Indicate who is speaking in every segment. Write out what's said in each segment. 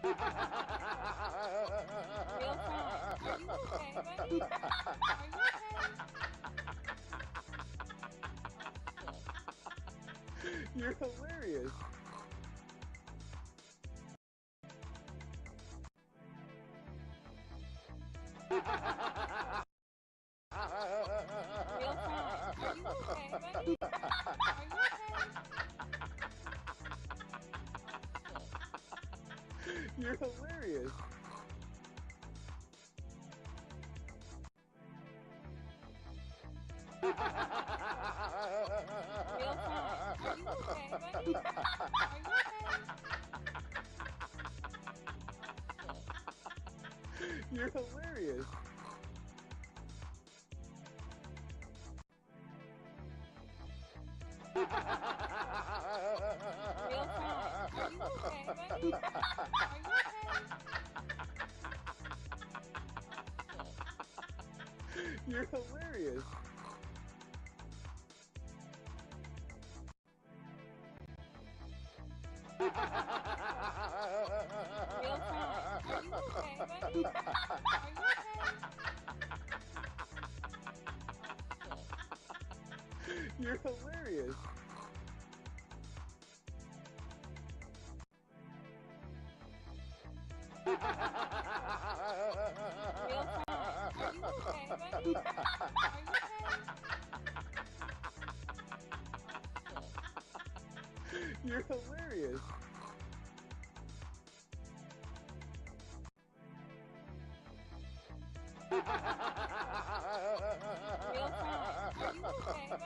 Speaker 1: Real time. Are you okay, buddy? Are you
Speaker 2: You're hilarious.
Speaker 1: okay? Real time. Are you okay, buddy? Are you
Speaker 2: You're hilarious.
Speaker 1: real time? Are you okay, buddy? Are you
Speaker 2: You're hilarious.
Speaker 1: real time? Are you okay, buddy? Are you
Speaker 2: You're hilarious.
Speaker 1: real time? Are you okay, buddy? Are you
Speaker 2: You're hilarious.
Speaker 1: real time? Are you okay, buddy?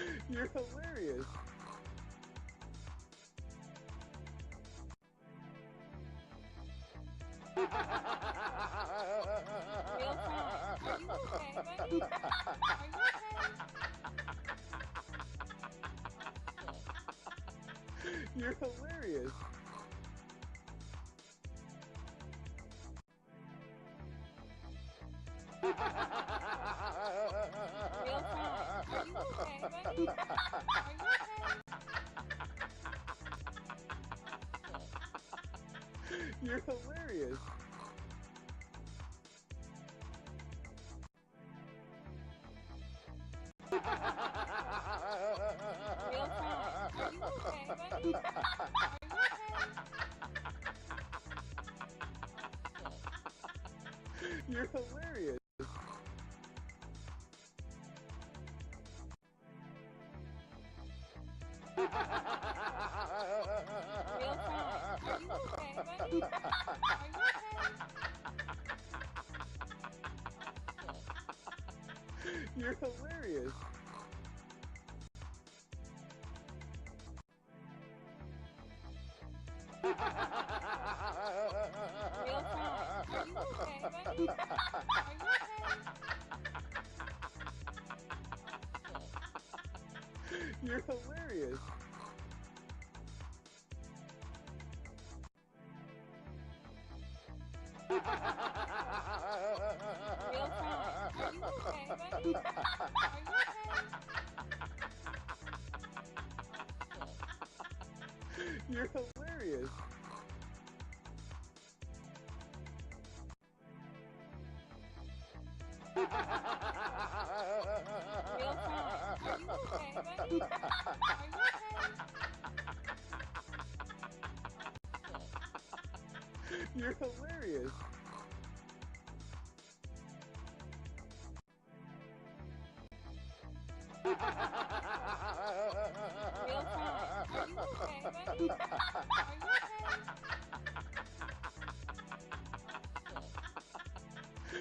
Speaker 1: Are you
Speaker 2: You're hilarious.
Speaker 1: real time? Are you okay, buddy? Are you
Speaker 2: You're hilarious.
Speaker 1: real time? Are you okay, buddy? Are you
Speaker 2: You're hilarious.
Speaker 1: real time? Are you okay, buddy? Are you
Speaker 2: You're hilarious.
Speaker 1: real time? Are you okay, buddy? Are you
Speaker 2: You're hilarious.
Speaker 1: real time? Are you okay, buddy? Are you
Speaker 2: You're hilarious.
Speaker 1: real time? Are you okay, buddy? Are you
Speaker 2: You're hilarious.
Speaker 1: real time? Are you okay, buddy? Are you
Speaker 2: You're hilarious.
Speaker 1: real time? Are you okay, buddy? Are you
Speaker 2: You're hilarious.
Speaker 1: real time? Are you okay, buddy?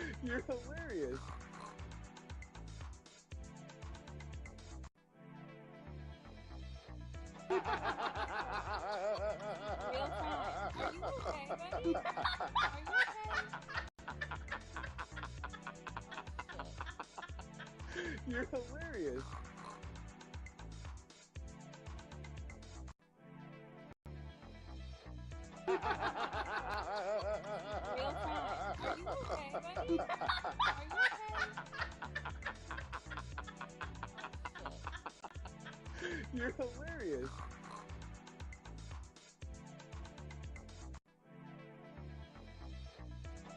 Speaker 1: Are you
Speaker 2: You're hilarious.
Speaker 1: real time? Are you okay, buddy? Are you
Speaker 2: You're hilarious.
Speaker 1: real time? Are you okay, buddy? Are you
Speaker 2: You're hilarious.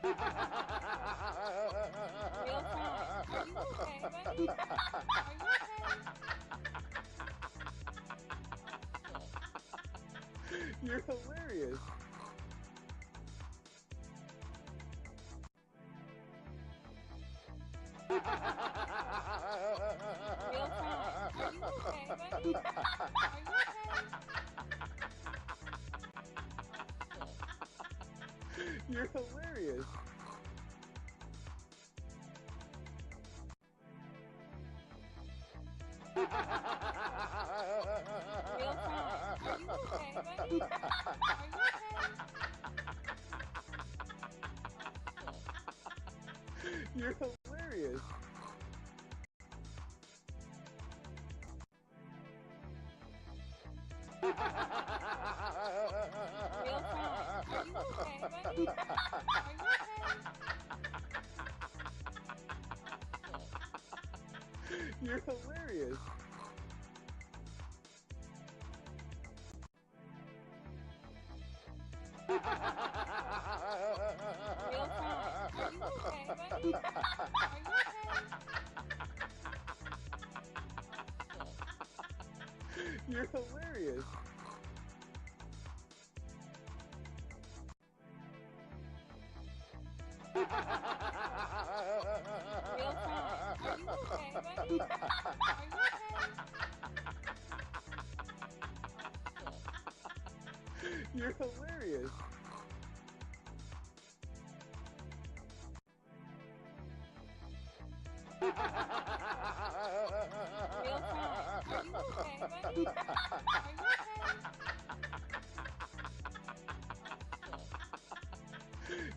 Speaker 1: Real talk. Are you okay, buddy? Are you okay?
Speaker 2: You're hilarious.
Speaker 1: Real talk. Are you okay, buddy? Are you okay?
Speaker 2: You're hilarious.
Speaker 1: Real talk. Are you okay, buddy? Are you okay?
Speaker 2: You're hilarious.
Speaker 1: Real talk. Are you okay, buddy? Are you okay?
Speaker 2: You're hilarious.
Speaker 1: Real talk. Are you okay, buddy? Are you okay?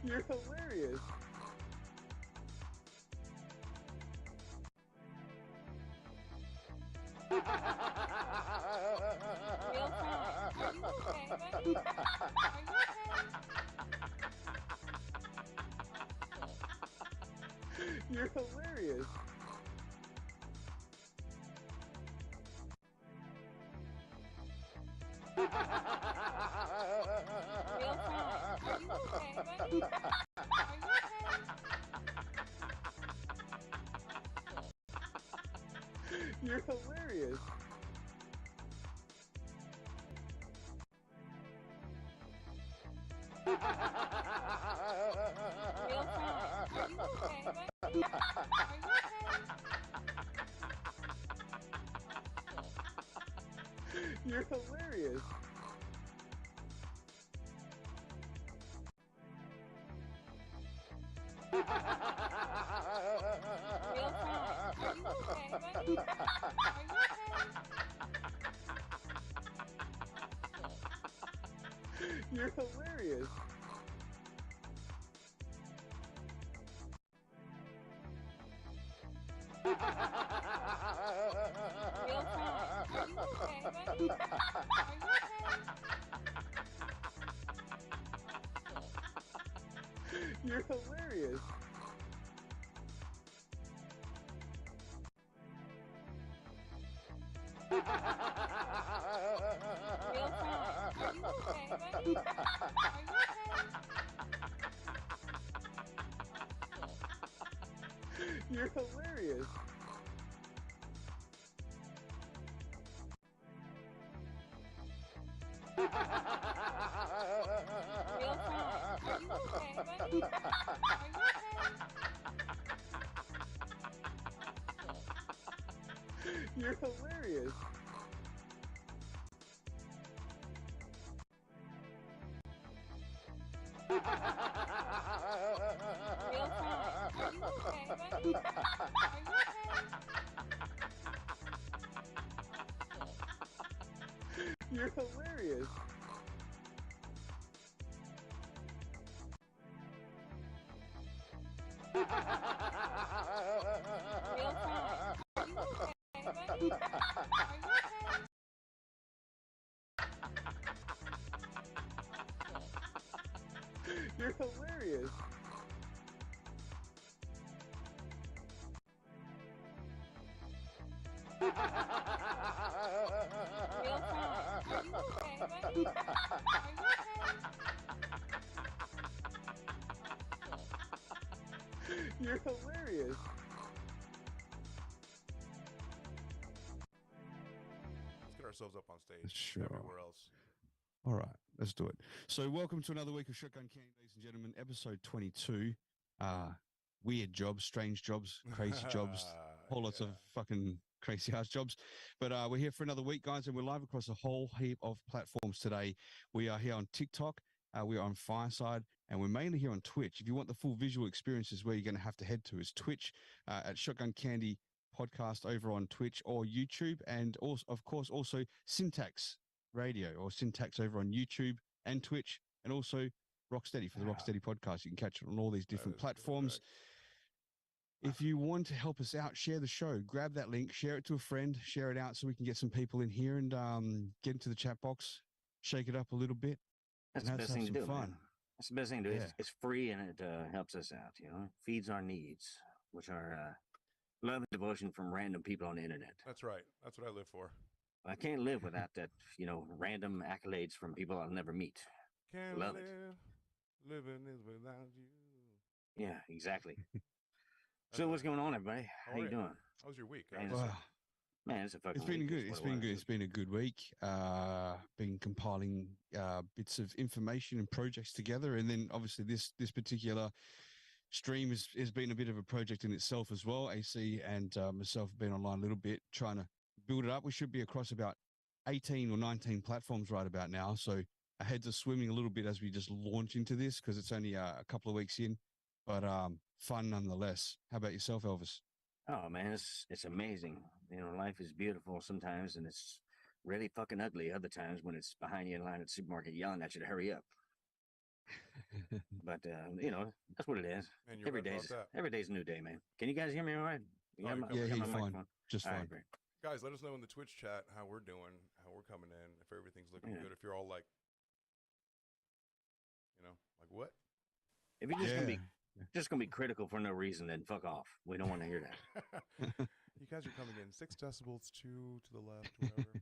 Speaker 2: You're hilarious.
Speaker 1: Real talk. Are you okay, buddy? Are you okay?
Speaker 2: You're hilarious.
Speaker 1: Real talk. Are you okay, buddy? Are you okay?
Speaker 2: You're hilarious.
Speaker 1: Real talk. Are you okay, buddy? Are you okay?
Speaker 2: You're hilarious.
Speaker 1: Real talk. Are you okay, buddy? Are you okay?
Speaker 2: You're hilarious.
Speaker 1: Real talk. Are you okay, buddy? Are you okay?
Speaker 2: You're hilarious.
Speaker 1: Real talk. Are you okay, buddy? Are you okay?
Speaker 2: You're hilarious.
Speaker 1: Real talk. Are you okay, buddy? Are you okay?
Speaker 2: You're hilarious.
Speaker 1: Real talk. Are you okay, buddy? Are you okay?
Speaker 2: You're hilarious.
Speaker 1: Real talk. Are you okay, buddy? Are you okay?
Speaker 2: You're hilarious.
Speaker 1: Real talk. Are you okay, buddy? Are you okay?
Speaker 2: You're hilarious.
Speaker 1: Real talk. Are you okay, buddy? Are you okay?
Speaker 2: You're hilarious.
Speaker 1: Are you okay?
Speaker 2: You're hilarious.
Speaker 3: Let's get ourselves up on stage.
Speaker 4: Sure.
Speaker 3: Everywhere else.
Speaker 4: All right, let's do it. So, welcome to another week of Shotgun Candy, ladies and gentlemen. Episode 22. Weird jobs, strange jobs, crazy jobs, whole lots of fucking crazy ass jobs. But we're here for another week, guys, and we're live across a whole heap of platforms today. We are here on TikTok, we are on Fireside, and we're mainly here on Twitch. If you want the full visual experiences, where you're going to have to head to is Twitch at Shotgun Candy Podcast over on Twitch or YouTube, and also, of course, also Syntax Radio or Syntax over on YouTube and Twitch, and also Rocstedi for the Rocstedi podcast. You can catch it on all these different platforms.
Speaker 3: Correct.
Speaker 4: If you want to help us out, share the show, grab that link, share it to a friend, share it out so we can get some people in here and get into the chat box, shake it up a little bit.
Speaker 5: That's the best thing to do,
Speaker 4: fun.
Speaker 5: man. That's the best thing to do.
Speaker 4: Yeah.
Speaker 5: It's free and it helps us out, you know, feeds our needs, which are love and devotion from random people on the internet.
Speaker 3: That's right. That's what I live for.
Speaker 5: I can't live without that, you know, random accolades from people I'll never meet.
Speaker 3: Can't
Speaker 5: Love
Speaker 3: live.
Speaker 5: it.
Speaker 3: Living is without you.
Speaker 5: Yeah, exactly. So what's going on, everybody? How you doing?
Speaker 3: How was your week?
Speaker 5: Man,
Speaker 4: Wow.
Speaker 5: Man, it's a fucking
Speaker 4: It's been
Speaker 5: week.
Speaker 4: good.
Speaker 5: That's
Speaker 4: It's
Speaker 5: what it
Speaker 4: been
Speaker 5: was.
Speaker 4: good. It's been a good week. Been compiling bits of information and projects together, and then obviously this particular stream has been a bit of a project in itself as well. AC and myself have been online a little bit trying to build it up. We should be across about 18 or 19 platforms right about now. So our heads are swimming a little bit as we just launch into this because it's only a couple of weeks in, but fun nonetheless. How about yourself, Elvis?
Speaker 5: Oh man, it's amazing. You know, life is beautiful sometimes, and it's really fucking ugly other times when it's behind you in line at the supermarket yelling at you to hurry up. But you know, that's what it is.
Speaker 3: And you're right about that.
Speaker 5: Every day's a new day, man. Can you guys hear me all right? You got
Speaker 3: Oh,
Speaker 5: my-
Speaker 3: you're
Speaker 5: you got
Speaker 4: yeah,
Speaker 5: my
Speaker 4: fine.
Speaker 5: microphone?
Speaker 4: Just
Speaker 5: All
Speaker 4: fine.
Speaker 5: right, great.
Speaker 3: Guys, let us know in the Twitch chat how we're doing, how we're coming in, if everything's looking
Speaker 5: Yeah.
Speaker 3: good, if you're all like, you know, like what?
Speaker 5: If you're just gonna be critical for no reason, then fuck off. We don't want to hear that.
Speaker 3: You guys are coming in 6 decibels to the left, whatever.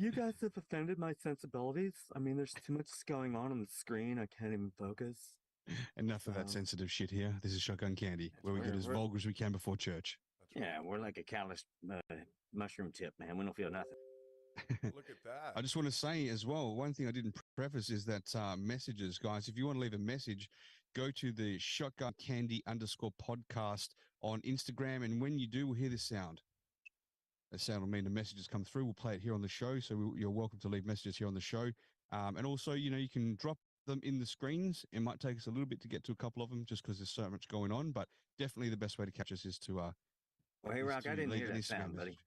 Speaker 5: You guys have offended my sensibilities. I mean, there's too much going on the screen. I can't even focus.
Speaker 4: Enough of that sensitive shit here. This is Shotgun Candy, where we get as
Speaker 5: we're-
Speaker 4: vulgar as we can before church.
Speaker 3: That's right.
Speaker 5: Yeah, we're like a calloused mushroom tip, man. We don't feel nothing.
Speaker 3: Look at that.
Speaker 4: I just want to say as well, one thing I didn't preface is that messages, guys, if you want to leave a message, go to the Shotgun Candy _podcast on Instagram. And when you do, we'll hear this sound. That sound will mean the messages come through. We'll play it here on the show. So you're welcome to leave messages here on the show. And also, you know, you can drop them in the screens. It might take us a little bit to get to a couple of them just because there's so much going on. But definitely the best way to catch us is to
Speaker 5: Well, hey,
Speaker 4: is
Speaker 5: Rock,
Speaker 4: to
Speaker 5: I didn't
Speaker 4: leave
Speaker 5: hear
Speaker 4: an
Speaker 5: that
Speaker 4: Instagram
Speaker 5: sound, buddy.
Speaker 4: message.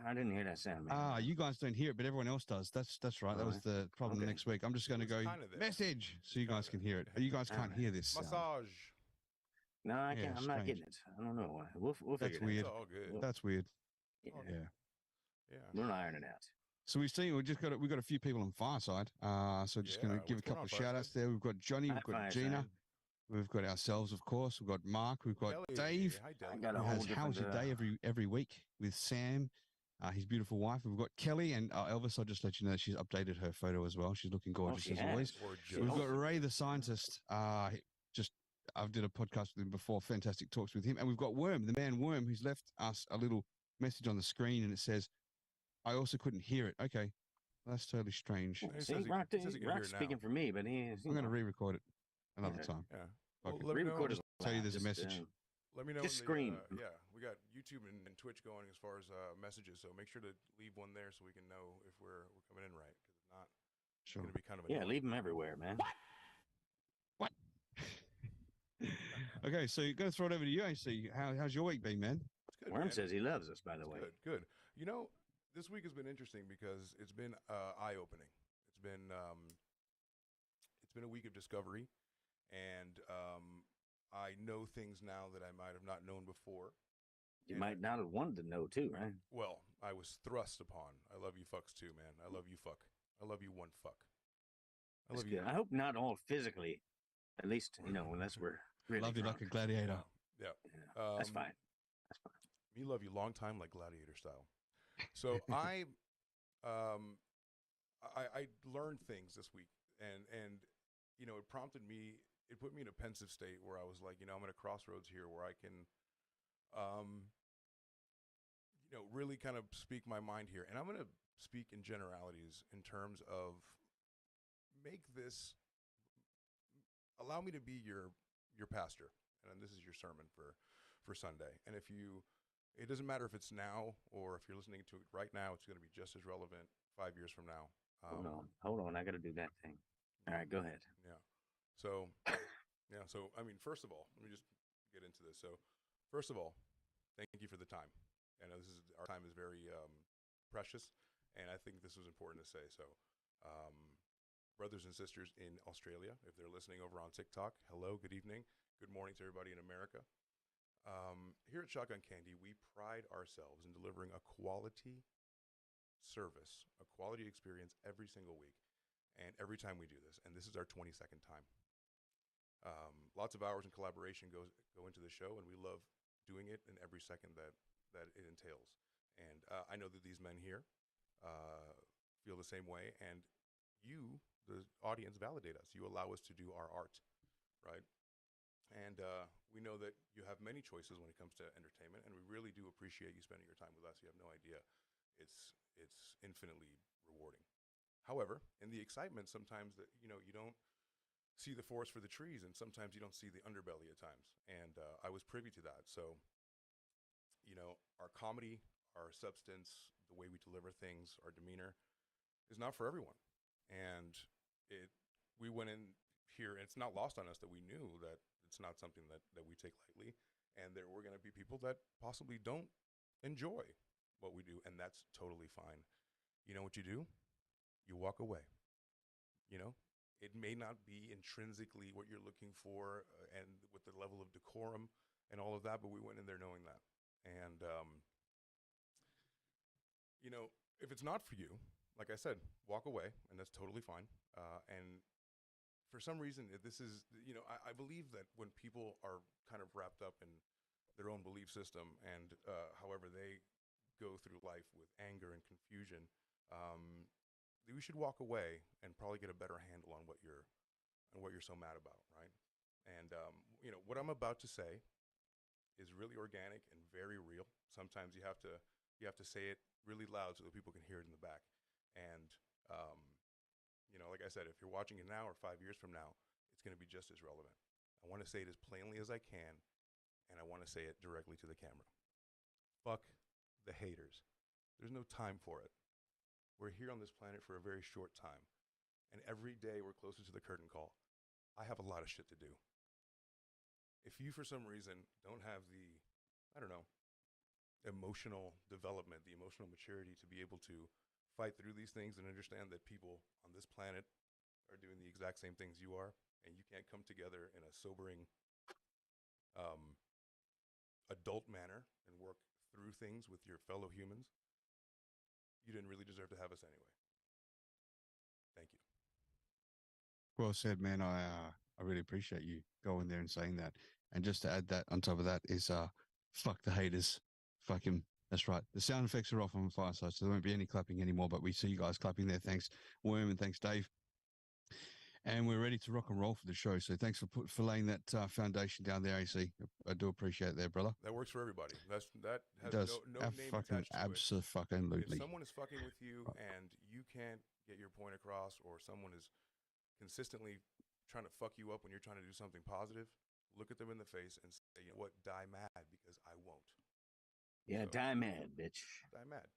Speaker 5: I didn't hear that sound, man.
Speaker 4: You guys don't hear it, but everyone else does. That's right. That was the problem
Speaker 5: Okay.
Speaker 4: next week. I'm just going to
Speaker 3: It's
Speaker 4: go
Speaker 3: kinda there.
Speaker 4: message so you
Speaker 3: It's
Speaker 4: guys
Speaker 3: kinda
Speaker 4: can hear it.
Speaker 3: there.
Speaker 4: You guys can't
Speaker 5: Alright.
Speaker 4: hear this sound.
Speaker 3: Massage.
Speaker 5: No, I
Speaker 4: Yeah,
Speaker 5: can't. I'm not
Speaker 4: strange.
Speaker 5: getting it. I don't know why. We'll
Speaker 4: That's
Speaker 5: figure it
Speaker 4: weird.
Speaker 3: It's all good.
Speaker 4: That's weird.
Speaker 5: out.
Speaker 3: all
Speaker 5: Yeah.
Speaker 3: good.
Speaker 4: Yeah.
Speaker 3: Yeah.
Speaker 5: We'll iron it out.
Speaker 4: So we've got a few people on Fireside. So just going
Speaker 3: Yeah,
Speaker 4: to give a
Speaker 3: what's going
Speaker 4: couple
Speaker 3: on,
Speaker 4: of shout outs
Speaker 3: Fireside?
Speaker 4: there. We've got Johnny, we've
Speaker 5: Hi,
Speaker 4: got
Speaker 5: Fireside.
Speaker 4: Gina, we've got ourselves, of course. We've got Mark, we've got
Speaker 3: Kelly.
Speaker 4: Dave,
Speaker 3: Hi,
Speaker 5: I
Speaker 3: Dave.
Speaker 5: got a
Speaker 4: who
Speaker 5: whole
Speaker 4: has How's Your
Speaker 5: different,
Speaker 4: Day every week with Sam, his beautiful wife. We've got Kelly and Elvis. I'll just let you know she's updated her photo as well. She's looking gorgeous
Speaker 5: she
Speaker 4: as
Speaker 5: has.
Speaker 4: always.
Speaker 3: Gorgeous.
Speaker 4: We've got Ray the scientist. I've did a podcast with him before. Fantastic talks with him. And we've got Worm, the man Worm, who's left us a little message on the screen, and it says, "I also couldn't hear it." Okay, that's totally strange.
Speaker 3: He
Speaker 5: See,
Speaker 3: says he-
Speaker 5: Rock,
Speaker 3: he says he can hear
Speaker 5: Rock's
Speaker 3: it now.
Speaker 5: speaking for me, but he's.
Speaker 4: I'm going to re-record it another
Speaker 5: Yeah.
Speaker 4: time.
Speaker 3: Yeah.
Speaker 4: Fuck
Speaker 3: Well,
Speaker 4: it.
Speaker 3: let me know.
Speaker 5: Re-record is
Speaker 4: tell you
Speaker 5: loud,
Speaker 4: there's a
Speaker 5: just,
Speaker 4: message.
Speaker 3: Let me know.
Speaker 5: Just
Speaker 3: in the,
Speaker 5: scream.
Speaker 3: Yeah, we got YouTube and Twitch going as far as messages, so make sure to leave one there so we can know if we're coming in right. Because if not, it's
Speaker 4: Sure.
Speaker 3: going to be kind of
Speaker 5: Yeah,
Speaker 3: annoying.
Speaker 5: leave them everywhere, man.
Speaker 4: What? Okay, so you're going to throw it over to you, AC. How's your week been, man?
Speaker 3: It's good,
Speaker 5: Worm
Speaker 3: man.
Speaker 5: says he loves us, by the
Speaker 3: It's
Speaker 5: way.
Speaker 3: good. You know, this week has been interesting because it's been eye-opening. It's been a week of discovery, and I know things now that I might have not known before.
Speaker 5: You
Speaker 3: And
Speaker 5: might not have wanted to know, too, right?
Speaker 3: Well, I was thrust upon. I love you fucks too, man. I love you fuck. I love you one fuck. I
Speaker 5: That's
Speaker 3: love you.
Speaker 5: good. I hope not all physically. At least, you know, unless we're really
Speaker 4: Love you
Speaker 5: drunk.
Speaker 4: like a gladiator.
Speaker 3: Yeah.
Speaker 5: Yeah, that's fine. That's fine.
Speaker 3: Me love you long time like gladiator style. So I I learned things this week, and you know, it prompted me. It put me in a pensive state where I was like, you know, I'm at a crossroads here where I can, um, you know, really kind of speak my mind here, and I'm going to speak in generalities in terms of make this allow me to be your pastor, and this is your sermon for Sunday. And if you, it doesn't matter if it's now or if you're listening to it right now, it's going to be just as relevant 5 years from now.
Speaker 5: Hold on. I got to do that thing. All right, go ahead.
Speaker 3: Yeah. So, yeah. So, I mean, first of all, let me just get into this. So, first of all, thank you for the time. I know this is our time is very precious, and I think this was important to say. So, um, brothers and sisters in Australia, if they're listening over on TikTok, hello, good evening, good morning to everybody in America. Here at Shotgun Candy, we pride ourselves in delivering a quality service, a quality experience every single week, and every time we do this. And this is our 22nd time. Lots of hours and collaboration go into the show, and we love doing it in every second that it entails. And I know that these men here feel the same way, and you, the audience, validate us. You allow us to do our art, right? And we know that you have many choices when it comes to entertainment, and we really do appreciate you spending your time with us. You have no idea. It's infinitely rewarding. However, in the excitement, sometimes that you know you don't see the forest for the trees, and sometimes you don't see the underbelly at times. And I was privy to that. So, you know, our comedy, our substance, the way we deliver things, our demeanor is not for everyone. And we went in here, and it's not lost on us that we knew that it's not something that we take lightly. And there were going to be people that possibly don't enjoy what we do, and that's totally fine. You know what you do? You walk away. You know, it may not be intrinsically what you're looking for, and with the level of decorum and all of that, but we went in there knowing that. And, you know, if it's not for you, like I said, walk away, and that's totally fine. And for some reason, this is, you know, I believe that when people are kind of wrapped up in their own belief system and however they go through life with anger and confusion, we should walk away and probably get a better handle on what you're so mad about, right? And you know what I'm about to say is really organic and very real. Sometimes you have to say it really loud so that people can hear it in the back. And you know, like I said, if you're watching it now or 5 years from now, it's going to be just as relevant. I want to say it as plainly as I can, and I want to say it directly to the camera. Fuck the haters. There's no time for it. We're here on this planet for a very short time, and every day we're closer to the curtain call. I have a lot of shit to do. If you, for some reason, don't have the, I don't know, emotional development, the emotional maturity to be able to fight through these things and understand that people on this planet are doing the exact same things you are, and you can't come together in a sobering, adult manner and work through things with your fellow humans, you didn't really deserve to have us anyway. Thank you.
Speaker 4: Well said, man. I really appreciate you going there and saying that. And just to add that on top of that is fuck the haters. Fuck him. That's right. The sound effects are off on Fireside, so there won't be any clapping anymore. But we see you guys clapping there. Thanks, Worm, and thanks, Dave. And we're ready to rock and roll for the show. So thanks for laying that foundation down there, AC. I do appreciate it there, brother.
Speaker 3: That works for everybody. That has no name
Speaker 4: fucking
Speaker 3: attached to it.
Speaker 4: Absolutely.
Speaker 3: If someone is fucking with you and you can't get your point across, or someone is consistently trying to fuck you up when you're trying to do something positive, look at them in the face and say, you know what, die mad, because I won't.
Speaker 5: Yeah, so, die mad, bitch.
Speaker 3: Die mad.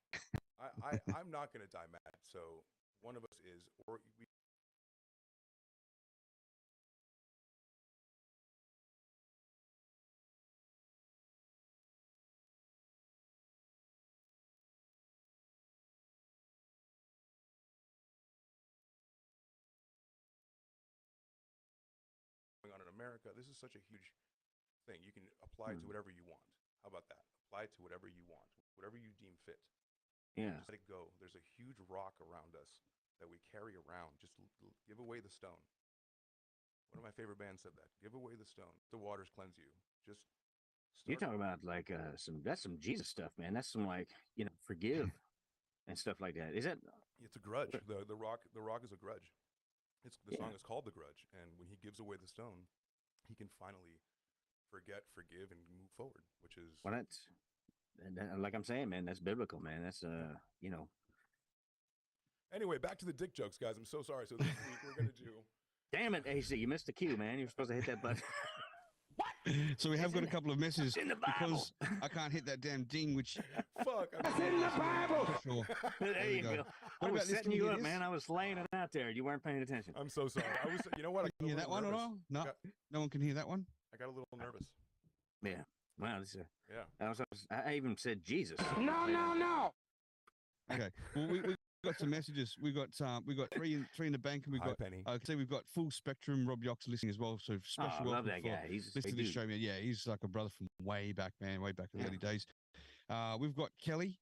Speaker 3: I'm not going to die mad. So one of us is, or we. On in America, this is such a huge thing. You can apply it to whatever you want. How about that? Apply it to whatever you want, whatever you deem fit.
Speaker 5: Yeah.
Speaker 3: Just let it go. There's a huge rock around us that we carry around. Just give away the stone. One of my favorite bands said that. Give away the stone. The waters cleanse you. Just
Speaker 5: You're talking about like that's some Jesus stuff, man. That's some like, you know, forgive and stuff like that. Is that
Speaker 3: It's a grudge. The rock is a grudge. The song is called The Grudge, and when he gives away the stone, he can finally forget, forgive, and move forward, which is
Speaker 5: Well, like I'm saying, man, that's biblical, man. That's you know.
Speaker 3: Anyway, back to the dick jokes, guys. I'm so sorry. So this week we're gonna do.
Speaker 5: Damn it, AC, you missed the cue, man. You're supposed to hit that button.
Speaker 4: So we have got a couple of messages
Speaker 5: in the Bible.
Speaker 4: because I can't hit that damn ding, which
Speaker 3: Fuck.
Speaker 2: It's in the Bible.
Speaker 4: sure.
Speaker 5: There you go.
Speaker 4: What
Speaker 5: I was
Speaker 4: about this?
Speaker 5: setting
Speaker 4: Can you
Speaker 5: you
Speaker 4: hear
Speaker 5: up,
Speaker 4: this?
Speaker 5: man. I was laying it out there. You weren't paying attention.
Speaker 3: I'm so sorry. I was. You know what? I
Speaker 4: Can you hear that one or
Speaker 3: nervous.
Speaker 4: no? No, no one can hear that one.
Speaker 3: I got a little nervous.
Speaker 5: Yeah. Wow. This is
Speaker 3: Yeah.
Speaker 5: I even said Jesus.
Speaker 2: No.
Speaker 4: Okay. Well, we got some messages. We got three in the bank, and we
Speaker 3: Hi,
Speaker 4: got.
Speaker 3: Penny.
Speaker 4: So we've got full spectrum. Rob Yox listening as well. So special
Speaker 5: Oh, I
Speaker 4: welcome
Speaker 5: love that
Speaker 4: for
Speaker 5: guy. He's a
Speaker 4: listening
Speaker 5: sweet
Speaker 4: to this
Speaker 5: dude.
Speaker 4: show, man. Yeah, he's like a brother from way back, man. Way back in the
Speaker 5: Yeah.
Speaker 4: early days. We've got Kelly.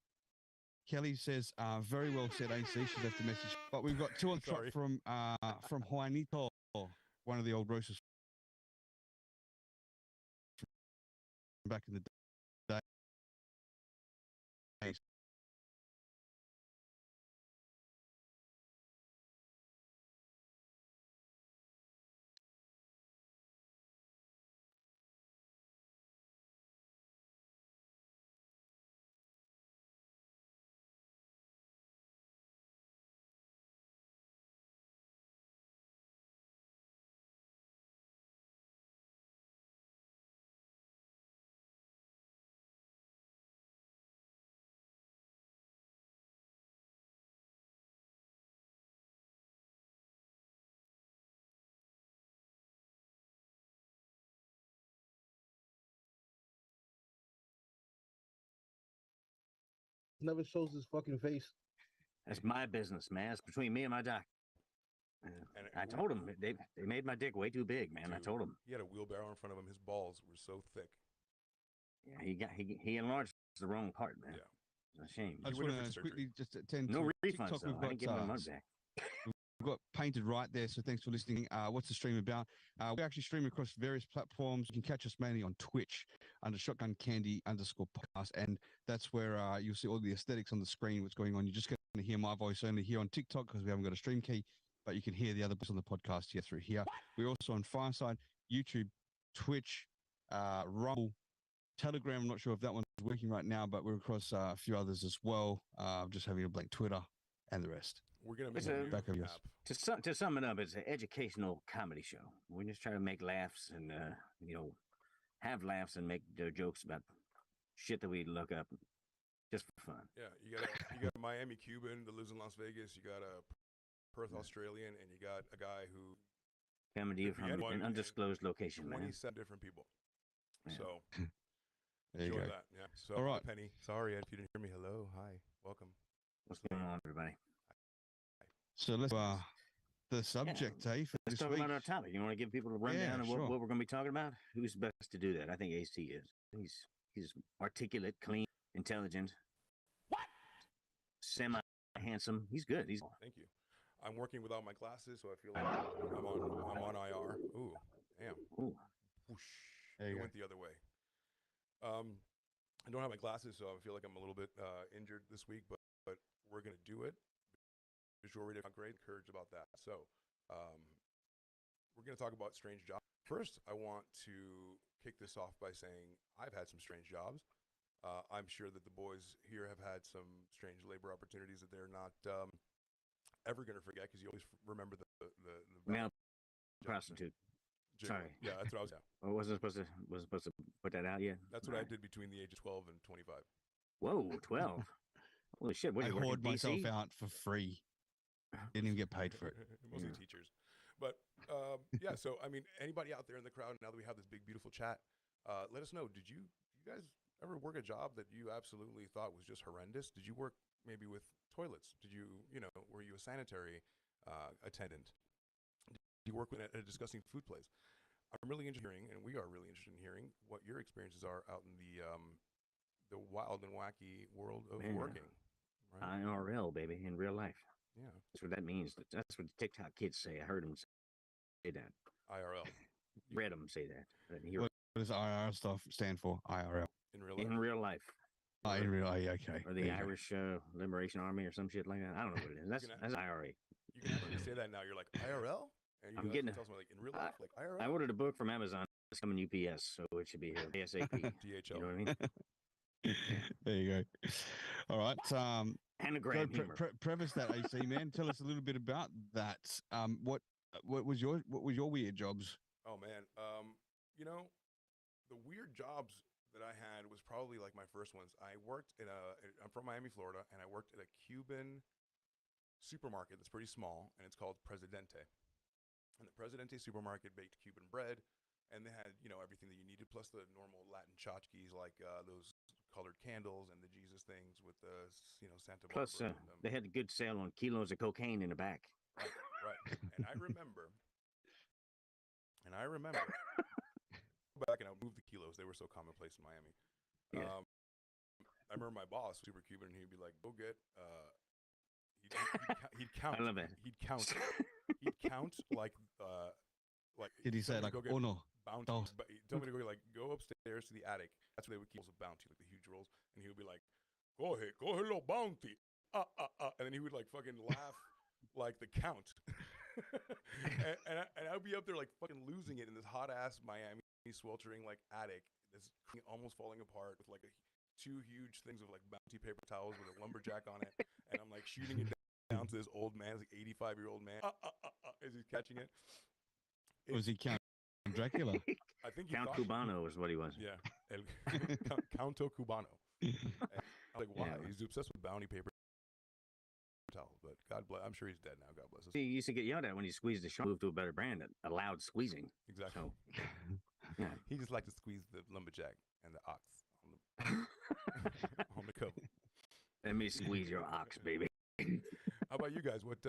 Speaker 4: Kelly says, "Very well said, AC." She left a message, but we've got two on the
Speaker 3: Sorry.
Speaker 4: truck from Juanito, one of the old roasters back in the day.
Speaker 2: Never shows his fucking face.
Speaker 5: That's my business, man. It's between me and my doc.
Speaker 3: And
Speaker 5: I told him they made my dick way too big, man. I
Speaker 3: Dude.
Speaker 5: told him.
Speaker 3: He had a wheelbarrow in front of him. His balls were so thick.
Speaker 5: Yeah, he enlarged the wrong part, man.
Speaker 3: Yeah.
Speaker 5: It's a shame.
Speaker 4: I just
Speaker 3: went in
Speaker 4: want
Speaker 3: for
Speaker 4: to
Speaker 3: surgery.
Speaker 4: quickly just attend
Speaker 5: No
Speaker 4: to
Speaker 5: refunds,
Speaker 4: TikTok.
Speaker 5: though. I didn't give my money back.
Speaker 4: We've got painted right there, so thanks for listening. What's the stream about? We actually stream across various platforms. You can catch us mainly on Twitch under Shotgun Candy _podcast, and that's where you'll see all the aesthetics on the screen. What's going on? You're just going to hear my voice only here on TikTok because we haven't got a stream key, but you can hear the other bits on the podcast here through here. We're also on Fireside, YouTube, Twitch, Rumble, Telegram. I'm not sure if that one's working right now, but we're across a few others as well. Just having a blank Twitter and the rest.
Speaker 3: We're gonna make
Speaker 5: It's
Speaker 3: a
Speaker 5: a-
Speaker 3: new
Speaker 4: Back of yours.
Speaker 3: app.
Speaker 5: To sum it up, it's an educational comedy show. We just try to make laughs and have laughs and make jokes about shit that we look up just for fun.
Speaker 3: Yeah, you got a Miami Cuban that lives in Las Vegas. You got a Perth Australian, and you got a guy who
Speaker 5: Coming to you
Speaker 3: If you
Speaker 5: from
Speaker 3: had one
Speaker 5: an
Speaker 3: in
Speaker 5: undisclosed location, man.
Speaker 3: 27 different people.
Speaker 5: Yeah.
Speaker 3: So
Speaker 4: There you
Speaker 3: enjoy
Speaker 4: go.
Speaker 3: that. Yeah. So
Speaker 4: All right.
Speaker 3: Penny, sorry if you didn't hear me. Hello, hi, welcome.
Speaker 5: What's going on, everybody?
Speaker 4: So let's the subject, for
Speaker 5: Let's
Speaker 4: this
Speaker 5: talk
Speaker 4: week.
Speaker 5: about our topic. You want to give people a rundown
Speaker 4: Yeah,
Speaker 5: of
Speaker 4: sure.
Speaker 5: what we're going to be talking about? Who's best to do that? I think AC is. He's articulate, clean, intelligent. What? Semi handsome. He's good. He's
Speaker 3: Thank you. I'm working without my glasses, so I feel like I'm on IR. Ooh, damn.
Speaker 5: ooh,
Speaker 3: Whoosh.
Speaker 4: There you
Speaker 3: It
Speaker 4: go.
Speaker 3: went the other way. I don't have my glasses, so I feel like I'm a little bit injured this week, but we're gonna do it. Visual reader, great, encouraged about that. So we're gonna talk about strange jobs. First, I want to kick this off by saying I've had some strange jobs. I'm sure that the boys here have had some strange labor opportunities that they're not ever gonna forget because you always remember the
Speaker 5: male
Speaker 3: jobs.
Speaker 5: prostitute. Sorry.
Speaker 3: Yeah, that's what I was. Yeah,
Speaker 5: I wasn't supposed to put that out yet.
Speaker 3: that's what I did between the age of 12 and 25.
Speaker 5: Whoa, 12. Holy shit! What
Speaker 4: I
Speaker 5: do you work
Speaker 4: hoard
Speaker 5: at
Speaker 4: myself
Speaker 5: DC?
Speaker 4: out for free. Didn't even get paid for it.
Speaker 3: Mostly
Speaker 5: Yeah.
Speaker 3: teachers. But yeah, so I mean, anybody out there in the crowd, now that we have this big, beautiful chat, let us know. Did you guys ever work a job that you absolutely thought was just horrendous? Did you work maybe with toilets? Did you, were you a sanitary attendant? Did you work at a disgusting food place? I'm really interested in hearing, and we are really interested in hearing what your experiences are out in the wild and wacky world of
Speaker 5: Man.
Speaker 3: working. Right?
Speaker 5: IRL, baby, in real life.
Speaker 3: Yeah,
Speaker 5: That's what that means. That's what the TikTok kids say. I heard them say that.
Speaker 3: IRL
Speaker 5: Read them say that. I didn't hear
Speaker 4: What does IRL stuff stand for? IRL.
Speaker 3: in real life.
Speaker 5: in real life.
Speaker 4: Oh, in real, okay.
Speaker 5: or the Irish Liberation Army or some shit like that. I don't know what it is. That's IRA.
Speaker 3: You can actually say that now. You're like IRL, and you
Speaker 5: I'm
Speaker 3: can
Speaker 5: getting
Speaker 3: tell someone like in real life, like IRL.
Speaker 5: I ordered a book from Amazon. It's coming UPS, so it should be here ASAP.
Speaker 3: DHL.
Speaker 5: You know what I mean?
Speaker 4: There you go. All right.
Speaker 5: Anagram humor.
Speaker 4: Preface that, AC man. Tell us a little bit about that. What was your weird jobs?
Speaker 3: Oh man, you know, the weird jobs that I had was probably like my first ones. I'm from Miami, Florida, and I worked at a Cuban supermarket that's pretty small, and it's called Presidente. And the Presidente supermarket baked Cuban bread, and they had, you know, everything that you needed, plus the normal Latin tchotchkes like those colored candles and the Jesus things with the, you know, Santa Barbara.
Speaker 5: Plus, they had a good sale on kilos of cocaine in the back.
Speaker 3: Right. And I remember back, and I would move the kilos. They were so commonplace in Miami.
Speaker 5: Yeah.
Speaker 3: I remember my boss, super Cuban, and he'd be like, "Go get." He'd count.
Speaker 5: I love that.
Speaker 3: He'd count. He'd count like.
Speaker 4: Did he say like uno?
Speaker 3: Bounty?
Speaker 4: Dos.
Speaker 3: But he told me to go upstairs to the attic. That's where they would keep rolls of bounty, like the huge rolls. And he would be like, "Go ahead, little bounty." And then he would like fucking laugh like the count. and I'd be up there like fucking losing it in this hot ass Miami sweltering like attic that's almost falling apart with like two huge things of like bounty paper towels with a lumberjack on it, and I'm like shooting it down to this old man, like 85-year-old man, as he's catching it.
Speaker 4: Was he Count Dracula?
Speaker 3: I think
Speaker 5: Count Cubano is what he was.
Speaker 3: Yeah, Counto Cubano. And I'm like, why?
Speaker 5: Yeah.
Speaker 3: He's obsessed with bounty paper towels, but God bless. I'm sure he's dead now. God bless us.
Speaker 5: He used to get yelled at when he squeezed the shark. Moved to a better brand that allowed squeezing.
Speaker 3: Exactly.
Speaker 5: So, yeah.
Speaker 3: He just liked to squeeze the lumberjack and the ox on the cover.
Speaker 5: Let me squeeze your ox, baby.
Speaker 3: How about you guys? What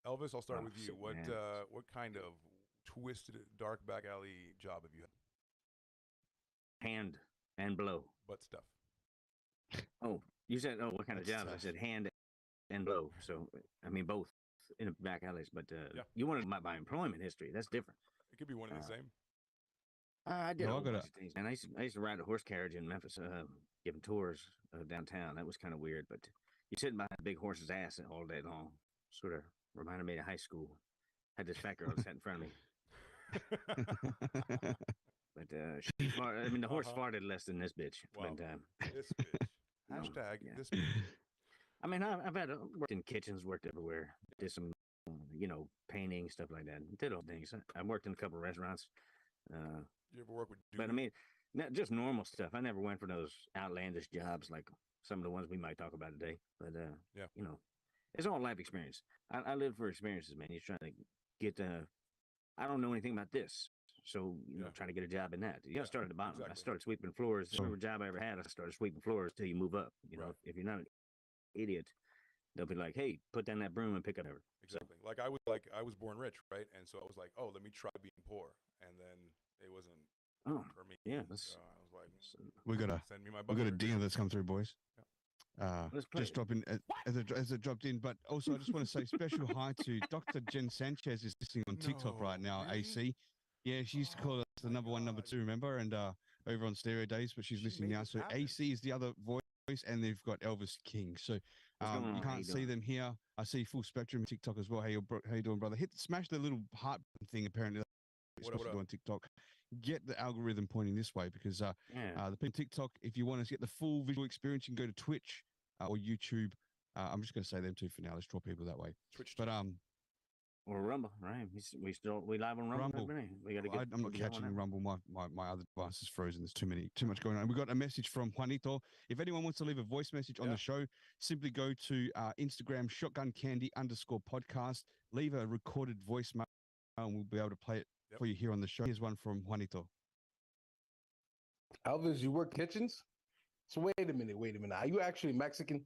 Speaker 3: Elvis? I'll start with you.
Speaker 5: Shit,
Speaker 3: What kind of twisted dark back alley job have you had?
Speaker 5: Hand and blow.
Speaker 3: Butt stuff.
Speaker 5: Oh, you said, what kind of
Speaker 4: That's
Speaker 5: job? I
Speaker 4: tough.
Speaker 5: said hand and blow. So, I mean, both in the back alleys. But
Speaker 3: Yeah.
Speaker 5: you wanted my employment history. That's different.
Speaker 3: It could be one and the same.
Speaker 5: I did
Speaker 4: No,
Speaker 5: a
Speaker 4: I
Speaker 5: whole
Speaker 4: gotta-
Speaker 5: bunch of things. And I used to ride a horse carriage in Memphis, giving tours downtown. That was kind of weird. But you're sitting behind a big horse's ass all day long. Sort of reminded me of high school. Had this fat girl sat in front of me. But the horse farted less than this bitch.
Speaker 3: Wow.
Speaker 5: But,
Speaker 3: This bitch.
Speaker 5: No,
Speaker 3: Hashtag
Speaker 5: yeah.
Speaker 3: this bitch.
Speaker 5: I mean, I've had worked in kitchens, worked everywhere, did some, painting, stuff like that. Did all things. I worked in a couple of restaurants.
Speaker 3: You ever work with dudes?
Speaker 5: But I mean, not just normal stuff. I never went for those outlandish jobs like some of the ones we might talk about today. But
Speaker 3: Yeah.
Speaker 5: It's all life experience. I live for experiences, man. You're trying to get. I don't know anything about this, so trying to get a job in that. You got to start at the bottom.
Speaker 3: Exactly.
Speaker 5: I started sweeping floors. Every job I ever had, I started sweeping floors till you move up.
Speaker 3: Right.
Speaker 5: If you're not an idiot, they'll be like, "Hey, put down that broom and pick up everything."
Speaker 3: Exactly. I was born rich, right? And so I was like, oh, let me try being poor, and then it wasn't
Speaker 5: Oh,
Speaker 3: for me.
Speaker 5: yeah.
Speaker 3: So I was like,
Speaker 4: we got a
Speaker 3: send me my.
Speaker 4: we got a
Speaker 3: bucket.
Speaker 4: dinger that's come through, boys.
Speaker 5: Let's play
Speaker 4: Just
Speaker 5: it.
Speaker 4: dropping as it dropped in, but also I just want to say special hi to Dr. Jen Sanchez is listening on TikTok
Speaker 3: No,
Speaker 4: right now.
Speaker 3: really?
Speaker 4: AC, yeah, she used to call us the
Speaker 3: my
Speaker 4: number one, number
Speaker 3: God.
Speaker 4: two, remember? And over on Stereo Days, but she's
Speaker 3: She
Speaker 4: listening
Speaker 3: made
Speaker 4: now.
Speaker 3: this
Speaker 4: So
Speaker 3: happen.
Speaker 4: AC is the other voice, and they've got Elvis King. So
Speaker 5: What's going on?
Speaker 4: you
Speaker 5: How
Speaker 4: can't
Speaker 5: you
Speaker 4: see
Speaker 5: doing?
Speaker 4: them here. I see Full Spectrum TikTok as well. How you doing, brother? Smash the little heart thing. Apparently, it's
Speaker 3: What up,
Speaker 4: supposed to
Speaker 3: what
Speaker 4: go
Speaker 3: up?
Speaker 4: on TikTok. Get the algorithm pointing this way because
Speaker 5: Yeah.
Speaker 4: the people on TikTok, if you want to get the full visual experience, you can go to Twitch or YouTube. I'm just going to say them two for now. Let's draw people that way.
Speaker 3: Twitch.
Speaker 4: But
Speaker 5: Or Rumble, right? We live on Rumble.
Speaker 4: Rumble.
Speaker 5: Everybody? We got to get.
Speaker 4: I'm not
Speaker 5: get on
Speaker 4: catching
Speaker 5: that.
Speaker 4: Rumble. My other device is frozen. There's too much going on. We got a message from Juanito. If anyone wants to leave a voice message on
Speaker 3: Yeah.
Speaker 4: the show, simply go to Instagram shotguncandy_podcast. Leave a recorded voicemail, and we'll be able to play it for you here on the show. Here's one from Juanito.
Speaker 2: Elvis, you work kitchens? So wait a minute. Are you actually Mexican?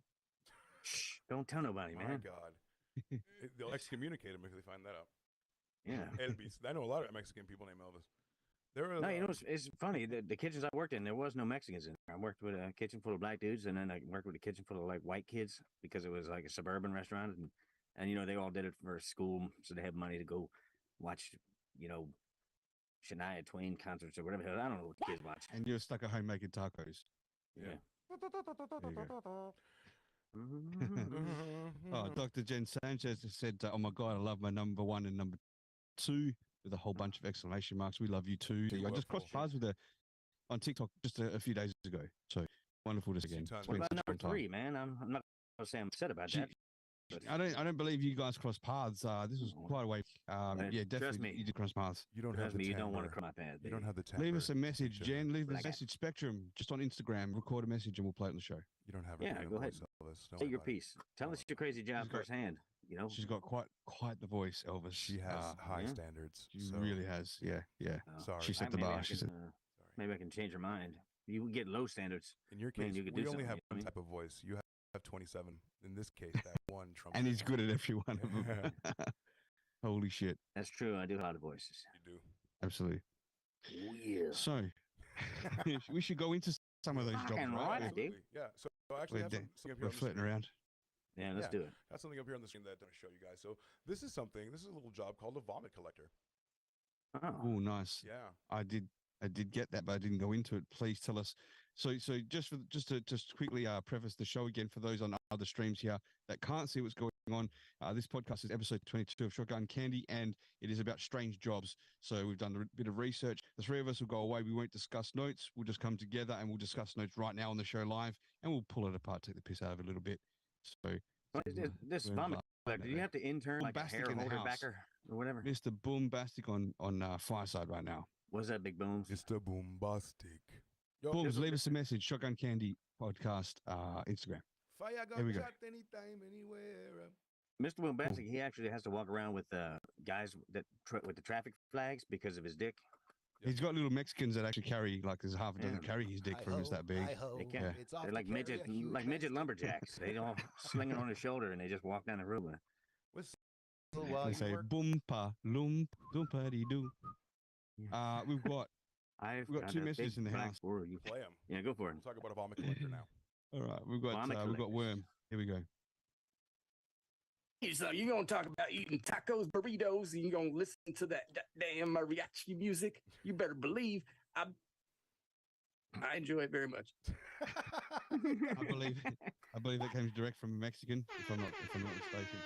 Speaker 5: Shh, don't tell nobody,
Speaker 3: My
Speaker 5: man.
Speaker 3: God. They'll excommunicate him if they find that out.
Speaker 5: Yeah.
Speaker 3: I know a lot of Mexican people named Elvis. There are.
Speaker 5: No, it's funny. The kitchens I worked in, there was no Mexicans in there. I worked with a kitchen full of black dudes, and then I worked with a kitchen full of like white kids because it was like a suburban restaurant, and they all did it for school, so they had money to go watch, Shania Twain concerts or whatever. I don't know what the kids watch.
Speaker 4: And you're stuck at home making tacos.
Speaker 5: Yeah.
Speaker 4: Oh, Dr. Jen Sanchez just said, "Oh my God, I love my number one and number two with a whole bunch of exclamation marks. We love you too." I just crossed paths with her on TikTok just a few days ago. So wonderful to see again.
Speaker 5: What about number three, man? I'm not gonna say I'm upset about that.
Speaker 4: I don't believe you guys crossed paths. This was quite a way. Yeah, definitely you did cross paths.
Speaker 3: You don't have the
Speaker 5: you don't want to
Speaker 3: timbre.
Speaker 5: cross my path.
Speaker 3: You don't have the timbre.
Speaker 4: Leave us a message,
Speaker 3: to-
Speaker 4: Jen. Leave us
Speaker 5: Like
Speaker 4: a message, Spectrum, just on Instagram. Record a message and we'll play it on the show.
Speaker 3: You don't have a
Speaker 5: Yeah,
Speaker 3: great
Speaker 5: go ahead.
Speaker 3: voice, Elvis. Don't
Speaker 5: Say
Speaker 3: worry
Speaker 5: your
Speaker 3: about it.
Speaker 5: piece. Tell us your crazy job firsthand. You know,
Speaker 4: She's got quite the voice, Elvis.
Speaker 3: She has high standards.
Speaker 4: She
Speaker 3: so
Speaker 4: really has. Yeah.
Speaker 3: Sorry.
Speaker 4: She set the
Speaker 5: maybe
Speaker 4: bar.
Speaker 5: I
Speaker 4: She
Speaker 5: can,
Speaker 4: said.
Speaker 5: maybe I can change her mind. You get low standards.
Speaker 3: In your
Speaker 5: Man,
Speaker 3: case,
Speaker 5: you could
Speaker 3: we
Speaker 5: do
Speaker 3: only
Speaker 5: something,
Speaker 3: have
Speaker 5: you know
Speaker 3: one
Speaker 5: what I
Speaker 3: type of voice. You have 27. In this case, that one trumps.
Speaker 4: And he's good at every one of them. Holy shit.
Speaker 5: That's true. I do a lot of voices.
Speaker 3: You do.
Speaker 4: Absolutely.
Speaker 5: Yeah.
Speaker 4: So we should go into some of those jobs,
Speaker 5: Fucking
Speaker 4: right?
Speaker 5: right, I do.
Speaker 3: Yeah. So I actually
Speaker 4: We're,
Speaker 3: have
Speaker 4: de-
Speaker 3: something up here
Speaker 4: we're
Speaker 3: on the
Speaker 4: flirting
Speaker 3: screen.
Speaker 4: around.
Speaker 5: Yeah, let's do it.
Speaker 3: Got something up here on the screen that I'm going to show you guys. So this is a little job called a vomit collector.
Speaker 4: Oh, nice.
Speaker 3: Yeah.
Speaker 4: I did get that, but I didn't go into it. Please tell us. So just to quickly preface the show again for those on other streams here that can't see what's going on. This podcast is episode 22 of Shotgun Candy, and it is about strange jobs. So we've done a bit of research. The three of us will go away. We won't discuss notes. We'll just come together and we'll discuss notes right now on the show live, and we'll pull it apart, take the piss out of it a little bit. So
Speaker 5: This vomit collector, do you have to intern like a
Speaker 4: Bombastic
Speaker 5: hair
Speaker 4: in the
Speaker 5: holder
Speaker 4: house.
Speaker 5: backer or whatever?
Speaker 4: Mr. Boombastic on Fireside right now.
Speaker 5: What's that, Big Booms?
Speaker 3: Mr. Boombastic. Yo,
Speaker 4: Booms, leave us a message. Shotgun Candy podcast Instagram.
Speaker 3: Fire
Speaker 4: There we
Speaker 3: gun
Speaker 4: go.
Speaker 3: shot anytime, anywhere.
Speaker 5: Mr. Boombastic, he actually has to walk around with guys that with the traffic flags because of his dick.
Speaker 4: He's got little Mexicans that actually carry, like there's half a dozen carry his dick from it's that big.
Speaker 5: They can't. They're like midget lumberjacks. They all sling it on his shoulder and they just walk down the road with it.
Speaker 4: They say boompa lump doompa dee doo. We've got two
Speaker 5: a
Speaker 4: messages
Speaker 5: big
Speaker 4: in the
Speaker 5: black
Speaker 4: house.
Speaker 5: for you.
Speaker 3: Play him.
Speaker 5: Yeah, go for it.
Speaker 3: We'll talk about a vomit collector now.
Speaker 4: All right, we've got
Speaker 5: Vomit collectors.
Speaker 4: Worm. Here we go.
Speaker 2: So you're gonna talk about eating tacos, burritos, and you're gonna listen to that damn mariachi music. You better believe I enjoy it very much.
Speaker 4: I believe that came direct from a Mexican, if I'm not mistaken.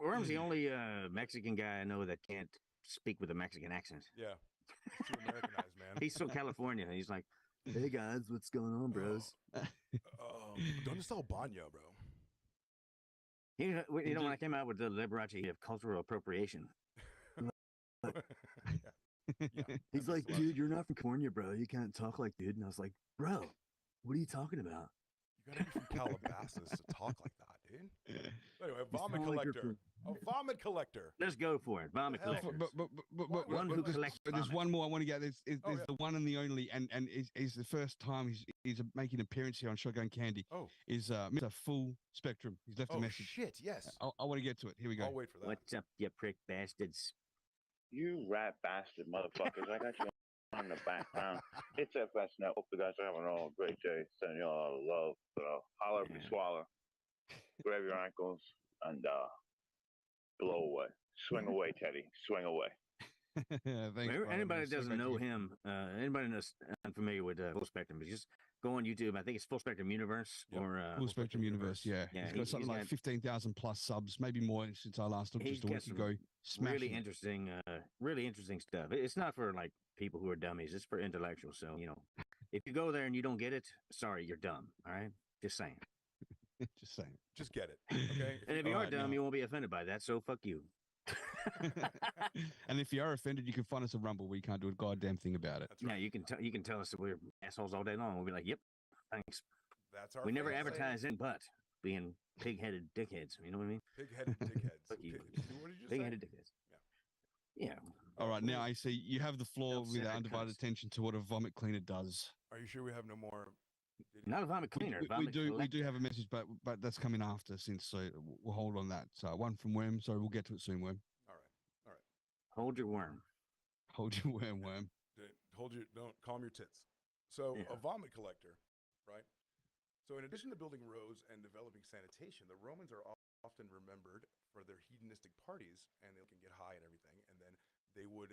Speaker 5: Worm's the only Mexican guy I know that can't speak with a Mexican accent.
Speaker 3: Yeah. Too Americanized, man.
Speaker 5: He's so California. He's like, hey guys, what's going on, bros?
Speaker 3: Don't install Banya, bro.
Speaker 5: You know, when I came out with the Liberace of cultural appropriation, he's like, dude, you're not from California, bro. You can't talk like dude. And I was like, bro, what are you talking about?
Speaker 3: You gotta be from Calabasas to talk like that, dude. Anyway, vomit
Speaker 5: sound like you're
Speaker 3: collector. A vomit collector.
Speaker 5: Let's go for it. Vomit
Speaker 3: Hell,
Speaker 5: collector.
Speaker 4: But
Speaker 5: One who collects
Speaker 4: there's
Speaker 5: vomit.
Speaker 4: one more I want to get. There's
Speaker 3: Oh, yeah.
Speaker 4: the one and the only, and is the first time he's making an appearance here on Shotgun Candy.
Speaker 3: Oh.
Speaker 4: Is Mr. Full Spectrum. He's left a
Speaker 3: Oh,
Speaker 4: message.
Speaker 3: shit, yes.
Speaker 4: I want to get to it. Here we go.
Speaker 3: I'll wait for that.
Speaker 5: What's up, you prick bastards?
Speaker 6: You rat bastard motherfuckers. I got you on the background. It's FSNet. Hope you guys are having all a great day. Sending you all a lot of love. Holler if you
Speaker 5: Yeah.
Speaker 6: swallow. Grab your ankles and blow away. Swing away, Teddy. Swing away.
Speaker 4: Thanks, brother.
Speaker 5: Anybody
Speaker 4: It's
Speaker 5: that
Speaker 4: so
Speaker 5: doesn't
Speaker 4: great to
Speaker 5: know
Speaker 4: hear.
Speaker 5: him, anybody that's unfamiliar with Full Spectrum, but just go on YouTube. I think it's Full Spectrum Universe
Speaker 3: Yep.
Speaker 5: or
Speaker 4: Full Spectrum Universe, yeah.
Speaker 5: Yeah,
Speaker 4: He's got
Speaker 5: he's
Speaker 4: something like
Speaker 5: got-
Speaker 4: 15,000 plus subs, maybe more since I last looked
Speaker 5: He's
Speaker 4: just a
Speaker 5: got
Speaker 4: week
Speaker 5: some
Speaker 4: ago. Smashing
Speaker 5: really
Speaker 4: it.
Speaker 5: interesting stuff. It's not for like people who are dummies. It's for intellectuals. So if you go there and you don't get it, sorry, you're dumb. All right, just saying.
Speaker 4: Just saying.
Speaker 3: Just get it. Okay?
Speaker 5: And if you
Speaker 4: All
Speaker 5: are
Speaker 4: right,
Speaker 5: dumb,
Speaker 4: now-
Speaker 5: you won't be offended by that. So fuck you.
Speaker 4: And if you are offended, you can find us a Rumble. We can't do a goddamn thing about it.
Speaker 3: That's
Speaker 5: Yeah,
Speaker 3: right.
Speaker 5: you can tell us that we're assholes all day long. We'll be like, yep, thanks.
Speaker 3: That's our
Speaker 5: We never
Speaker 3: favorite.
Speaker 5: advertise in but being pig-headed dickheads. You know what I mean?
Speaker 3: Big-headed dickheads.
Speaker 5: Fuck you.
Speaker 3: What did you just
Speaker 5: Big-headed
Speaker 3: say?
Speaker 5: dickheads. Yeah.
Speaker 4: All right, now I see you have the floor with
Speaker 5: Self-centered
Speaker 4: undivided
Speaker 5: cunts.
Speaker 4: attention to what a vomit cleaner does.
Speaker 3: Are you sure we have no more?
Speaker 5: Not a vomit cleaner.
Speaker 4: We
Speaker 5: vomit
Speaker 4: do
Speaker 5: collector.
Speaker 4: have a message, but that's coming after. So we'll hold on that. So one from Worm. Sorry, we'll get to it soon. Worm,
Speaker 3: All right.
Speaker 5: Hold your worm.
Speaker 4: hold your worm. Worm.
Speaker 3: Don't calm your tits. So
Speaker 5: Yeah.
Speaker 3: a vomit collector, right? So in addition to building roads and developing sanitation, the Romans are often remembered for their hedonistic parties, and they can get high and everything. And then they would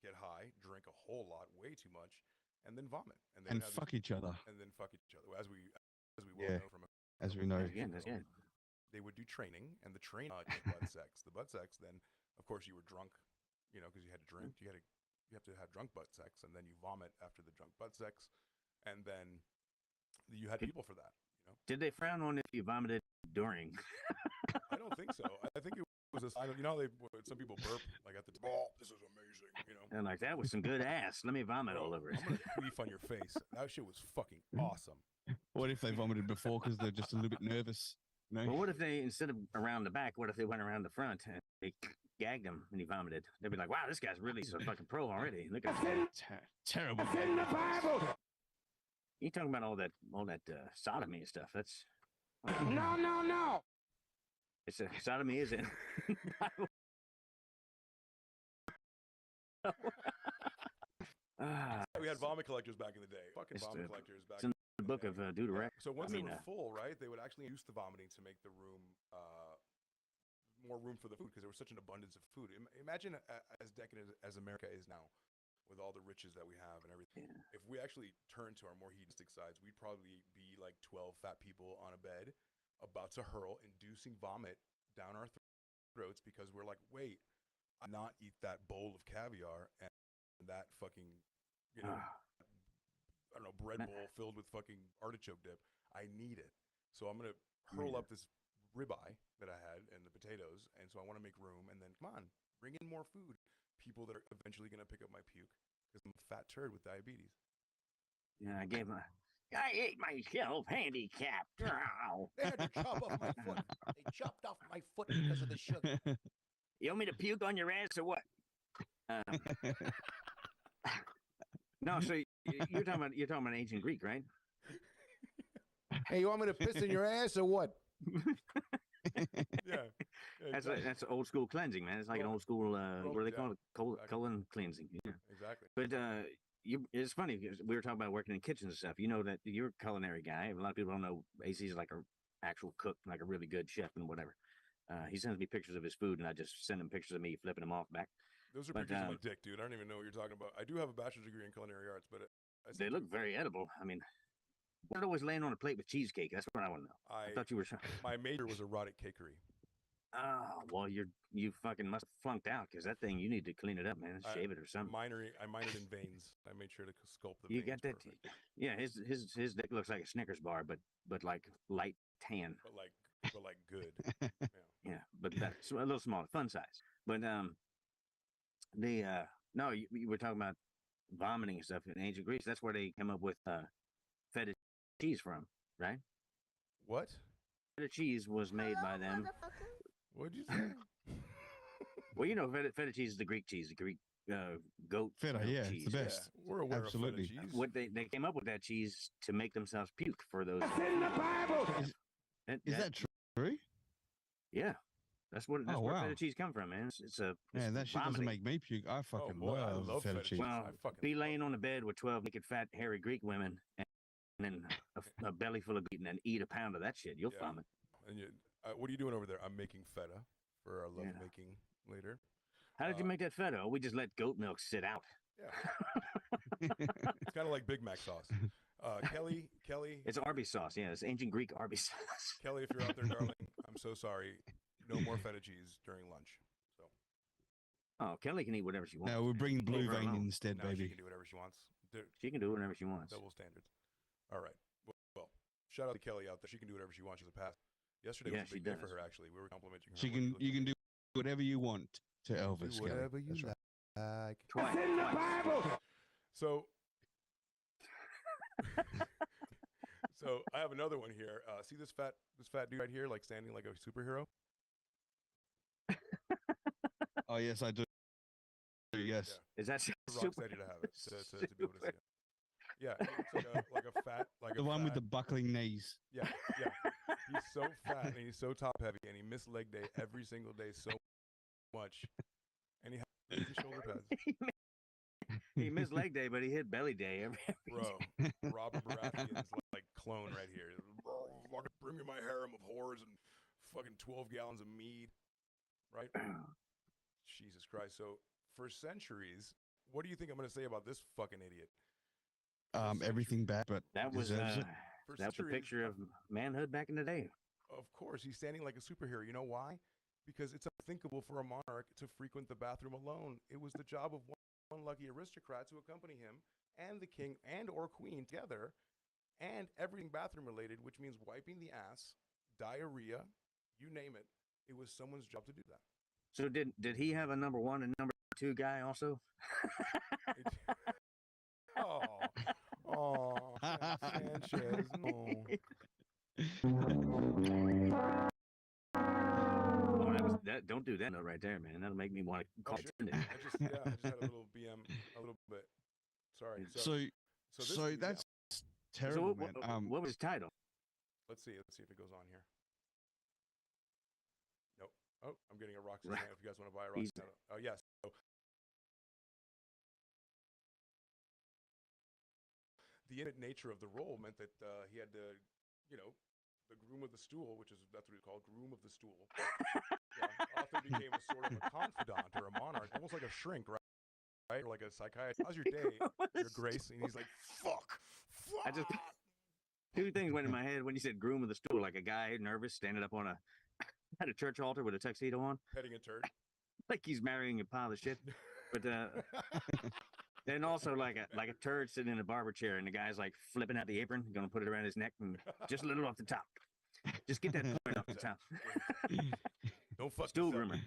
Speaker 3: get high, drink a whole lot, way too much, and then vomit, and they
Speaker 4: And
Speaker 3: would have
Speaker 4: fuck each other.
Speaker 3: and then fuck each other, as we well
Speaker 4: Yeah.
Speaker 3: know from
Speaker 4: As we know.
Speaker 5: Again, that's good.
Speaker 3: they would do training, and the train butt sex. The butt sex, then of course you were drunk, because you had to drink. You have to have drunk butt sex, and then you vomit after the drunk butt sex, and then you had people for that.
Speaker 5: Did they frown on if you vomited during?
Speaker 3: I don't think so. I think it was a sign of, some people burp like at the this is amazing,
Speaker 5: And like, that was some good ass. Let me vomit all over it.
Speaker 3: I'm gonna queef on your face. That shit was fucking awesome.
Speaker 4: What if they vomited before because they're just a little bit nervous? No.
Speaker 5: Well, what if they, instead of around the back, what if they went around the front and they gagged him and he vomited? They'd be like, wow, this guy's really a fucking pro already. Look at that.
Speaker 4: Terrible.
Speaker 5: You talking about all that sodomy and stuff? That's
Speaker 2: No.
Speaker 5: it's sodomy, is it?
Speaker 3: We had vomit collectors back in the day. Fucking
Speaker 5: It's
Speaker 3: vomit
Speaker 5: the-
Speaker 3: collectors back.
Speaker 5: it's in the book of Deuteronomy.
Speaker 3: So once
Speaker 5: I mean,
Speaker 3: they were full, right, they would actually use the vomiting to make the room more room for the food because there was such an abundance of food. Imagine as decadent as America is now, with all the riches that we have and everything.
Speaker 5: Yeah.
Speaker 3: If we actually turn to our more hedonistic sides, we'd probably be like 12 fat people on a bed, about to hurl inducing vomit down our throats because we're like, wait, I not eat that bowl of caviar and that fucking, I don't know, bread bowl filled with fucking artichoke dip. I need it. So I'm going to hurl up this ribeye that I had and the potatoes. And so I want to make room. And then, come on, bring in more food. People that are eventually going to pick up my puke because I'm a fat turd with diabetes.
Speaker 5: Yeah, I ate myself handicapped. Ow.
Speaker 3: They had to chop off my foot. They chopped off my foot because of the sugar.
Speaker 5: You want me to puke on your ass or what? No, so you're talking about ancient Greek, right?
Speaker 3: Hey, you want me to piss in your ass or what? Yeah.
Speaker 5: That's old school cleansing, man. It's like an old school what do they call it? Colon cleansing. Yeah.
Speaker 3: Exactly.
Speaker 5: But it's funny because we were talking about working in kitchens and stuff. You know that you're a culinary guy. A lot of people don't know AC is like a actual cook, like a really good chef and whatever. He sends me pictures of his food, and I just send him pictures of me flipping them off back.
Speaker 3: Those are pictures of my dick, dude. I don't even know what you're talking about. I do have a bachelor's degree in culinary arts, but
Speaker 5: they look very edible. I mean, what always laying on a plate with cheesecake? That's what I want to know. I thought you were.
Speaker 3: My major was erotic cakery.
Speaker 5: Oh, well, you fucking must have flunked out because that thing, you need to clean it up, man. Shave it or something.
Speaker 3: I minored in veins. I made sure to sculpt the
Speaker 5: You
Speaker 3: veins
Speaker 5: got that?
Speaker 3: perfect.
Speaker 5: Yeah, his dick looks like a Snickers bar, but like light tan.
Speaker 3: But like good.
Speaker 5: Yeah, but that's a little smaller, fun size. But no, you were talking about vomiting and stuff in ancient Greece. That's where they came up with feta cheese from, right?
Speaker 3: What?
Speaker 5: Feta cheese was made by them.
Speaker 3: What'd you say?
Speaker 5: Well, you know, feta cheese is the Greek cheese, the Greek goat
Speaker 4: Feta, yeah,
Speaker 5: cheese.
Speaker 4: it's the best.
Speaker 3: Yeah, we're aware
Speaker 4: Absolutely.
Speaker 3: of feta cheese.
Speaker 5: What they came up with that cheese to make themselves puke for those.
Speaker 4: Is that true?
Speaker 5: Yeah, that's where
Speaker 4: wow.
Speaker 5: feta cheese come from, man. It's a
Speaker 4: Man, that shit doesn't make me puke. I fucking love feta cheese.
Speaker 5: Well, be laying on the bed with 12 naked, fat, hairy Greek women, and then a belly full of meat, and then eat a pound of that shit. You'll vomit.
Speaker 3: And what are you doing over there? I'm making feta for our love making later.
Speaker 5: How did you make that feta? We just let goat milk sit out.
Speaker 3: Yeah. It's kind of like Big Mac sauce. Kelly.
Speaker 5: It's Arby's sauce. Yeah, it's ancient Greek Arby's sauce.
Speaker 3: Kelly, if you're out there, darling, I'm so sorry. No more feta cheese during lunch. So.
Speaker 5: Oh, Kelly can eat whatever she wants.
Speaker 4: No, we're bringing blue vein instead,
Speaker 3: no,
Speaker 4: baby.
Speaker 3: She can do whatever she wants.
Speaker 5: She can do whatever she wants.
Speaker 3: Double standards. All right. Well, shout out to Kelly out there. She can do whatever she wants. She's a pass. Yesterday was a big day for her, actually. We were complimenting her.
Speaker 4: You can do whatever you want to Elvis.
Speaker 3: Do whatever you like.
Speaker 5: Twice.
Speaker 3: So, so I have another one here. See this fat dude right here, like standing like a superhero?
Speaker 4: Oh yes, I do. Yes.
Speaker 5: Yeah. Is that
Speaker 3: Rocstedi to have it to be able to see it? Yeah, it's like a fat
Speaker 4: the one with the buckling knees.
Speaker 3: Yeah. He's so fat and he's so top heavy and he missed leg day every single day so much, and he had shoulder pads.
Speaker 5: He missed leg day, but he hit belly day every
Speaker 3: Bro, Robert Baratheon's like clone right here. Bring me my harem of whores and fucking 12 gallons of mead, right? Jesus Christ. So for centuries, what do you think I'm going to say about this fucking idiot?
Speaker 4: everything bad, but
Speaker 5: That was
Speaker 4: deserves it.
Speaker 3: For
Speaker 5: that was a
Speaker 3: centuries,
Speaker 5: picture of manhood back in the day.
Speaker 3: of course, he's standing like a superhero. You know why? Because it's unthinkable for a monarch to frequent the bathroom alone. It was the job of one lucky aristocrat to accompany him and the king and or queen together, and everything bathroom related, which means wiping the ass, diarrhea, you name it. It was someone's job to do that.
Speaker 5: So did he have a number 1 and number 2 guy also?
Speaker 3: Oh, oh, Sanchez, no.
Speaker 5: Oh, that. Don't do that note right there, man. That'll make me want to call
Speaker 3: Shit.
Speaker 5: attendant.
Speaker 3: I just had a little BM, a little bit. Sorry.
Speaker 4: So
Speaker 3: this,
Speaker 4: that's
Speaker 5: So
Speaker 4: terrible,
Speaker 5: what,
Speaker 4: man.
Speaker 5: what was his title?
Speaker 3: Let's see if it goes on here. Nope. Oh, I'm getting a Rocstedi.
Speaker 5: Right.
Speaker 3: If you guys want to buy a
Speaker 5: He's-
Speaker 3: Rocstedi. Oh yes. So, the intimate nature of the role meant that he had to, the groom of the stool, that's what it's called, groom of the stool. Often became a sort of a confidant or a monarch, almost like a shrink, right? Right? Or like a psychiatrist. How's your day, Your Grace? And he's like, fuck.
Speaker 5: I just 2 things went in my head when you said groom of the stool, like a guy nervous standing up on at a church altar with a tuxedo on,
Speaker 3: petting a turd.
Speaker 5: like he's marrying a pile of shit. But then also like a turd sitting in a barber chair, and the guy's like flipping out the apron, gonna put it around his neck, and just a little off the top. Just get that point off the top.
Speaker 3: Don't fuck
Speaker 5: Stool
Speaker 3: yourself.
Speaker 5: groomer.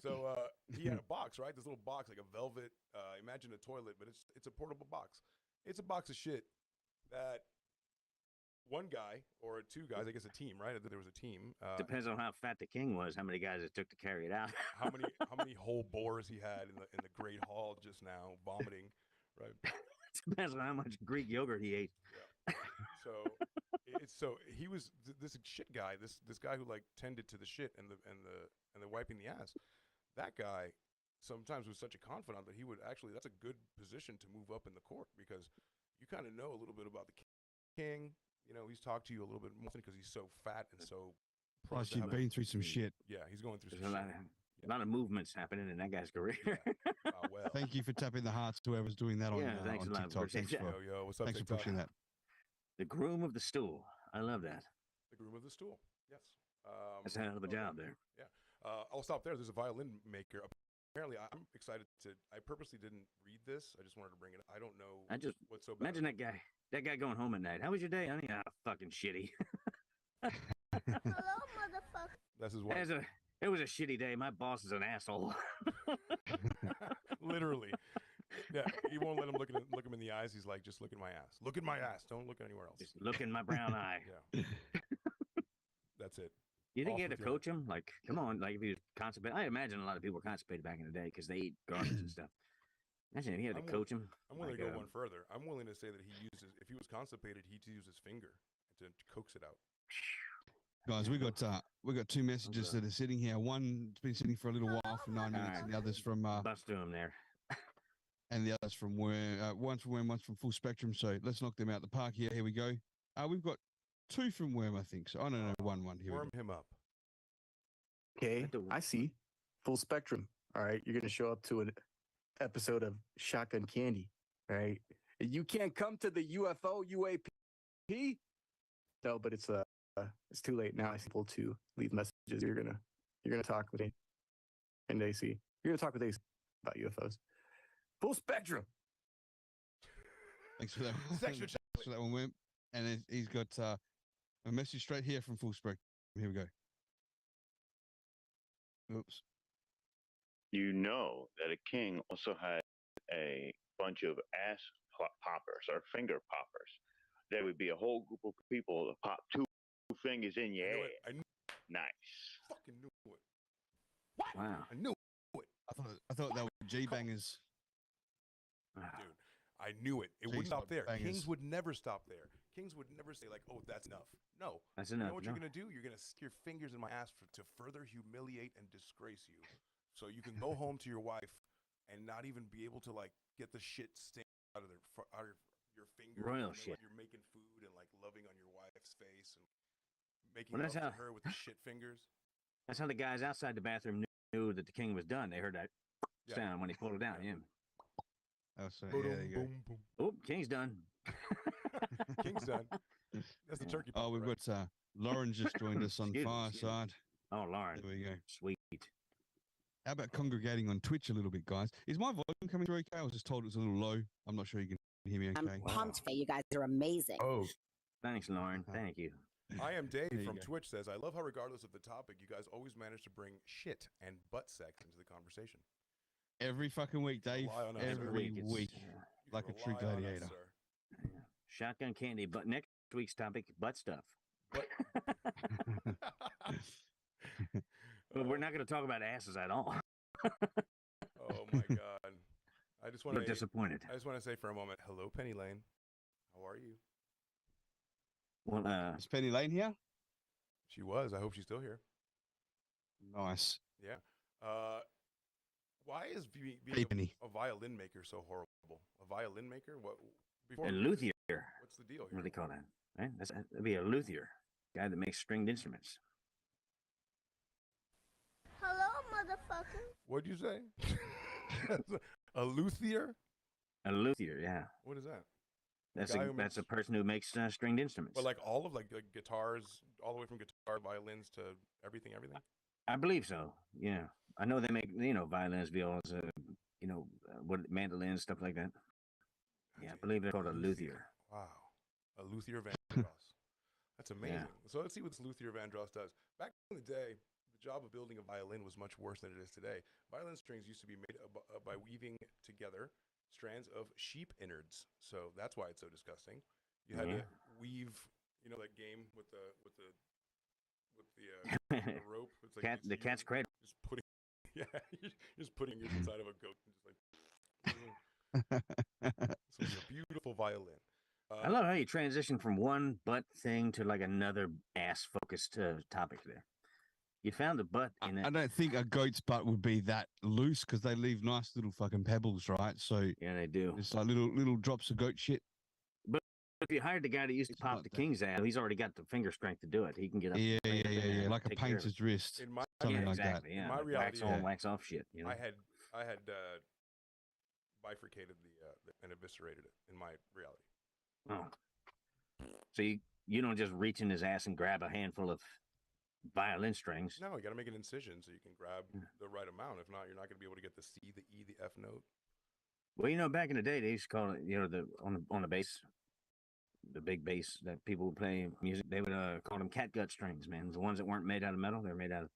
Speaker 3: So he had a box, right? This little box, like a velvet. Imagine a toilet, but it's a portable box. It's a box of shit that one guy or 2 guys, I guess a team, right? There was a team.
Speaker 5: Depends on how fat the king was, how many guys it took to carry it out.
Speaker 3: how many whole boars he had in the Great Hall just now, vomiting, right?
Speaker 5: Depends on how much Greek yogurt he ate.
Speaker 3: Yeah. So he was this shit guy, this guy who like tended to the shit and the wiping the ass. That guy sometimes was such a confidant that he would actually, that's a good position to move up in the court, because you kind of know a little bit about the king. He's talked to you a little bit more because he's so fat and so.
Speaker 4: Plus, you've been through some shit.
Speaker 3: Yeah, he's going through
Speaker 5: There's
Speaker 3: some
Speaker 5: a
Speaker 3: shit.
Speaker 5: lot of movements happening in that guy's career.
Speaker 3: Well.
Speaker 4: Thank you for tapping the hearts to whoever's doing that on,
Speaker 5: Yeah, thanks
Speaker 4: on
Speaker 5: a lot.
Speaker 4: TikTok.
Speaker 5: Appreciate
Speaker 4: Thanks
Speaker 5: that.
Speaker 4: for,
Speaker 3: Yo, what's up,
Speaker 4: thanks for
Speaker 3: TikTok?
Speaker 4: pushing that.
Speaker 5: The groom of the stool. I love that.
Speaker 3: The groom of the stool. Yes.
Speaker 5: That's a hell of a job there.
Speaker 3: Yeah. I'll stop there. There's a violin maker. Apparently, I'm excited I purposely didn't read this. I just wanted to bring it up. I don't know what's so bad.
Speaker 5: Imagine that guy going home at night. How was your day, honey? Ah, fucking shitty.
Speaker 1: Hello, motherfucker.
Speaker 3: That's his wife.
Speaker 5: It was a shitty day. My boss is an asshole.
Speaker 3: Literally. Yeah, he won't let him look him in the eyes. He's like, just look at my ass. Look at my ass. Don't look anywhere else.
Speaker 5: Just look in my brown eye.
Speaker 3: Yeah. That's it.
Speaker 5: You think
Speaker 3: Off
Speaker 5: you had to
Speaker 3: with your-
Speaker 5: coach him? Like, come on, like if he was constipated. I imagine a lot of people were constipated back in the day because they eat garbage and stuff. Imagine if he had to coach him.
Speaker 3: I'm willing
Speaker 5: like,
Speaker 3: to go one further. I'm willing to say that if he was constipated, he'd use his finger to coax it out.
Speaker 4: Guys, we got 2 messages that are sitting here. One's been sitting for a little while, for 9 minutes, and the others from
Speaker 5: bust to him there.
Speaker 4: and the others from one's from Worm, one's from Full Spectrum. So let's knock them out the park here. Here we go. We've got 2 from Worm, I think. So I don't know, one. Here we
Speaker 3: Worm
Speaker 4: go.
Speaker 3: him up.
Speaker 2: Okay, I see. Full spectrum. All right, you're gonna show up to an episode of Shotgun Candy. All right, you can't come to the UFO UAP. No, but it's too late now. I see people to leave messages. You're gonna talk with and AC. You're gonna talk with AC about UFOs. Full spectrum.
Speaker 4: Thanks for that.
Speaker 3: Section
Speaker 4: Thanks for that one, Worm. And he's got a message straight here from Full Spectrum. Here we go. Oops.
Speaker 6: You know that a king also had a bunch of ass poppers or finger poppers. There would be a whole group of people that pop 2 fingers in your ass.
Speaker 3: I knew
Speaker 6: Nice.
Speaker 3: fucking knew it. What?
Speaker 5: Wow.
Speaker 3: I knew it.
Speaker 4: I thought that was G bangers.
Speaker 3: Dude, I knew it. It wouldn't stop there.
Speaker 4: Bangers.
Speaker 3: Kings would never stop there. Kings would never say like, "Oh, that's enough." No.
Speaker 5: That's
Speaker 3: You
Speaker 5: enough.
Speaker 3: know what
Speaker 5: no.
Speaker 3: you're gonna do? You're gonna stick your fingers in my ass to further humiliate and disgrace you, so you can go home to your wife and not even be able to like get the shit stained out of your fingers.
Speaker 5: Royal
Speaker 3: and then,
Speaker 5: shit.
Speaker 3: Like, you're making food and like loving on your wife's face and making
Speaker 5: Well,
Speaker 3: love
Speaker 5: that's
Speaker 3: to
Speaker 5: how-
Speaker 3: her with the shit fingers.
Speaker 5: That's how the guys outside the bathroom knew that the king was done. They heard that
Speaker 3: Yeah.
Speaker 5: sound when he pulled it down. Yeah.
Speaker 4: Oh, so, yeah, there you go.
Speaker 3: Boom, boom.
Speaker 5: Oh, king's done.
Speaker 3: King's done. That's the turkey.
Speaker 4: Oh, we've got Lauren just joined us on
Speaker 5: Excuse me, excuse me.
Speaker 4: Fireside.
Speaker 5: Oh, Lauren.
Speaker 4: There we go.
Speaker 5: Sweet.
Speaker 4: How about congregating on Twitch a little bit, guys? Is my volume coming through okay? I was just told it was a little low. I'm not sure you can hear me okay.
Speaker 7: I'm pumped for you guys are amazing.
Speaker 3: Oh,
Speaker 5: Thanks, Lauren. Thank you.
Speaker 3: I am Dave
Speaker 4: There you
Speaker 3: from
Speaker 4: go.
Speaker 3: Twitch says, I love how regardless of the topic, you guys always manage to bring shit and butt sex into the conversation.
Speaker 4: Every fucking week, Dave.
Speaker 3: Rely on us,
Speaker 4: Every
Speaker 3: sir.
Speaker 4: week.
Speaker 5: It's,
Speaker 3: You
Speaker 4: Like a
Speaker 3: can
Speaker 4: true
Speaker 3: rely on us,
Speaker 4: gladiator.
Speaker 3: sir.
Speaker 5: Shotgun candy. But next week's topic, butt stuff. But we're not going to talk about asses at all.
Speaker 3: Oh my god! I just want
Speaker 5: You're
Speaker 3: to.
Speaker 5: disappointed.
Speaker 3: I just want to say for a moment, hello, Penny Lane. How are you?
Speaker 5: Well,
Speaker 4: Is Penny Lane here?
Speaker 3: She was. I hope she's still here.
Speaker 4: Nice.
Speaker 3: Yeah. Why is being
Speaker 4: Hey, Penny.
Speaker 3: a violin maker so horrible? A violin maker? What? Before
Speaker 5: a luthier.
Speaker 3: What's the deal
Speaker 5: What do
Speaker 3: here?
Speaker 5: they call that? Right? That'd be a luthier, guy that makes stringed instruments.
Speaker 1: Hello, motherfucker.
Speaker 3: What'd you say? A luthier?
Speaker 5: A luthier, yeah.
Speaker 3: What is that?
Speaker 5: That's
Speaker 3: guy
Speaker 5: a
Speaker 3: who
Speaker 5: that's a
Speaker 3: makes-
Speaker 5: person who makes stringed instruments.
Speaker 3: But like all of like guitars, all the way from guitar, violins to everything.
Speaker 5: I believe so. Yeah, I know they make violins, violas, what mandolins, stuff like that. Yeah, I believe they're called a luthier.
Speaker 3: Wow. A luthier Vandross. That's amazing. So let's see what this luthier Vandross does. Back in the day, the job of building a violin was much worse than it is today. Violin strings used to be made by weaving together strands of sheep innards. So that's why it's so disgusting. You had to weave, that game with the rope. It's like
Speaker 5: The cat's cradle.
Speaker 3: just putting, yeah, just putting it inside of a goat and just like. So it's a beautiful violin.
Speaker 5: I love how you transition from one butt thing to like another ass focused topic there. You found the butt in it.
Speaker 4: I don't think a goat's butt would be that loose because they leave nice little fucking pebbles, right? So
Speaker 5: Yeah, they do.
Speaker 4: it's like little drops of goat shit.
Speaker 5: If you hired the guy that used to
Speaker 4: It's
Speaker 5: pop
Speaker 4: not
Speaker 5: the
Speaker 4: that-
Speaker 5: king's ass, he's already got the finger strength to do it. He can get up.
Speaker 4: Yeah,
Speaker 5: and
Speaker 4: yeah,
Speaker 5: right
Speaker 4: yeah,
Speaker 5: there
Speaker 4: yeah.
Speaker 5: and
Speaker 4: Like a
Speaker 5: take care of it.
Speaker 4: painter's wrist.
Speaker 3: In my
Speaker 4: Something
Speaker 5: Yeah,
Speaker 4: like that.
Speaker 5: exactly. Yeah,
Speaker 3: my
Speaker 5: wax
Speaker 3: reality,
Speaker 5: on,
Speaker 3: yeah.
Speaker 5: wax off shit.
Speaker 3: I had bifurcated and eviscerated it in my reality.
Speaker 5: Oh. So you don't just reach in his ass and grab a handful of violin strings.
Speaker 3: No, you got to make an incision so you can grab the right amount. If not, you're not going to be able to get the C, the E, the F note.
Speaker 5: Well, back in the day, they used to call it, on the bass, the big bass that people would play music. They would call them catgut strings, man. The ones that weren't made out of metal, they were made out of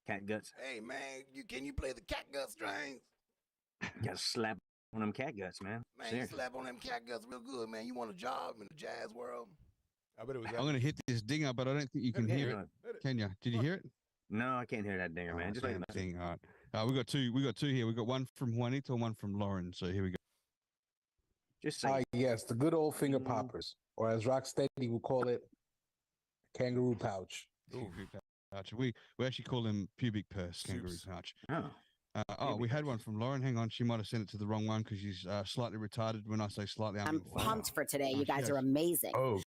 Speaker 5: cat guts.
Speaker 3: Hey man, can you play the catgut strings?
Speaker 5: You got to slap on them cat guts, man.
Speaker 3: Man,
Speaker 5: Seriously.
Speaker 3: you slap on them catguts real good, man. You want a job in the jazz world? I bet it was that.
Speaker 4: I'm gonna hit this dinger, but I don't think you can
Speaker 5: Yeah,
Speaker 4: hear it.
Speaker 5: no,
Speaker 4: Can you? Did you hear it?
Speaker 5: No, I can't hear that dinger, man.
Speaker 4: Oh,
Speaker 5: Just like
Speaker 4: same
Speaker 5: a
Speaker 4: thing. All right. We got two. We got two here. We got one from Juanito and one from Lauren. So here we go.
Speaker 5: Just say
Speaker 8: Yes, the good old finger
Speaker 5: Mm.
Speaker 8: poppers, or as Rocksteady would call it, kangaroo pouch.
Speaker 4: Kangaroo pouch. We actually call them pubic purse, kangaroo
Speaker 3: Soups.
Speaker 4: pouch.
Speaker 5: oh,
Speaker 4: We had one from Lauren. Hang on, she might have sent it to the wrong one because she's slightly retarded. When I say slightly, I
Speaker 7: I'm
Speaker 4: mean
Speaker 7: pumped for today. You guys
Speaker 4: Yes.
Speaker 7: are amazing.
Speaker 3: Oh,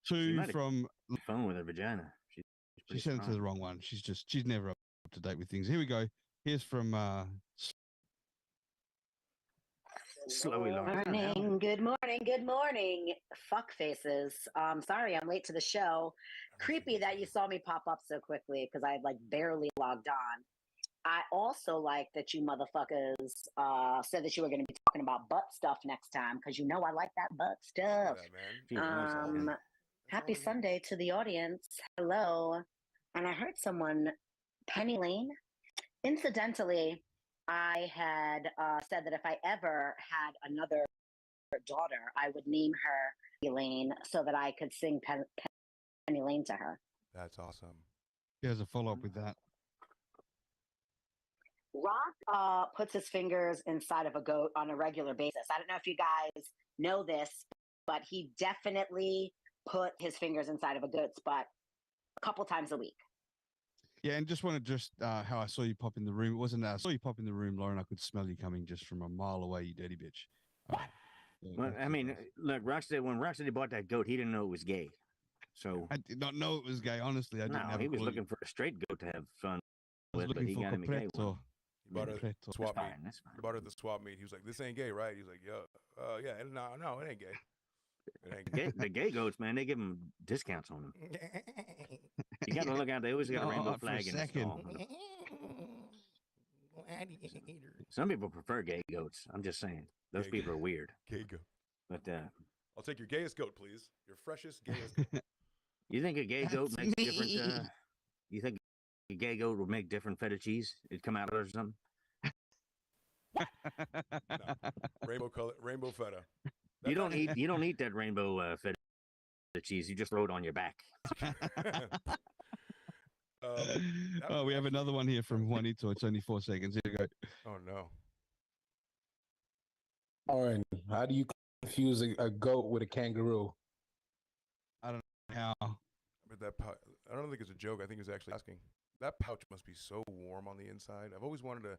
Speaker 4: two
Speaker 5: might have-
Speaker 4: from.
Speaker 5: phone with her vagina. She's
Speaker 4: She
Speaker 5: pretty
Speaker 4: sent it to
Speaker 5: strong.
Speaker 4: the wrong one. She's never up to date with things. Here we go. Here's from
Speaker 5: Slowy Lauren.
Speaker 7: Good morning. Fuck faces. Sorry I'm late to the show. Creepy that you saw me pop up so quickly because I like barely logged on. I also like that you motherfuckers said that you were going to be talking about butt stuff next time because I like that butt stuff.
Speaker 5: She's nice, man.
Speaker 7: Happy Sunday to the audience. Hello. And I heard someone, Penny Lane. Incidentally, I had said that if I ever had another daughter, I would name her Elaine so that I could sing Penny Lane to her.
Speaker 3: That's awesome.
Speaker 4: here's a follow up with that.
Speaker 7: Rock puts his fingers inside of a goat on a regular basis. I don't know if you guys know this, but he definitely put his fingers inside of a goat's butt a couple times a week.
Speaker 4: Yeah, and just wanted how I saw you pop in the room. It wasn't I saw you pop in the room, Lauren. I could smell you coming just from a mile away, you dirty bitch.
Speaker 5: Well, I mean, look, when Rocstedi bought that goat, he didn't know it was gay. So
Speaker 4: I did not know it was gay. Honestly, I didn't
Speaker 5: no,
Speaker 4: have
Speaker 5: he
Speaker 4: a
Speaker 5: was
Speaker 4: clue.
Speaker 5: looking for a straight goat to have fun
Speaker 4: I was
Speaker 5: with, but
Speaker 4: looking
Speaker 5: he
Speaker 4: for
Speaker 5: got him a gay one.
Speaker 4: completo.
Speaker 3: He bought her
Speaker 4: Completo.
Speaker 5: That's
Speaker 3: swap meet.
Speaker 5: fine. That's fine.
Speaker 3: He bought her at the swap meet. He was like, "This ain't gay, right?" He was like, "Yeah, yeah, no, it ain't gay."
Speaker 5: The gay goats, man, they give them discounts on them. You got to look out. They always got a rainbow flag in the stall. Some people prefer gay goats. I'm just saying. Those people are weird.
Speaker 3: Gay goat.
Speaker 5: But
Speaker 3: I'll take your gayest goat, please. Your freshest, gayest goat.
Speaker 5: you think a gay goat makes
Speaker 4: me.
Speaker 5: different? You think a gay goat would make different feta cheese? It'd come out or something.
Speaker 3: No. Rainbow feta.
Speaker 5: You don't eat that rainbow feta cheese. You just throw it on your back.
Speaker 4: We have another one here from Juanito. It's only 4 seconds. Here we go.
Speaker 3: Oh no.
Speaker 8: Lauren, how do you confuse a goat with a kangaroo?
Speaker 4: I don't know how.
Speaker 3: But I don't think it's a joke. I think he's actually asking. That pouch must be so warm on the inside. I've always wanted to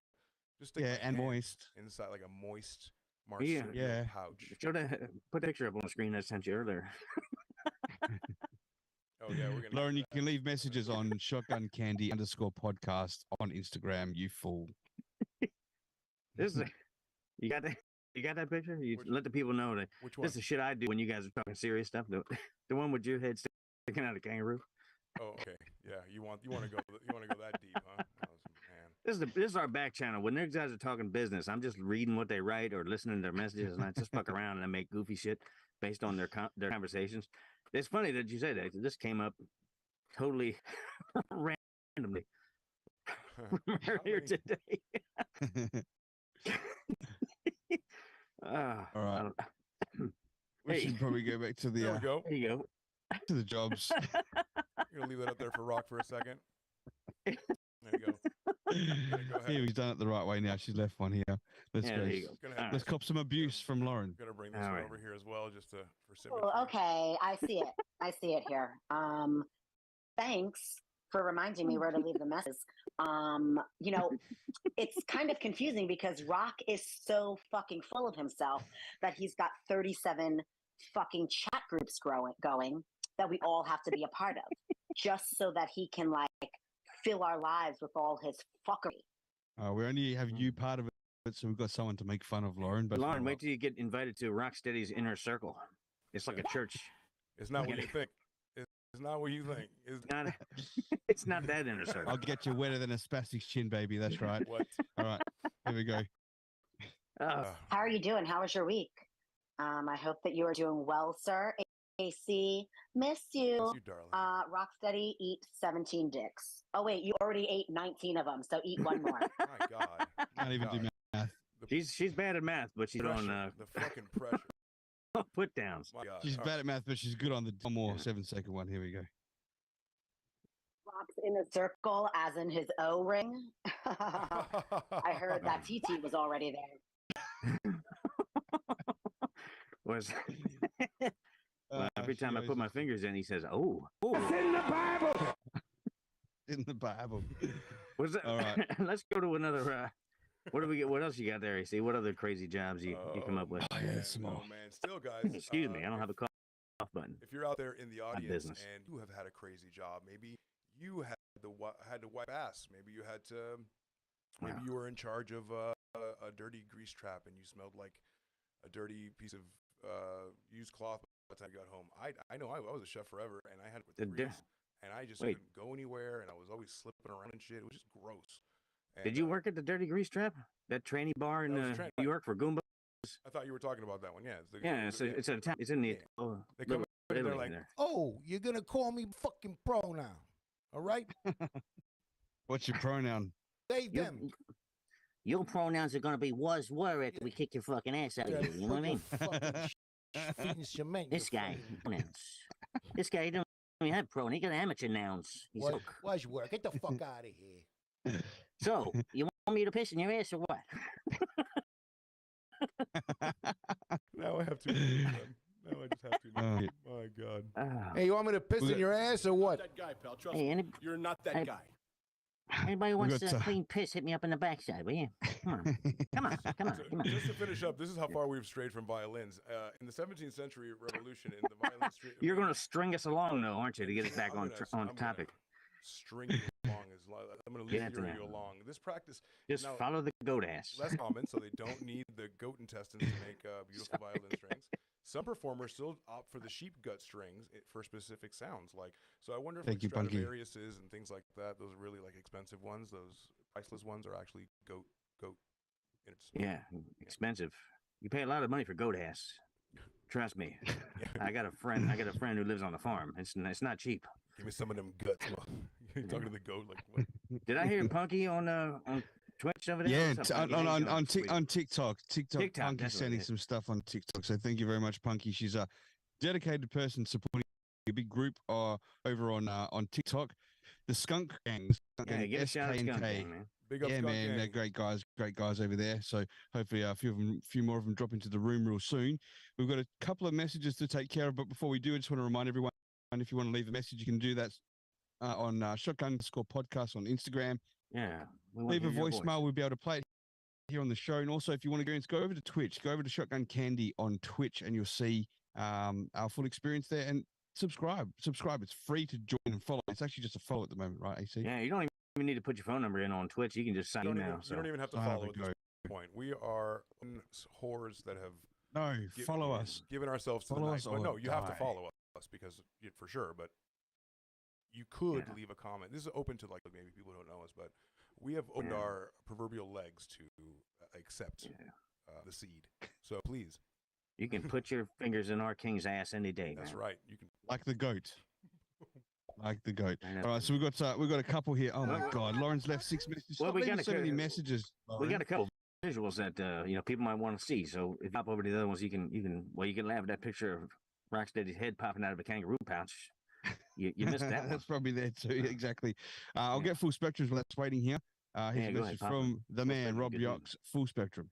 Speaker 3: just stick my
Speaker 4: and
Speaker 3: hand
Speaker 4: moist.
Speaker 3: inside, like a moist marsupial pouch.
Speaker 5: Put a picture up on the screen I sent you earlier.
Speaker 3: Oh yeah, we're gonna.
Speaker 4: Lauren, you can leave messages on Shotgun Candy _podcast on Instagram. You fool.
Speaker 5: This is you got that. You got that picture? You let the people know that
Speaker 3: Which one?
Speaker 5: this is shit I do when you guys are talking serious stuff. The one with your head sticking out of kangaroo.
Speaker 3: Oh, okay. Yeah, you want to go that deep, huh? Man.
Speaker 5: This is our back channel. When their guys are talking business, I'm just reading what they write or listening to their messages, and I just fuck around and I make goofy shit based on their conversations. It's funny that you say that. This came up totally randomly earlier today.
Speaker 4: All right. We should probably go back to the.
Speaker 3: There we go.
Speaker 5: There you go.
Speaker 4: To the jobs.
Speaker 3: You're gonna leave that up there for Rock for a second. There you go. Go ahead.
Speaker 4: Here, we've done it the right way now. She's left one here. Let's go.
Speaker 5: There you go.
Speaker 4: Let's cop some abuse from Lauren.
Speaker 3: Gonna bring this one over here as well, just for symmetry.
Speaker 7: Oh, okay, I see it. I see it here. Thanks for reminding me where to leave the messages. It's kind of confusing because Rock is so fucking full of himself that he's got 37 fucking chat groups going that we all have to be a part of, just so that he can fill our lives with all his fuckery.
Speaker 4: We only have you part of it, so we've got someone to make fun of Lauren. But
Speaker 5: Lauren, wait till you get invited to Rocksteady's inner circle. It's like a church.
Speaker 3: It's not what you think. It's not what you think.
Speaker 5: It's not that inner circle.
Speaker 4: I'll get you wetter than a spastic's chin, baby. That's right.
Speaker 3: What?
Speaker 4: All right, here we go.
Speaker 7: How are you doing? How was your week? I hope that you are doing well, sir. AC, miss you.
Speaker 3: Miss you, darling.
Speaker 7: Rocksteady, eat 17 dicks. Oh, wait, you already ate 19 of them, so eat one more.
Speaker 3: My God.
Speaker 4: Can't even do math.
Speaker 5: She's bad at math, but she's on
Speaker 3: the fucking pressure.
Speaker 5: put downs.
Speaker 3: My God.
Speaker 4: She's bad at math, but she's good on the one more 7-second one. Here we go.
Speaker 7: Rock's in a circle, as in his O ring. I heard that TT was already there.
Speaker 5: Every time I put my fingers in, he says, "Oh,
Speaker 8: It's in the Bible."
Speaker 4: In the Bible.
Speaker 5: What's that?
Speaker 4: All right.
Speaker 5: Let's go to another. What do we get? What else you got there, AC? What other crazy jobs you come up with?
Speaker 4: Oh, yeah, some more.
Speaker 3: Man. Still, guys.
Speaker 5: Excuse me, I don't have a cough button.
Speaker 3: If you're out there in the audience
Speaker 5: business.
Speaker 3: and you have had a crazy job, maybe you had to wipe ass. Maybe you had to. Maybe you were in charge of a dirty grease trap and you smelled like a dirty piece of used cloth by the time you got home. I know I was a chef forever and I had it with grease and I just couldn't go anywhere and I was always slipping around and shit. It was just gross. And,
Speaker 5: Did you work at the Dirty Grease Trap? That tranny bar in New York for Goombas?
Speaker 3: I thought you were talking about that one. Yeah.
Speaker 5: It's in the.
Speaker 3: They come in and they're like,
Speaker 9: "Oh, you're gonna call me fucking pronoun, all right?
Speaker 4: What's your pronoun?
Speaker 9: They them.
Speaker 10: Your pronouns are gonna be was were after we kick your fucking ass out of here. You know what I mean? This guy pronouns. This guy don't even have pronouns. He got amateur nouns. He's
Speaker 9: Why's work? Get the fuck out of here.
Speaker 10: So, you want me to piss in your ass or what?
Speaker 3: Now I have to. Now I just have to. My God.
Speaker 9: Hey, you want me to piss in your ass or what?
Speaker 11: That guy, pal. Trust
Speaker 10: Hey,
Speaker 11: me. You're not that guy.
Speaker 10: Anybody wants a clean piss, hit me up in the backside, will you? Come on. Come on.
Speaker 3: Just to finish up, this is how far we've strayed from violins. In the 17th century revolution, in the violin street.
Speaker 5: You're going to string us along, though, aren't you, to get us back on topic?
Speaker 3: String you along I'm going to lead you along. This practice
Speaker 5: just follow the goat ass.
Speaker 3: Less common, so they don't need the goat intestines to make beautiful violin strings. some performers still opt for the sheep gut strings for specific sounds. Like, so I wonder if
Speaker 4: Thank
Speaker 3: like
Speaker 4: you, Punky.
Speaker 3: Stradivariuses and things like that, those are really like expensive ones. Those priceless ones are actually goat.
Speaker 5: Yeah, expensive. You pay a lot of money for goat ass. Trust me. I got a friend who lives on a farm. It's not cheap.
Speaker 3: Give me some of them guts. You're talking to the goat like what?
Speaker 5: Did I hear Punky on Twitch over there?
Speaker 4: Yeah,
Speaker 5: What's up, Punky? How you doing,
Speaker 4: on
Speaker 5: sweetie?
Speaker 4: TikTok.
Speaker 5: TikTok,
Speaker 4: Punky's
Speaker 5: that's what
Speaker 4: sending
Speaker 5: it is.
Speaker 4: some stuff on TikTok. So thank you very much, Punky. She's a dedicated person supporting a big group over on TikTok. The Skunk Gang.
Speaker 5: Yeah, give a shout out to Skunk Gang, man.
Speaker 3: Big up
Speaker 4: Yeah,
Speaker 3: Skunk
Speaker 4: man,
Speaker 3: Gang.
Speaker 4: they're great guys over there. So hopefully a few more of them drop into the room real soon. We've got a couple of messages to take care of, but before we do, I just want to remind everyone, if you want to leave a message, you can do that on Shotgun_podcast on Instagram.
Speaker 5: Yeah,
Speaker 4: leave a voicemail. We'll be able to play it here on the show. And also, if you want to go over to Twitch, go over to Shotgun Candy on Twitch, and you'll see our full experience there. And subscribe. It's free to join and follow. It's actually just a follow at the moment, right, AC?
Speaker 5: Yeah, you don't even need to put your phone number in on Twitch. You can just sign email.
Speaker 3: You don't even have to follow at this point. We are whores that have
Speaker 4: follow us.
Speaker 3: Given ourselves to
Speaker 4: follow
Speaker 3: the night.
Speaker 4: us
Speaker 3: But no, you have to
Speaker 4: die.
Speaker 3: follow us because for sure. But you could leave a comment. This is open to like maybe people who don't know us, but we have opened our proverbial legs to accept the seed. So please.
Speaker 5: You can put your fingers in our king's ass any day.
Speaker 3: That's
Speaker 5: man.
Speaker 3: right. You can
Speaker 4: like the goat. Like the goat. All right, so we've got a couple here. Oh my God, Lauren's left 6 messages.
Speaker 5: Well,
Speaker 4: Stop leaving so many messages.
Speaker 5: We got a couple visuals that people might want to see. So if you hop over to the other ones, you can laugh at that picture of Rocksteady's head popping out of a kangaroo pouch. You missed that one.
Speaker 4: That's probably there too. Exactly. I'll get full spectrums while that's waiting here. Here's a message from the man, Rob Yox, Full Spectrum.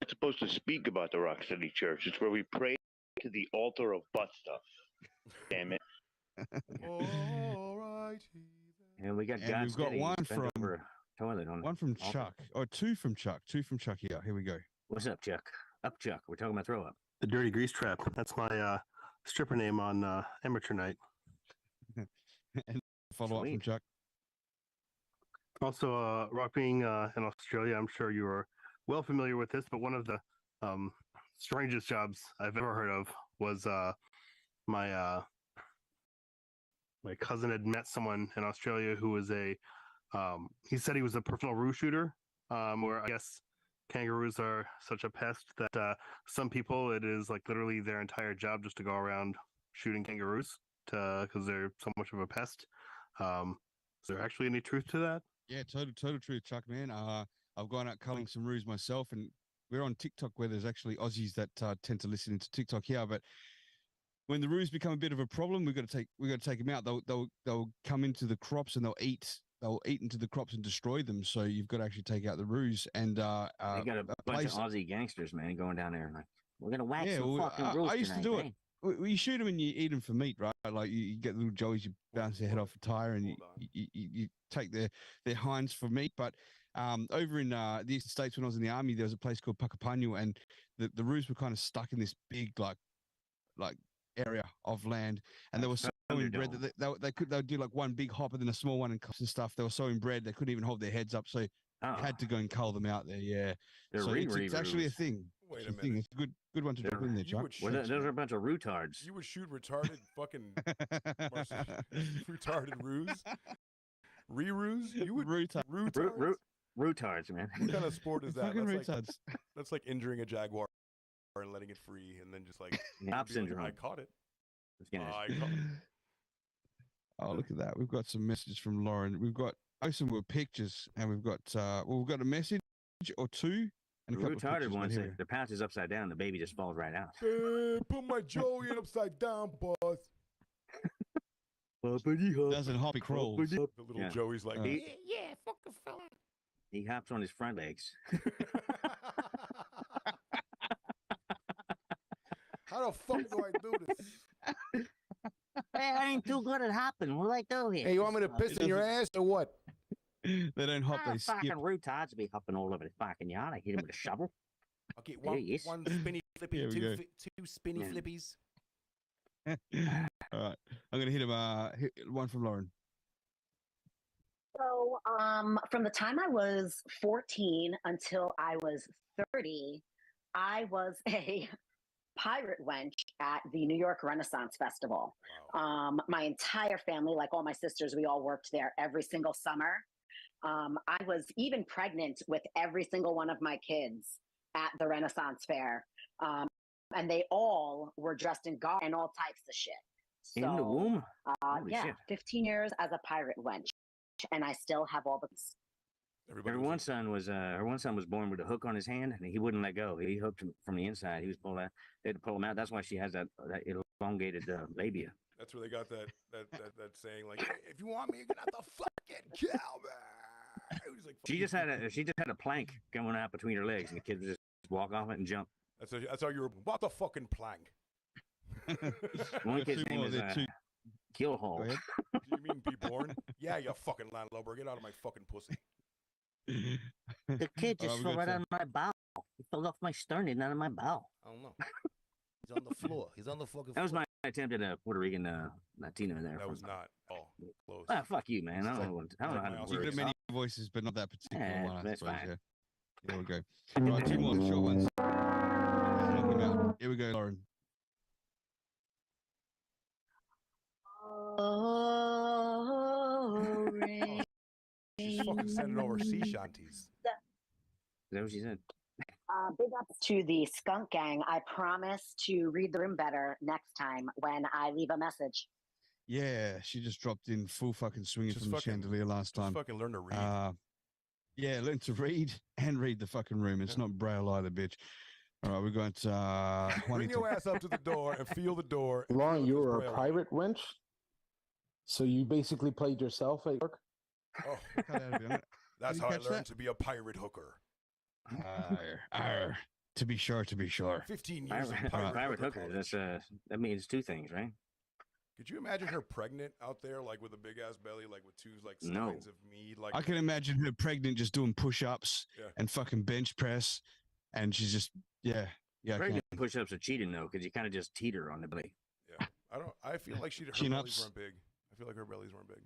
Speaker 6: It's supposed to speak about the Rocksteady Church. It's where we pray to the altar of butt stuff. Damn it.
Speaker 5: And we got
Speaker 4: we've got one from
Speaker 5: toilet on
Speaker 4: one from Chuck, or two from Chuck. Here we go.
Speaker 5: What's up, Chuck? Up, Chuck. We're talking about throw up.
Speaker 11: The Dirty Grease Trap. That's my stripper name on Amateur Night.
Speaker 4: And follow up from Chuck.
Speaker 11: Also, Rock being in Australia, I'm sure you are well familiar with this, but one of the strangest jobs I've ever heard of was my cousin had met someone in Australia who was he said he was a professional roo shooter, where I guess kangaroos are such a pest that some people, it is like literally their entire job just to go around shooting kangaroos because they're so much of a pest. Is there actually any truth to that?
Speaker 4: Yeah, total truth, Chuck, man. I've gone out culling some roos myself, and we're on TikTok where there's actually Aussies that tend to listen into TikTok here. But when the roos become a bit of a problem, we've got to take them out. They'll come into the crops and they'll eat into the crops and destroy them. So you've got to actually take out the roos. And
Speaker 5: they got a bunch of Aussie gangsters, man, going down there like, we're gonna whack some fucking roos.
Speaker 4: I used
Speaker 5: tonight,
Speaker 4: to do
Speaker 5: eh?
Speaker 4: it. You shoot them and you eat them for meat, right? Like you get little joeys, you bounce their head off a tire, and you take their hinds for meat. But over in the Eastern States, when I was in the army, there was a place called Puckapannu, and the roos were kind of stuck in this big like area of land, and they were so inbred that they would do like one big hop and then a small one and cups and stuff. They were so inbred they couldn't even hold their heads up, so had to go and cull them out there. Yeah, so it's actually a thing.
Speaker 3: Wait
Speaker 4: a minute. It's a good one to drop in there, Chuck.
Speaker 5: Those are a bunch of retards.
Speaker 3: You would shoot retarded fucking retarded roos? Re-roos? You would
Speaker 5: Retards, man.
Speaker 3: What kind of sport is that?
Speaker 4: Fucking
Speaker 3: That's
Speaker 4: retards.
Speaker 3: That's like injuring a jaguar and letting it free, and then just like
Speaker 5: Nop syndrome.
Speaker 3: I caught it.
Speaker 5: I
Speaker 3: caught it.
Speaker 4: Oh, look at that. We've got some messages from Lauren. We've got some with pictures, and we've got we've got a message or two. And
Speaker 5: the retarded ones, the pouch is upside down. The baby just falls right out.
Speaker 3: Hey, put my Joey upside down, boss.
Speaker 4: Doesn't hop, he crawls.
Speaker 3: The little Joey's like,
Speaker 1: yeah, fucking fella.
Speaker 5: He hops on his front legs.
Speaker 9: How the fuck do I do this?
Speaker 10: Hey, I ain't too good at hopping. What do I do here?
Speaker 9: Hey, you want me to piss in your ass or what?
Speaker 4: They don't hop, they skip.
Speaker 10: Fucking retards be hopping all over the fucking yard. I hit him with a shovel.
Speaker 3: Okay, one spinny flippy, two spinny flippies.
Speaker 4: All right, I'm gonna hit him. Hit one from Lauren.
Speaker 7: So, from the time I was 14 until I was 30, I was a pirate wench at the New York Renaissance Festival.
Speaker 3: Wow.
Speaker 7: My entire family, like all my sisters, we all worked there every single summer. I was even pregnant with every single one of my kids at the Renaissance Fair. And they all were dressed in garb and all types of shit. So,
Speaker 5: In the womb?
Speaker 7: yeah,
Speaker 5: Shit.
Speaker 7: 15 years as a pirate wench, and I still have all the.
Speaker 5: Her one son was born with a hook on his hand, and he wouldn't let go. He hooked him from the inside. He was pulled out. They had to pull him out. That's why she has that elongated labia.
Speaker 3: That's where they got that saying, like, hey, if you want me, you're gonna have to fucking kill me. He's like,
Speaker 5: She just had a plank going out between her legs, and the kid would just walk off it and jump.
Speaker 3: That's how you were. What the fucking plank?
Speaker 5: One kid's name is Keelhole.
Speaker 3: Do you mean be born? Yeah, you fucking landlubber. Get out of my fucking pussy.
Speaker 10: The kid just fell right out of my bowel. He fell off my stern and out of my bowel.
Speaker 3: I don't know. He's on the floor. He's on the fucking floor.
Speaker 5: That was my attempt at a Puerto Rican Latino there.
Speaker 3: That was not close.
Speaker 5: Ah, fuck you, man. I don't know how to
Speaker 4: You
Speaker 5: word
Speaker 4: have
Speaker 5: it.
Speaker 4: many voices, but not that particular one, I
Speaker 5: that's
Speaker 4: suppose.
Speaker 5: fine.
Speaker 4: Yeah. There we go. Right, two more short ones. Knock 'em out. Here we go, Lauren.
Speaker 3: She's fucking sending over sea shanties.
Speaker 5: Is that what she said?
Speaker 7: Big ups to the skunk gang. I promise to read the room better next time when I leave a message.
Speaker 4: Yeah, she just dropped in full fucking swinging
Speaker 3: Just
Speaker 4: from the
Speaker 3: fucking-
Speaker 4: chandelier last time.
Speaker 3: Fucking learn to read.
Speaker 4: Yeah, learn to read and read the fucking room. It's not braille either, bitch. All right, we're going to
Speaker 3: Bring your ass up to the door and feel the door. and
Speaker 8: Lauren,
Speaker 3: feel
Speaker 8: you
Speaker 3: if
Speaker 8: were
Speaker 3: it's
Speaker 8: a
Speaker 3: braille.
Speaker 8: pirate wench? So you basically played yourself at work?
Speaker 3: Oh,
Speaker 4: Cut out of it.
Speaker 3: that's
Speaker 4: you
Speaker 3: how I
Speaker 4: catch
Speaker 3: learned
Speaker 4: that?
Speaker 3: to be a pirate hooker.
Speaker 4: To be sure, to be sure.
Speaker 3: 15 years of
Speaker 5: Pirate hooker.
Speaker 3: college.
Speaker 5: That means two things, right?
Speaker 3: Could you imagine her pregnant out there, like with a big ass belly, like with two like
Speaker 5: No.
Speaker 3: steins of meat? Like
Speaker 4: I can imagine her pregnant, just doing push-ups
Speaker 3: Yeah.
Speaker 4: and fucking bench press, and she's just yeah. I can.
Speaker 5: Pregnant push-ups are cheating though, because you kind of just teeter on the belly.
Speaker 3: Yeah, I feel like her bellies
Speaker 4: Chin-ups.
Speaker 3: weren't big. I feel like her bellies weren't big.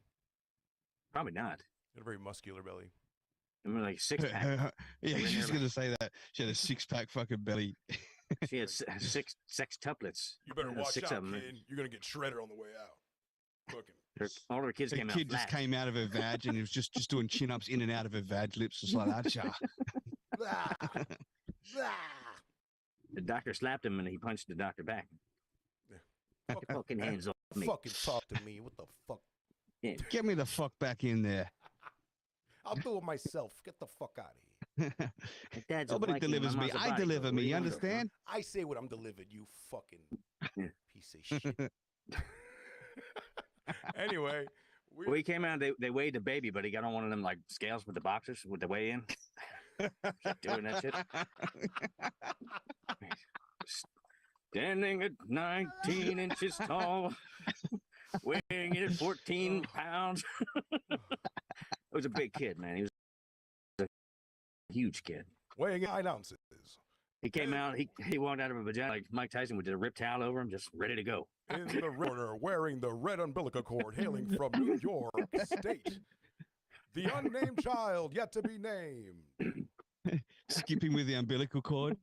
Speaker 5: Probably not.
Speaker 3: She had a very muscular belly.
Speaker 5: I mean, like six pack.
Speaker 4: Yeah,
Speaker 5: in
Speaker 4: she's
Speaker 5: there,
Speaker 4: gonna say that. She had a six-pack fucking belly.
Speaker 5: She had six sextuplets.
Speaker 3: You better watch
Speaker 5: six
Speaker 3: out,
Speaker 5: of 'em.
Speaker 3: kid. You're gonna get shredded on the way out. Fucking.
Speaker 5: All her kids
Speaker 4: The
Speaker 5: came out
Speaker 4: kid just
Speaker 5: flat.
Speaker 4: came out of her vag and he was just doing chin-ups in and out of her vag lips, just like that.
Speaker 5: The doctor slapped him and he punched the doctor back.
Speaker 3: Fuck,
Speaker 5: Fucking hands off me.
Speaker 3: fucking talk to me. What the fuck?
Speaker 5: Yeah.
Speaker 4: Get me the fuck back in there.
Speaker 3: I'll do it myself. Get the fuck out of here.
Speaker 5: My dad's a
Speaker 4: Nobody
Speaker 5: Viking,
Speaker 4: delivers
Speaker 5: my
Speaker 4: me.
Speaker 5: mom's a
Speaker 4: I
Speaker 5: bodyguard.
Speaker 4: deliver
Speaker 5: What do
Speaker 4: me.
Speaker 5: you
Speaker 4: You
Speaker 5: want?
Speaker 4: understand?
Speaker 3: I say what I'm delivered. You fucking
Speaker 5: Yeah.
Speaker 3: piece of shit. Anyway,
Speaker 5: Well, he came out. They weighed the baby, but he got on one of them like scales with the boxers with the weigh in. Doing that shit. Standing at 19 inches tall, weighing in at 14 pounds. It was a big kid, man. He was a huge kid.
Speaker 3: weighing 9 ounces.
Speaker 5: He came out. He walked out of a vagina like Mike Tyson with a ripped towel over him, just ready to go.
Speaker 3: In the corner, wearing the red umbilical cord, hailing from New York State. The unnamed child yet to be named.
Speaker 4: Skipping with the umbilical cord.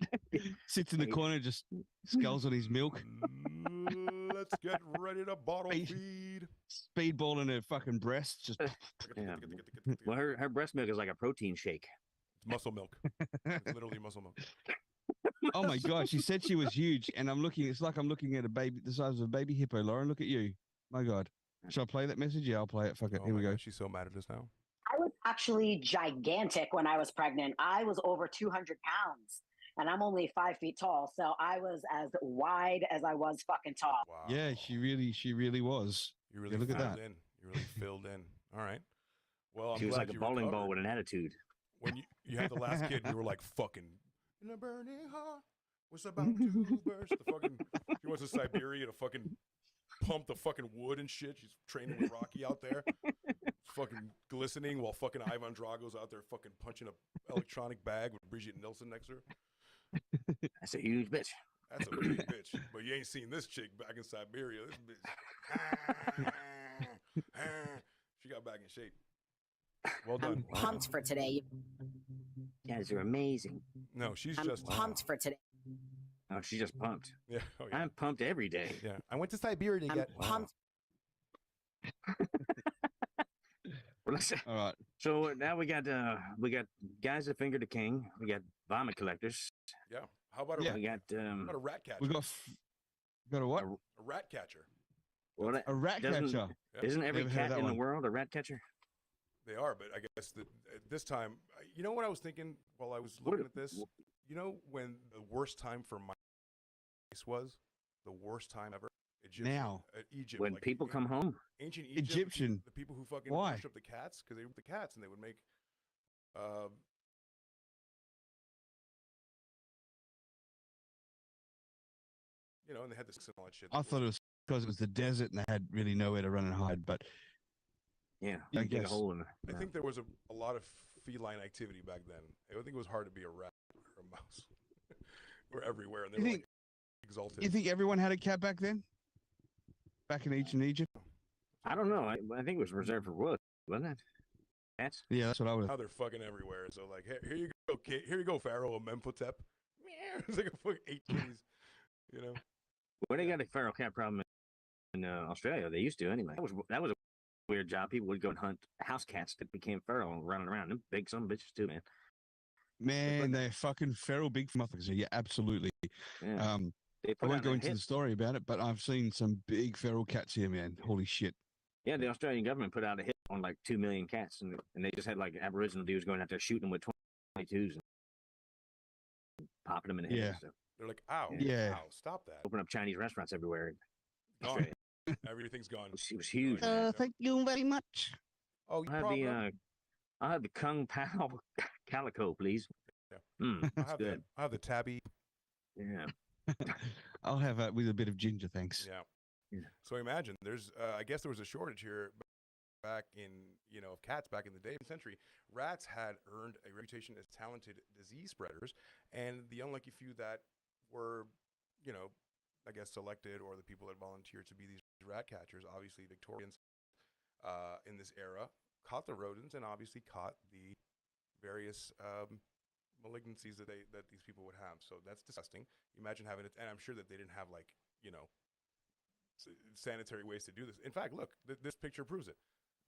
Speaker 4: Sits in the corner, just skulls on his milk.
Speaker 3: Let's get ready to bottle
Speaker 4: Speed-
Speaker 3: feed.
Speaker 4: Speedballing her fucking breasts. Just
Speaker 5: Yeah. Well, her breast milk is like a protein shake.
Speaker 3: It's muscle milk. It's literally muscle milk.
Speaker 4: oh my god, she said she was huge, and I'm looking. It's like I'm looking at a baby the size of a baby hippo. Lauren, look at you. My god. Shall I play that message? Yeah, I'll play it. Fuck it.
Speaker 3: Oh
Speaker 4: Here we
Speaker 3: my
Speaker 4: go.
Speaker 3: God, she's so mad at us now.
Speaker 7: I was actually gigantic when I was pregnant. I was over 200 pounds, and I'm only 5 feet tall. So I was as wide as I was fucking tall.
Speaker 3: Wow.
Speaker 4: Yeah, she really was.
Speaker 3: You really
Speaker 4: Yeah, look at
Speaker 3: filled
Speaker 4: that.
Speaker 3: in. You really filled in. All right. Well, I'm
Speaker 5: She was
Speaker 3: glad
Speaker 5: like a
Speaker 3: you
Speaker 5: bowling ball
Speaker 3: recovered.
Speaker 5: with an attitude.
Speaker 3: When you had the last kid, and you were like fucking in a burning heart was about to burst. The fucking she went to Siberia to fucking pump the fucking wood and shit. She's training with Rocky out there, fucking glistening while fucking Ivan Drago's out there fucking punching a electronic bag with Brigitte Nielsen next to her.
Speaker 5: That's a huge bitch.
Speaker 3: That's a big bitch. But you ain't seen this chick back in Siberia. This bitch. She got back in shape. Well done.
Speaker 7: I'm pumped for today.
Speaker 10: You guys are amazing.
Speaker 3: No, she's
Speaker 7: I'm
Speaker 3: just
Speaker 7: pumped for today.
Speaker 5: Oh, she's just pumped.
Speaker 3: Yeah. Oh, yeah.
Speaker 5: I'm pumped every day.
Speaker 3: Yeah. I went to Siberia to
Speaker 7: I'm
Speaker 3: get
Speaker 7: pumped.
Speaker 5: Well, let's,
Speaker 4: All right.
Speaker 5: so now we got guys that finger the king. We got vomit collectors.
Speaker 3: Yeah. How about a
Speaker 4: Yeah.
Speaker 3: rat?
Speaker 5: We got
Speaker 3: How about a rat catcher?
Speaker 4: We got a what?
Speaker 3: a rat catcher.
Speaker 5: what,
Speaker 4: A rat
Speaker 5: doesn't-
Speaker 4: catcher.
Speaker 5: Isn't every
Speaker 4: Never heard
Speaker 5: cat
Speaker 4: that
Speaker 5: in the
Speaker 4: one.
Speaker 5: world a rat catcher?
Speaker 3: They are, but I guess this time, you know what I was thinking while I was looking at this? You know when the worst time for mice was? The worst time ever?
Speaker 4: Now.
Speaker 3: Egypt.
Speaker 5: When people come home?
Speaker 3: Ancient Egypt.
Speaker 4: Egyptian.
Speaker 3: The people who fucking
Speaker 4: Why?
Speaker 3: worship the cats because they were the cats and they would make. You know, and they had this and all that shit.
Speaker 4: I thought it was because it was the desert and they had really nowhere to run and hide. But
Speaker 5: Yeah,
Speaker 4: I
Speaker 5: you dig a
Speaker 4: guess.
Speaker 5: hole in
Speaker 3: I think there was a lot of feline activity back then. I think it was hard to be a rat or a mouse. We're everywhere, and they
Speaker 4: You
Speaker 3: were
Speaker 4: think-
Speaker 3: like exalted.
Speaker 4: you think everyone had a cat back then? Back in ancient Egypt?
Speaker 5: I don't know. I think it was reserved for wood, wasn't it? Cats?
Speaker 4: Yeah, that's what I would.
Speaker 3: Now they're fucking everywhere. So like, here you go, kid. Here you go, Pharaoh, a Memphotep. It's like a fucking 8 kitties. You know.
Speaker 5: Well, they got a feral cat problem in Australia. They used to anyway. That was a weird job. People would go and hunt house cats that became feral and running around. Them big some bitches too, man.
Speaker 4: Man, they're fucking feral big motherfuckers. Yeah, absolutely.
Speaker 5: Yeah. They
Speaker 4: I
Speaker 5: put
Speaker 4: won't
Speaker 5: out
Speaker 4: go
Speaker 5: a
Speaker 4: into
Speaker 5: hit.
Speaker 4: the story about it, but I've seen some big feral cats here, man. Holy shit.
Speaker 5: Yeah, the Australian government put out a hit on like 2 million cats, and they just had like Aboriginal dudes going out there shooting them with 22s and popping them in the head.
Speaker 4: Yeah.
Speaker 5: And stuff.
Speaker 3: They're like, ow,
Speaker 4: Yeah.
Speaker 3: ow, stop that.
Speaker 5: Open up Chinese restaurants everywhere. in
Speaker 3: Gone.
Speaker 5: Australia.
Speaker 3: Everything's gone.
Speaker 5: It was huge. man.
Speaker 4: Thank you very much.
Speaker 3: Oh, you
Speaker 5: I'll have
Speaker 3: problem?
Speaker 5: I'll have the Kung Pao calico, please.
Speaker 3: Yeah.
Speaker 5: Mm, that's
Speaker 3: have
Speaker 5: good.
Speaker 3: I have the tabby.
Speaker 5: Yeah.
Speaker 4: I'll have it with a bit of ginger, thanks.
Speaker 3: Yeah.
Speaker 5: Yeah.
Speaker 3: So imagine there's, I guess there was a shortage here back in, of cats back in the day, century. Rats had earned a reputation as talented disease spreaders, and the unlucky few that were, I guess selected, or the people that volunteered to be these rat catchers, obviously Victorians, in this era, caught the rodents and obviously caught the various malignancies that these people would have. So that's disgusting. Imagine having it, and I'm sure that they didn't have sanitary ways to do this. In fact, look, this picture proves it.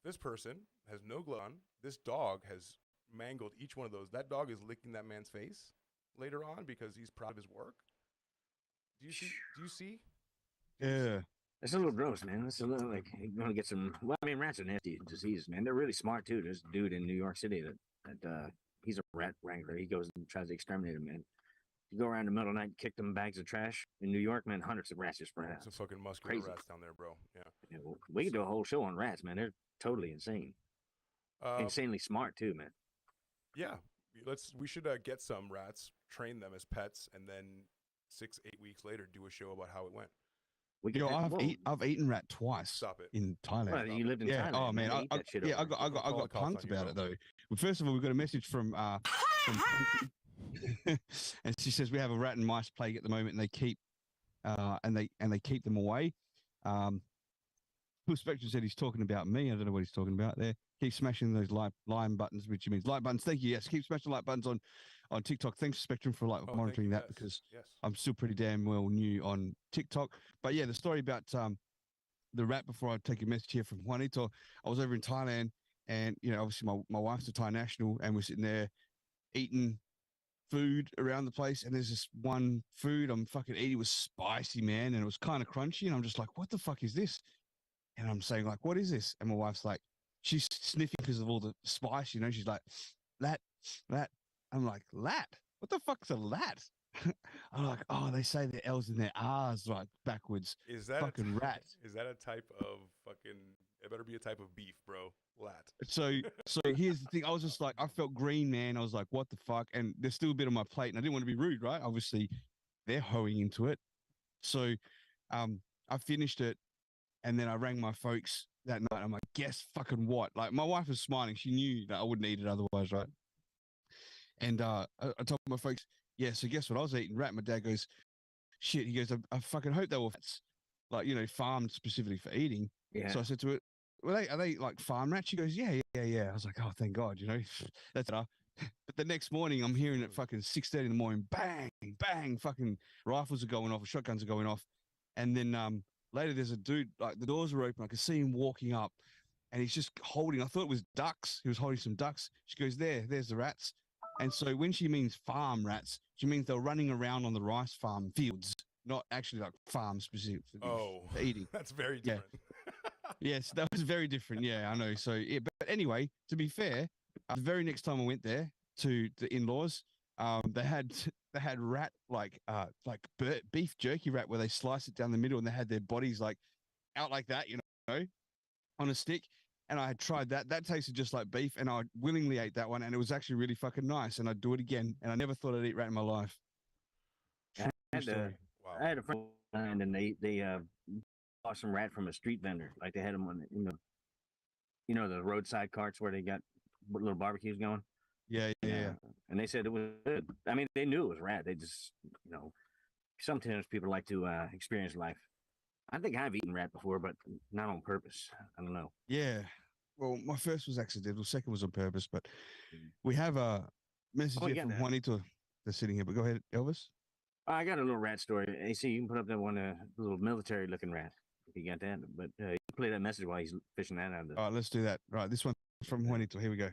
Speaker 3: This person has no glove on. This dog has mangled each one of those. That dog is licking that man's face later on because he's proud of his work. Do you see?
Speaker 4: Yeah.
Speaker 5: It's a little gross, man. It's a little like you want to get some. Well, I mean, rats are nasty diseases, man. They're really smart too. There's a dude in New York City that he's a rat wrangler. He goes and tries to exterminate them, man. You go around in the middle of the night and kick them bags of trash in New York, man. Hundreds of rats just spread out.
Speaker 3: Some fucking muscular
Speaker 5: Crazy.
Speaker 3: rats down there, bro. Yeah.
Speaker 5: Yeah, well, we could do a whole show on rats, man. They're totally insane. Insanely smart too, man.
Speaker 3: Yeah. We should get some rats, train them as pets, and then 6-8 weeks later do a show about how it went.
Speaker 5: We
Speaker 4: You know,
Speaker 5: could-
Speaker 4: I've eaten rat twice
Speaker 3: Stop it.
Speaker 4: in Thailand.
Speaker 5: Well, you lived in
Speaker 4: Yeah.
Speaker 5: Thailand.
Speaker 4: Oh man,
Speaker 5: They eat that shit
Speaker 4: I
Speaker 5: over
Speaker 4: got
Speaker 3: Call the
Speaker 4: punked
Speaker 3: cops on you,
Speaker 4: about it
Speaker 3: bro.
Speaker 4: though. Well, first of all, we got a message from and she says we have a rat and mice plague at the moment, and they keep keep them away. Full Spectrum said he's talking about me. I don't know what he's talking about there. Keep smashing those like buttons, which means like buttons. Thank you. Yes, keep smashing like buttons on TikTok. Thanks, Spectrum, for
Speaker 3: Oh, thank
Speaker 4: monitoring
Speaker 3: you.
Speaker 4: that
Speaker 3: Yes.
Speaker 4: because
Speaker 3: Yes.
Speaker 4: I'm still pretty damn well new on TikTok. But yeah, the story about the rat, before I take a message here from Juanito, I was over in Thailand, and obviously my wife's a Thai national, and we're sitting there eating food around the place, and there's this one food I'm fucking eating. It was spicy, man, and it was kind of crunchy, and I'm just like, what the fuck is this? And I'm saying, like, what is this? And my wife's like, she's sniffing because of all the spice, she's like, lat. I'm like, lat? What the fuck's a lat? I'm like, oh, they say the L's and their R's like backwards.
Speaker 3: Is that
Speaker 4: fucking rat?
Speaker 3: Is that a type of fucking? It better be a type of beef, bro. Lat.
Speaker 4: So here's the thing. I was just like, I felt green, man. I was like, what the fuck? And there's still a bit on my plate, and I didn't want to be rude, right? Obviously, they're hoeing into it. So I finished it, and then I rang my folks that night. I'm like, guess fucking what? Like, my wife was smiling. She knew that I wouldn't eat it otherwise, right? And I told my folks, yeah, so guess what? I was eating rat. My dad goes, shit. He goes, I fucking hope they were like, farmed specifically for eating.
Speaker 5: Yeah.
Speaker 4: So I said to her, are they like farm rats? She goes, yeah. I was like, oh, thank God, that's But the next morning, I'm hearing at fucking 6:30 in the morning, bang, bang, fucking rifles are going off, shotguns are going off. And then later, there's a dude, like the doors are open. I could see him walking up, and he's just holding, I thought it was ducks. He was holding some ducks. She goes, there's the rats. And so when she means farm rats, she means they're running around on the rice farm fields, not actually like farm specific for eating.
Speaker 3: That's very different.
Speaker 4: Yes, that was very different. Yeah, I know. So, yeah, but anyway, to be fair, the very next time I went there to the in-laws, they had rat like beef jerky rat where they slice it down the middle and they had their bodies like out like that, you know, on a stick. And I had tried that. That tasted just like beef, and I willingly ate that one, and it was actually really fucking nice. And I'd do it again. And I never thought I'd eat rat in my life.
Speaker 5: I had a friend, and they bought some rat from a street vendor. Like they had them on, you know, the roadside carts where they got little barbecues going.
Speaker 4: Yeah.
Speaker 5: And they said it was good. I mean, they knew it was rat. They just, you know, sometimes people like to experience life. I think I've eaten rat before, but not on purpose. I don't know.
Speaker 4: Yeah. Well, my first was accidental. Second was on purpose. But we have a message here from Juanito that's sitting here. But go ahead, Elvis.
Speaker 5: I got a little rat story. AC, you can put up that one, little military-looking rat if you got that. But you can play that message while he's fishing that out of the...
Speaker 4: All right, let's do that. Right, this one from Juanito. Here we go.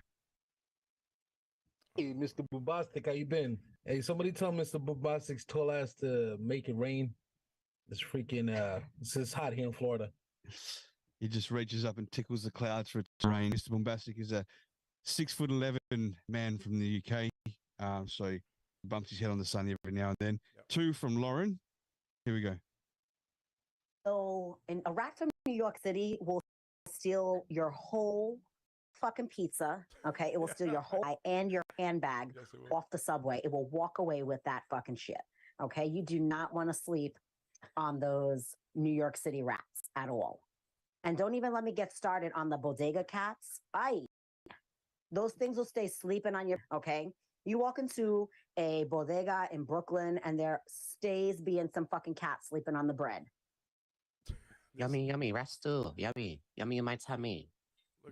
Speaker 8: Hey, Mr. Bubastic, how you been? Hey, somebody tell Mr. Bubastic's tall ass to make it rain. It's freaking, it's hot here in Florida.
Speaker 4: He just reaches up and tickles the clouds for it to rain. Mr. Bombastic is a 6'11" man from the UK. So he bumps his head on the sun every now and then. Yep. 2 from Lauren. Here we go.
Speaker 7: So, a rat from New York City will steal your whole fucking pizza. Okay, it will steal your whole and your handbag off the subway. It will walk away with that fucking shit. Okay, you do not want to sleep on those New York City rats at all. And don't even let me get started on the bodega cats. Those things will stay sleeping on your, okay? You walk into a bodega in Brooklyn and there stays being some fucking cat sleeping on the bread.
Speaker 12: Yummy, yummy, rats too. Yummy, yummy in my tummy.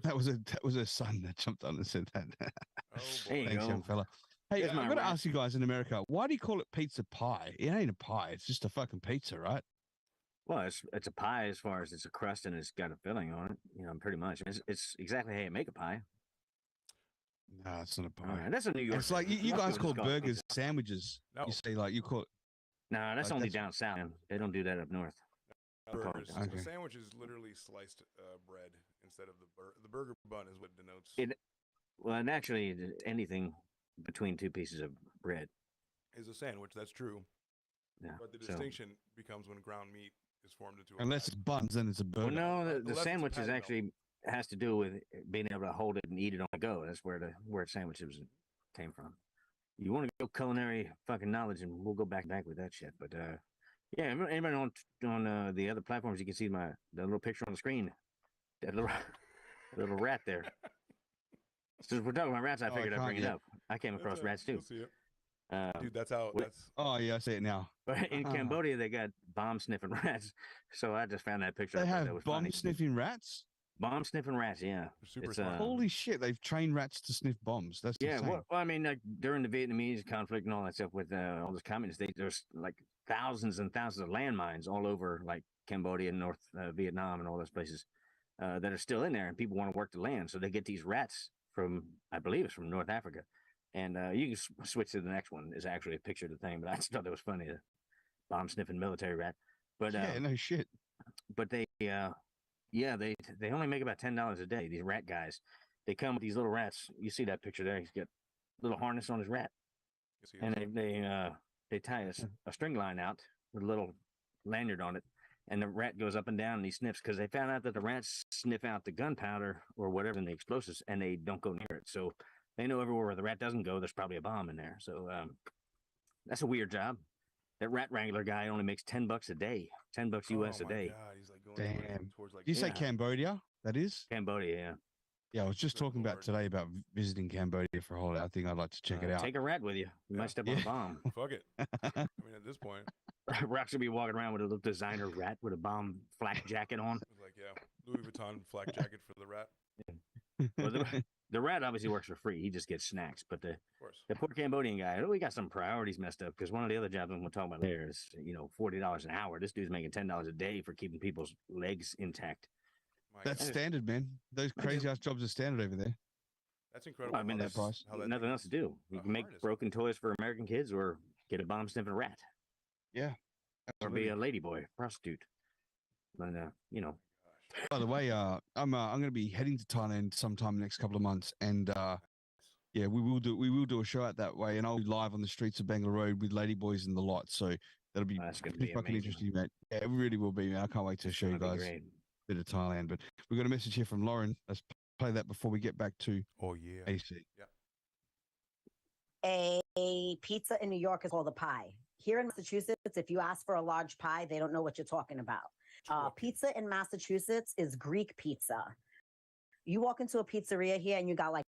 Speaker 4: That was a son that jumped on and said that.
Speaker 3: Oh, boy.
Speaker 4: Thanks, young fella. Hey, I'm going to ask you guys in America, why do you call it pizza pie? It ain't a pie. It's just a fucking pizza, right?
Speaker 5: Well, it's a pie as far as it's a crust and it's got a filling on it. You know, pretty much. It's exactly how you make a pie.
Speaker 4: No, it's not a pie.
Speaker 5: Right, that's a New York.
Speaker 4: It's like you guys call burgers sandwiches. No. You say like you call it.
Speaker 5: No, that's only down south. They don't do that up north.
Speaker 3: Burgers. Okay. A sandwich is literally sliced bread instead of the burger bun is what denotes.
Speaker 5: Well, and actually, anything between 2 pieces of bread
Speaker 3: is a sandwich. That's true.
Speaker 5: Yeah.
Speaker 3: But the distinction becomes when ground meat is formed into
Speaker 4: unless it's buns, then it's a burger.
Speaker 5: Well, no, the sandwich is actually has to do with being able to hold it and eat it on the go. That's where sandwiches came from. You want to go culinary fucking knowledge, and we'll go back with that shit. But yeah, anybody on the other platforms, you can see the little picture on the screen, that little rat there. Since we're talking about rats, I figured I'd bring it up. I came across rats too.
Speaker 3: See it. Dude, that's how.
Speaker 4: Oh yeah, I see it now.
Speaker 5: But in Cambodia, they got bomb sniffing rats. So I just found that picture.
Speaker 4: They have bomb sniffing rats.
Speaker 5: Bomb sniffing rats, yeah.
Speaker 4: Holy shit! They've trained rats to sniff bombs. That's insane.
Speaker 5: Well, I mean, like during the Vietnamese conflict and all that stuff with all those communists, there's like thousands and thousands of landmines all over, like Cambodia and North Vietnam and all those places that are still in there, and people want to work the land, so they get these rats from, I believe it's from North Africa. And you can switch to the next one. Is actually a picture of the thing, but I just thought that was funny. The bomb sniffing military rat. But
Speaker 4: yeah, no shit.
Speaker 5: But they only make about $10 a day. These rat guys, they come with these little rats. You see that picture there? He's got a little harness on his rat, and they tie a string line out with a little lanyard on it, and the rat goes up and down and he sniffs because they found out that the rats sniff out the gunpowder or whatever in the explosives, and they don't go near it. So they know everywhere where the rat doesn't go, there's probably a bomb in there. So that's a weird job. That rat wrangler guy only makes $10 a day, $10 US a day.
Speaker 3: God, he's like going towards like,
Speaker 4: you say Cambodia? That is
Speaker 5: Cambodia, yeah.
Speaker 4: Yeah, I was just talking about today about visiting Cambodia for a holiday. I think I'd like to check it out.
Speaker 5: Take a rat with you. You might step on a bomb.
Speaker 3: Fuck it. I mean, at this point,
Speaker 5: Rock's gonna be walking around with a little designer rat with a bomb flak jacket on.
Speaker 3: Like, yeah, Louis Vuitton flak jacket for the rat.
Speaker 5: Well, The rat obviously works for free. He just gets snacks. But the
Speaker 3: course.
Speaker 5: poor Cambodian guy, we got some priorities messed up because one of the other jobs I'm going to talk about there is, $40 an hour. This dude's making $10 a day for keeping people's legs intact.
Speaker 4: That's standard, man. Those crazy ass jobs are standard over there.
Speaker 3: That's incredible.
Speaker 5: Well, I mean,
Speaker 3: how
Speaker 5: there's
Speaker 3: that's- how that
Speaker 5: nothing
Speaker 3: thing
Speaker 5: else to
Speaker 3: is
Speaker 5: do. You can make
Speaker 3: harnessed.
Speaker 5: broken toys for American kids or get a bomb sniffing rat.
Speaker 4: Yeah.
Speaker 5: Or be a ladyboy, prostitute. But,
Speaker 4: By the way, I'm going to be heading to Thailand sometime next couple of months, and yeah, we will do a show out that way, and I'll be live on the streets of Bangalore Road with ladyboys in the lot. So that'll be
Speaker 5: that's gonna
Speaker 4: pretty
Speaker 5: be
Speaker 4: fucking
Speaker 5: amazing.
Speaker 4: interesting, mate. Yeah, it really will be, man. I can't wait to show you
Speaker 5: gonna be
Speaker 4: guys
Speaker 5: great.
Speaker 4: a bit of Thailand. But we've got a message here from Lauren. Let's play that before we get back to AC.
Speaker 7: A pizza in New York is called a pie. Here in Massachusetts, if you ask for a large pie, they don't know what you're talking about. Pizza in Massachusetts is Greek pizza. You walk into a pizzeria here and you got like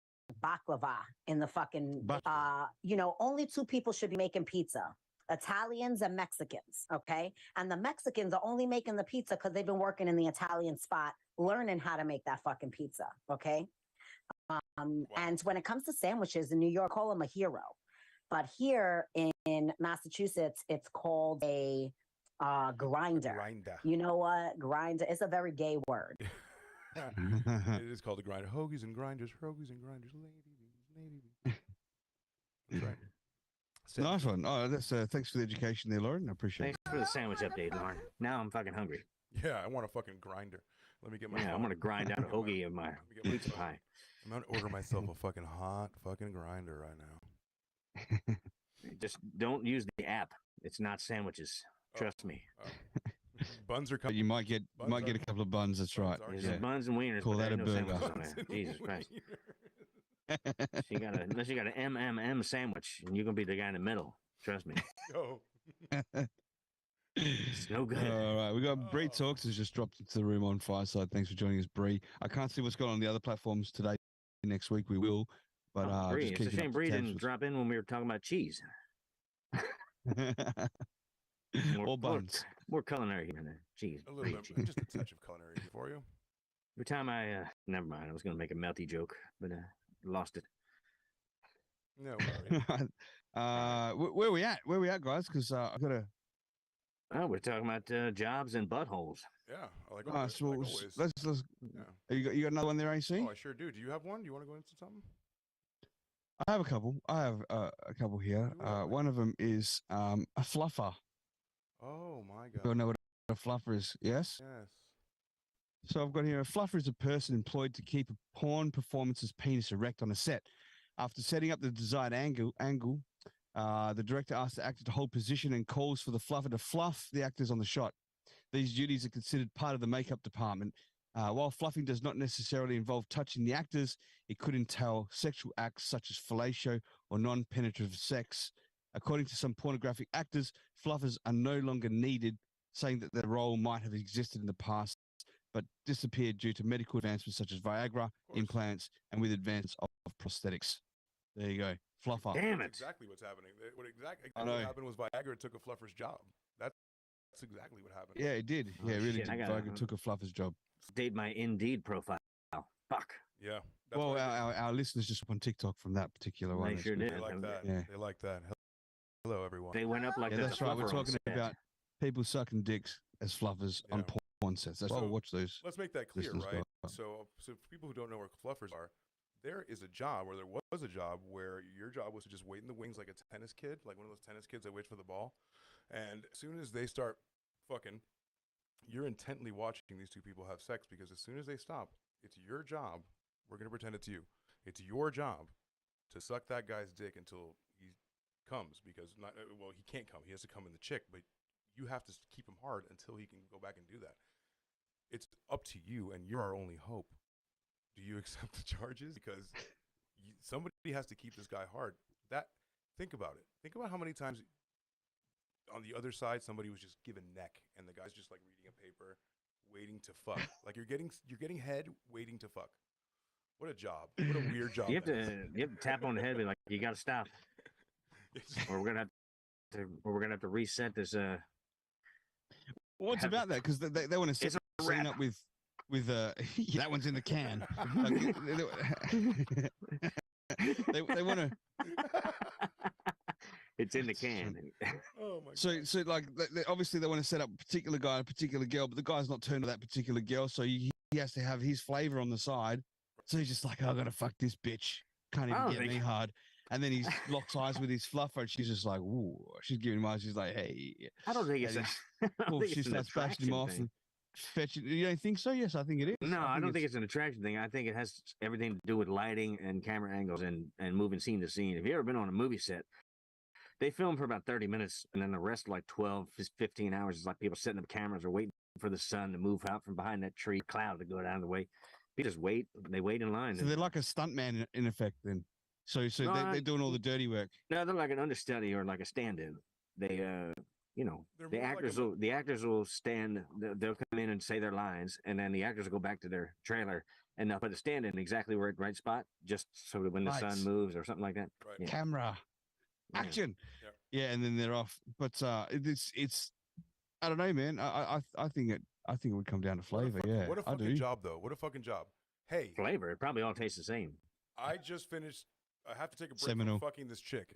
Speaker 7: baklava in the fucking, only two people should be making pizza. Italians and Mexicans, okay? And the Mexicans are only making the pizza because they've been working in the Italian spot, learning how to make that fucking pizza, okay? And when it comes to sandwiches in New York, call them a hero. But here in Massachusetts, it's called a grinder. You know what? Grinder. It's a very gay word.
Speaker 3: It is called a grinder. Hoagies and grinders, ladies. That's right.
Speaker 4: Nice one. Oh, that's thanks for the education there, Lauren. I appreciate
Speaker 5: Thanks for the sandwich update, Lauren. Now I'm fucking hungry.
Speaker 3: Yeah, I want a fucking grinder. Let me get my.
Speaker 5: Yeah, I'm gonna grind out a hoagie of my pizza pie.
Speaker 3: I'm gonna order myself a fucking hot fucking grinder right now.
Speaker 5: Just don't use the app. It's not sandwiches. Trust me.
Speaker 3: Buns are
Speaker 4: But
Speaker 3: coming.
Speaker 4: you might get a couple of buns. That's right.
Speaker 5: There's buns and wieners.
Speaker 4: Call
Speaker 5: but
Speaker 4: that a
Speaker 5: there's no
Speaker 4: burger.
Speaker 5: sandwiches on there. Jesus Christ. Unless you got an MMM sandwich, and you're gonna be the guy in the middle. Trust me.
Speaker 3: Yo.
Speaker 5: It's no good.
Speaker 4: All right, we got Bree Talks has just dropped into the room on Fireside. Thanks for joining us, Bree. I can't see what's going on the other platforms today. Next week we will, but
Speaker 5: Bree,
Speaker 4: just
Speaker 5: it's a
Speaker 4: keeping
Speaker 5: shame
Speaker 4: up
Speaker 5: Bree
Speaker 4: to tabs
Speaker 5: didn't
Speaker 4: with-
Speaker 5: drop in when we were talking about cheese.
Speaker 4: or buns.
Speaker 5: More culinary here and there. Cheese.
Speaker 3: A little bit, just a touch of culinary for you.
Speaker 5: Every time never mind. I was gonna make a melty joke, but lost it.
Speaker 3: No
Speaker 4: Where we at? Where we at, guys? Because I gotta.
Speaker 5: Oh, we're talking about jobs and buttholes.
Speaker 3: Yeah, like
Speaker 4: So
Speaker 3: always.
Speaker 4: let's.
Speaker 3: Yeah.
Speaker 4: You got another one there, AC?
Speaker 3: Oh, I sure do. Do you have one? Do you want to go into something?
Speaker 4: I have a couple. I have a couple here. One of them is a fluffer.
Speaker 3: Oh my
Speaker 4: You all
Speaker 3: god.
Speaker 4: know what a fluffer is? Yes.
Speaker 3: Yes.
Speaker 4: So I've got here a fluffer is a person employed to keep a porn performance's penis erect on a set. After setting up the desired angle, the director asks the actor to hold position and calls for the fluffer to fluff the actors on the shot. These duties are considered part of the makeup department. While fluffing does not necessarily involve touching the actors, it could entail sexual acts such as fellatio or non-penetrative sex. According to some pornographic actors, fluffers are no longer needed, saying that their role might have existed in the past, but disappeared due to medical advancements such as Viagra, implants, and with advance of prosthetics. There you go. Fluffer.
Speaker 5: Damn
Speaker 3: That's exactly what's happening. What exactly
Speaker 4: I know.
Speaker 3: what happened was Viagra took a fluffer's job. That's exactly what happened.
Speaker 4: Yeah, it did. Yeah, it really
Speaker 5: shit,
Speaker 4: did.
Speaker 5: I gotta-
Speaker 4: Viagra took a fluffer's job.
Speaker 5: Date my Indeed profile. Fuck.
Speaker 3: Yeah.
Speaker 4: Well, our listeners just on TikTok from that particular one.
Speaker 5: They sure
Speaker 4: That's
Speaker 5: did.
Speaker 3: They like that.
Speaker 4: Yeah.
Speaker 3: They like that. Hello, everyone.
Speaker 5: They went up like
Speaker 4: Yeah,
Speaker 5: there's
Speaker 4: that's
Speaker 5: a
Speaker 4: right. We're
Speaker 5: fluffer on
Speaker 4: talking
Speaker 5: set.
Speaker 4: about people sucking dicks as fluffers on porn sets. That's why
Speaker 3: So,
Speaker 4: we'll watch those.
Speaker 3: Let's make that clear,
Speaker 4: listeners
Speaker 3: right?
Speaker 4: go.
Speaker 3: So for people who don't know where fluffers are, there is a job, or there was a job, where your job was to just wait in the wings like a tennis kid, like one of those tennis kids that waits for the ball. And as soon as they start fucking, you're intently watching these two people have sex, because as soon as they stop, it's your job. We're going to pretend it's you. It's your job to suck that guy's dick until he comes, because he can't come. He has to come in the chick, but you have to keep him hard until he can go back and do that. It's up to you, and you're our only hope. Do you accept the charges? Because somebody has to keep this guy hard. Think about it. Think about how many times on the other side somebody was just given neck, and the guy's just like reading a paper, waiting to fuck. Like you're getting head, waiting to fuck. What a job! What a weird job.
Speaker 5: You have to tap on the head, and be like, you got to stop, or we're gonna have to reset this.
Speaker 4: What's about that? Because they want to set
Speaker 5: It's a
Speaker 4: scene
Speaker 5: wrap.
Speaker 4: up with with that one's in the can. They want to.
Speaker 5: It's in the can.
Speaker 3: Oh my
Speaker 4: So like obviously they want to set up a particular guy, a particular girl, but the guy's not turned to that particular girl, so he has to have his flavor on the side. So he's just like, I gotta fuck this bitch. Can't even get me hard. And then he locks eyes with his fluffer, and she's just like, ooh. She's giving him eyes. She's like, hey.
Speaker 5: I don't think it's.
Speaker 4: She starts bashing him off and fetching. You don't think so? Yes, I think it is.
Speaker 5: No, I don't think it's an attraction thing. I think it has everything to do with lighting and camera angles and moving scene to scene. If you ever been on a movie set, they film for about 30 minutes, and then the rest, like 12, 15 hours, is like people setting up cameras or waiting for the sun to move out from behind that tree cloud to go down the way. They just wait. They wait in line.
Speaker 4: So they're like a stuntman in effect, then. So no, they're doing all the dirty work.
Speaker 5: No, they're like an understudy or like a stand-in. They, the actors will stand. They'll come in and say their lines, and then the actors will go back to their trailer, and they'll put a stand-in exactly where at the right spot, just so that when the sun moves or something like that.
Speaker 3: Right.
Speaker 5: Yeah.
Speaker 4: Camera, action. Yeah, and then they're off. But it's I don't know, man. I think it would come down to flavor.
Speaker 3: What a fucking job, though. What a fucking job. Hey,
Speaker 5: flavor. It probably all tastes the same.
Speaker 3: I just finished. I have to take a break
Speaker 4: Seminole.
Speaker 3: from fucking this chick.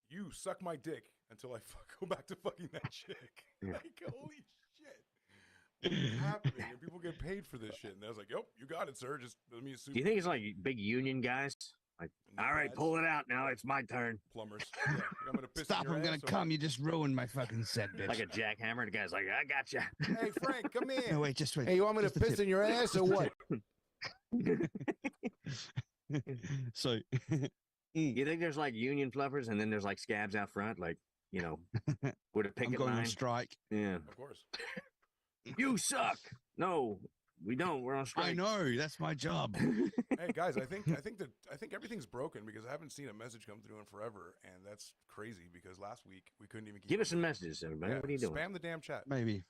Speaker 3: You suck my dick until I go back to fucking that chick. Like, holy shit. What's happening? And people get paid for this shit. And I was like, yep, you got it, sir. Just let me assume.
Speaker 5: Do you think it's like big union guys? Like, all right, pull it out now. It's my turn.
Speaker 3: Plumbers. Yeah, I'm gonna piss
Speaker 4: Stop,
Speaker 3: in your
Speaker 4: I'm gonna
Speaker 3: ass,
Speaker 4: come. You just ruined my fucking set, bitch.
Speaker 5: Like a jackhammer. The guy's like, I got you.
Speaker 3: Hey, Frank, come here.
Speaker 4: No, wait, just wait.
Speaker 9: Hey, you want me to
Speaker 4: Just a
Speaker 9: piss
Speaker 4: tip.
Speaker 9: in your ass or what?
Speaker 4: So,
Speaker 5: You think there's like union fluffers and then there's like scabs out front, like, with a
Speaker 4: I'm
Speaker 5: picket
Speaker 4: going
Speaker 5: line?
Speaker 4: on strike.
Speaker 5: Yeah.
Speaker 3: Of course.
Speaker 5: You suck. No, we don't. We're on strike.
Speaker 4: I know. That's my job.
Speaker 3: Hey guys, I think everything's broken because I haven't seen a message come through in forever, and that's crazy because last week we couldn't even
Speaker 5: Give us some messages, everybody. What are you doing?
Speaker 3: Spam the damn chat.
Speaker 4: Maybe.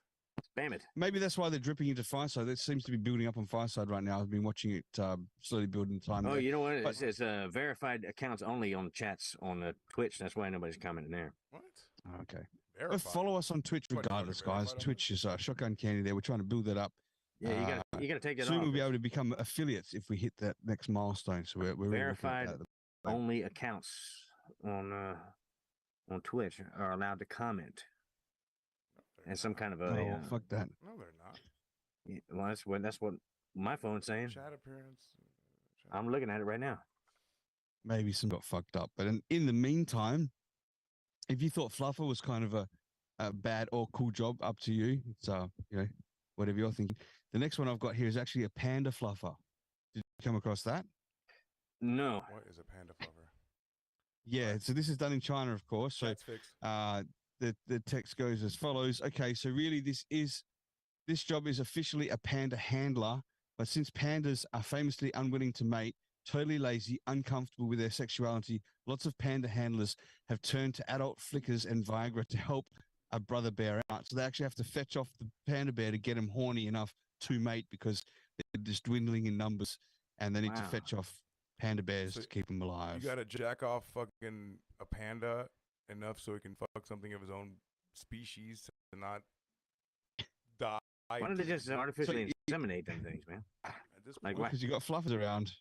Speaker 5: Spam it.
Speaker 4: Maybe that's why they're dripping into Fireside. That seems to be building up on Fireside right now. I've been watching it slowly building time.
Speaker 5: Oh,
Speaker 4: there.
Speaker 5: you know what?
Speaker 4: But-
Speaker 5: It says verified accounts only on the chats on the Twitch. That's why nobody's commenting there.
Speaker 3: What?
Speaker 4: Okay.
Speaker 3: Verified.
Speaker 4: Follow us on Twitch
Speaker 3: What,
Speaker 4: regardless,
Speaker 3: verified
Speaker 4: guys.
Speaker 3: on
Speaker 4: Twitch is Shotgun Candy there. We're trying to build that up.
Speaker 5: Yeah, you gotta take that
Speaker 4: soon
Speaker 5: off.
Speaker 4: we'll be able to become affiliates if we hit that next milestone. So we're really
Speaker 5: Verified
Speaker 4: looking at that.
Speaker 5: only accounts on Twitch are allowed to comment. And some kind of a
Speaker 4: Oh, fuck that.
Speaker 3: No, they're not.
Speaker 5: yeah, well, that's what my phone's saying.
Speaker 3: Chat appearance.
Speaker 5: I'm looking at it right now.
Speaker 4: Maybe some got fucked up. But in the meantime, if you thought Fluffer was kind of a bad or cool job, up to you. It's whatever you're thinking. The next one I've got here is actually a panda fluffer. Did you come across that?
Speaker 5: No.
Speaker 3: What is a panda fluffer?
Speaker 4: Yeah, so this is done in China, of course. So
Speaker 3: That's fixed.
Speaker 4: the text goes as follows. Okay, so really this job is officially a panda handler, but since pandas are famously unwilling to mate, totally lazy, uncomfortable with their sexuality, lots of panda handlers have turned to adult flickers and Viagra to help a brother bear out. So they actually have to fetch off the panda bear to get him horny enough to mate because they're just dwindling in numbers and they need to fetch off panda bears to keep them alive.
Speaker 3: You got to jack off fucking a panda enough so he can fuck something of his own species to not die.
Speaker 5: Why don't they just artificially inseminate them things, man? Like what?
Speaker 4: Because you got fluffers around.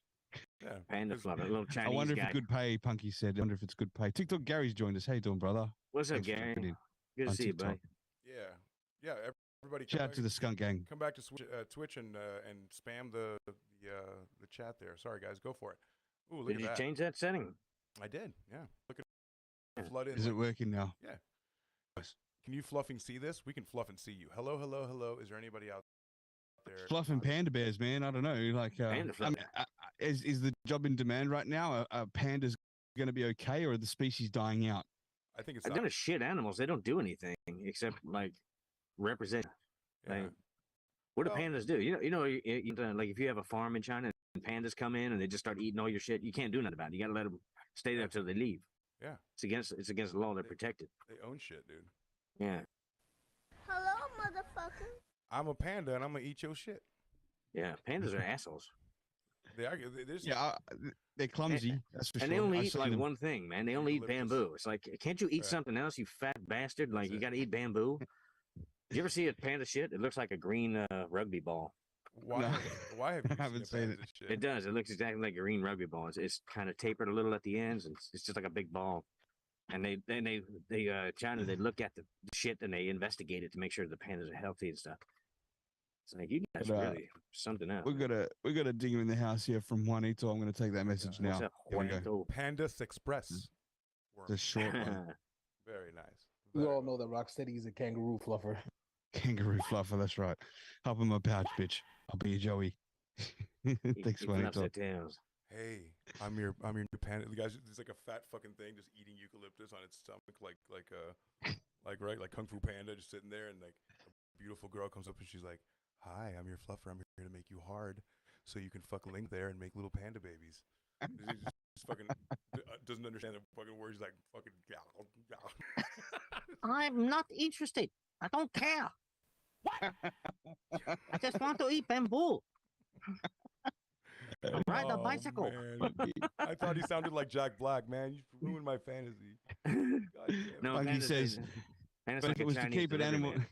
Speaker 3: Yeah,
Speaker 5: panda fluffer, a little Chinese
Speaker 4: I wonder
Speaker 5: guy.
Speaker 4: if it's good pay, Punky said. I wonder if it's good pay. TikTok Gary's joined us. How you doing, brother?
Speaker 5: What's up,
Speaker 4: Thanks for
Speaker 5: Gary?
Speaker 4: jumping in
Speaker 5: Good to
Speaker 4: on
Speaker 5: see you,
Speaker 4: TikTok.
Speaker 5: buddy.
Speaker 3: Yeah. Everybody.
Speaker 4: Shout out to the skunk gang.
Speaker 3: Come back to Twitch and spam the chat there. Sorry, guys, go for it. Ooh, look
Speaker 5: Did
Speaker 3: at
Speaker 5: you
Speaker 3: that.
Speaker 5: change that setting?
Speaker 3: I did. Yeah. Look at flood in.
Speaker 4: Is it working now?
Speaker 3: Yeah. Can you fluffing see this? We can fluff and see you. Hello, hello, hello. Is there anybody out there?
Speaker 4: Fluffing panda bears, man. I don't know. Like,
Speaker 5: Panda
Speaker 4: I mean, is the job in demand right now? Are pandas going to be okay, or are the species dying out?
Speaker 3: I think it's
Speaker 5: They're gonna shit animals. They don't do anything except like represent.
Speaker 3: Yeah.
Speaker 5: Like, what do pandas do? Like if you have a farm in China and pandas come in and they just start eating all your shit, you can't do nothing about it. You got to let them stay there till they leave.
Speaker 3: Yeah.
Speaker 5: It's against the law. They're protected.
Speaker 3: They own shit, dude.
Speaker 5: Yeah.
Speaker 1: Hello, motherfucker.
Speaker 3: I'm a panda and I'm gonna eat your shit.
Speaker 5: Yeah. Pandas are assholes.
Speaker 3: They are.
Speaker 4: They're clumsy. That's for
Speaker 5: And
Speaker 4: sure.
Speaker 5: they only
Speaker 4: I've
Speaker 5: eat
Speaker 4: seen
Speaker 5: like
Speaker 4: them.
Speaker 5: one thing, man. They only eat bamboo. It's like, can't you eat something else, you fat bastard? Like, you got to eat bamboo. Did you ever see a panda shit? It looks like a green rugby ball.
Speaker 3: Why?
Speaker 4: No.
Speaker 3: Why have you
Speaker 4: I haven't
Speaker 3: seen
Speaker 4: seen
Speaker 3: a
Speaker 4: it.
Speaker 3: panda shit?
Speaker 5: It does. It looks exactly like a green rugby ball. It's kind of tapered a little at the ends, and it's just like a big ball. And China, they look at the shit and they investigate it to make sure the pandas are healthy and stuff. It's like, you guys
Speaker 4: But,
Speaker 5: really something else.
Speaker 4: We got a ding in the house here from Juanito. I'm going to take that message now.
Speaker 5: What's up,
Speaker 4: Here we go.
Speaker 5: Juanito?
Speaker 3: Pandas Express.
Speaker 4: The short one.
Speaker 3: Very nice.
Speaker 8: We all know that Rocstedi is a kangaroo fluffer.
Speaker 4: Kangaroo fluffer. That's right. Hop in my pouch, bitch. I'll be your Joey. Thanks,
Speaker 5: He fluffs
Speaker 4: Juanito.
Speaker 5: their tails.
Speaker 3: Hey, I'm your new panda. The guy's there's like a fat fucking thing just eating eucalyptus on its stomach, like Kung Fu Panda, just sitting there, and like a beautiful girl comes up and she's like, "Hi, I'm your fluffer. I'm here to make you hard, so you can fuck Link there and make little panda babies." He just fucking doesn't understand the fucking words. He's like fucking.
Speaker 10: I'm not interested. I don't care. I just want to eat bamboo. Ride a bicycle.
Speaker 3: Man. I thought he sounded like Jack Black, man. You ruined my fantasy.
Speaker 5: No,
Speaker 4: Like he says,
Speaker 5: pandas
Speaker 4: but
Speaker 5: like
Speaker 4: if it
Speaker 5: a
Speaker 4: was to
Speaker 5: Chinese
Speaker 4: keep an
Speaker 5: delivery
Speaker 4: animal,
Speaker 5: man.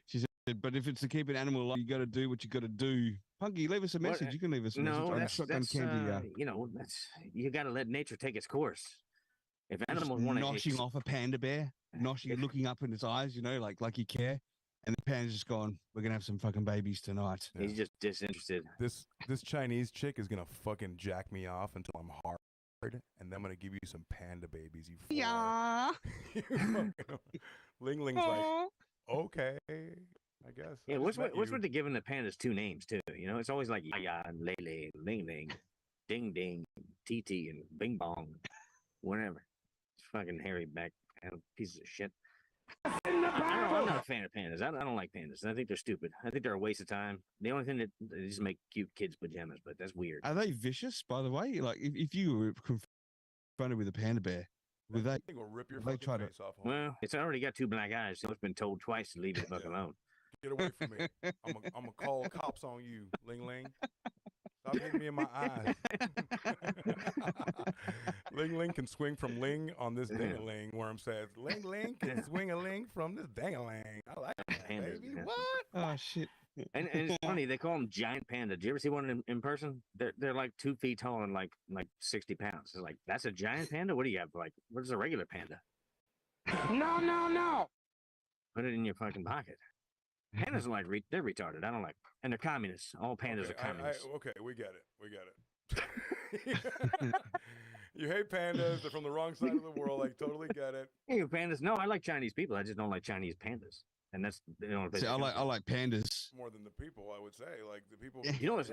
Speaker 4: she said, but if it's to keep an animal alive, you got to do what you got to do. Punky, leave us a
Speaker 5: What,
Speaker 4: message. You can leave us a
Speaker 5: No,
Speaker 4: message on
Speaker 5: that's
Speaker 4: Shotgun Candy.
Speaker 5: you know, you got to let nature take its course. If
Speaker 4: Just
Speaker 5: animals want to
Speaker 4: noshing off a panda bear, noshing, looking up in its eyes, you know, like you care. And the panda's just gone, we're going to have some fucking babies tonight.
Speaker 5: He's just disinterested.
Speaker 3: This Chinese chick is gonna fucking jack me off until I'm hard, and then I'm gonna give you some panda babies. You
Speaker 10: Yeah.
Speaker 3: Ling Ling's like, okay, I guess.
Speaker 5: Yeah,
Speaker 3: I
Speaker 5: what's
Speaker 3: just met
Speaker 5: with
Speaker 3: you.
Speaker 5: the giving the pandas two names too? You know, it's always like Yaya and Lele, Ling Ling, Ding Ding, TT, and Bing Bong, whatever. It's fucking hairy back pieces of shit. I'm not a fan of pandas. I don't like pandas. I think they're stupid. I think they're a waste of time. The only thing that they just make cute kids' pajamas, but that's weird.
Speaker 4: Are they vicious, by the way? Like, if you were confronted with a panda bear, would they?
Speaker 3: Thing will rip your
Speaker 4: They
Speaker 3: fucking
Speaker 4: try to-
Speaker 3: face off. Homie.
Speaker 5: Well, it's already got two black eyes, so it's been told twice to leave it the fuck alone.
Speaker 3: Get away from me. I'm gonna call cops on you, Ling Ling. Stop hitting me in my eyes. Ling Ling can swing from Ling on this ding-a-ling. Worm says, Ling Ling can swing a ling from this dang-a-ling. I like that,
Speaker 5: Pandas,
Speaker 3: baby.
Speaker 5: yeah.
Speaker 3: What?
Speaker 4: Oh, shit.
Speaker 5: And it's funny, they call them giant panda. Do you ever see one in person? They're like 2 feet tall and like 60 pounds. It's like, that's a giant panda? What do you have? Like, what is a regular panda?
Speaker 9: No.
Speaker 5: Put it in your fucking pocket. Pandas are like, they're retarded. I don't like, and they're communists. All pandas are communists.
Speaker 3: Okay, we get it. You hate pandas. They're from the wrong side of the world. I totally get it.
Speaker 5: Hey, pandas. No, I like Chinese people. I just don't like Chinese pandas. And that's, you know,
Speaker 4: See, I like pandas.
Speaker 3: More than the people, I would say. Like the people.
Speaker 5: You know, it's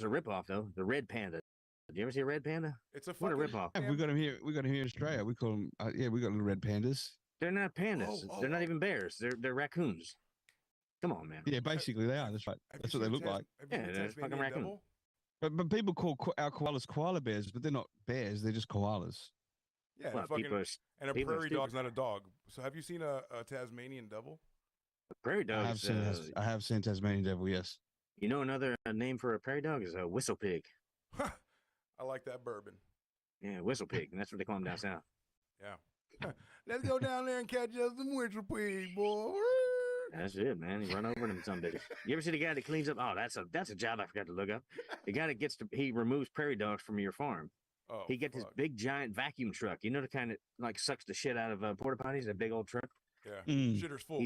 Speaker 5: a ripoff though. The red panda. Did you ever see a red panda?
Speaker 3: It's a
Speaker 5: what a
Speaker 3: fucking.
Speaker 5: ripoff.
Speaker 4: Yeah, we got them here. We got 'em here in Australia. We call them. Yeah, we got little red pandas.
Speaker 5: They're not pandas. They're not even bears. They're raccoons. Come on, man.
Speaker 4: Yeah, basically they are. That's right. That's what they look like.
Speaker 5: Yeah, they're fucking raccoons.
Speaker 4: But people call our koalas koala bears, but they're not bears. They're just koalas.
Speaker 3: Yeah,
Speaker 5: Well,
Speaker 3: fucking,
Speaker 5: people are-
Speaker 3: and a
Speaker 5: people are
Speaker 3: prairie
Speaker 5: stupid.
Speaker 3: dog's not a dog. So have you seen a Tasmanian devil?
Speaker 5: Prairie dogs.
Speaker 4: I have seen Tasmanian devil. Yes.
Speaker 5: You know, another name for a prairie dog is a whistle pig.
Speaker 3: I like that bourbon.
Speaker 5: Yeah, whistle pig, and that's what they call them down south.
Speaker 3: Yeah. Let's go down there and catch us some whistle pig, boy.
Speaker 5: That's it, man. You run over them some bitches. You ever see the guy that cleans up? Oh, that's a job I forgot to look up. The guy that he removes prairie dogs from your farm.
Speaker 3: Oh,
Speaker 5: He gets this big giant vacuum truck. You know the kind that like sucks the shit out of porta potties. A big old truck.
Speaker 3: Yeah. Shitter's full.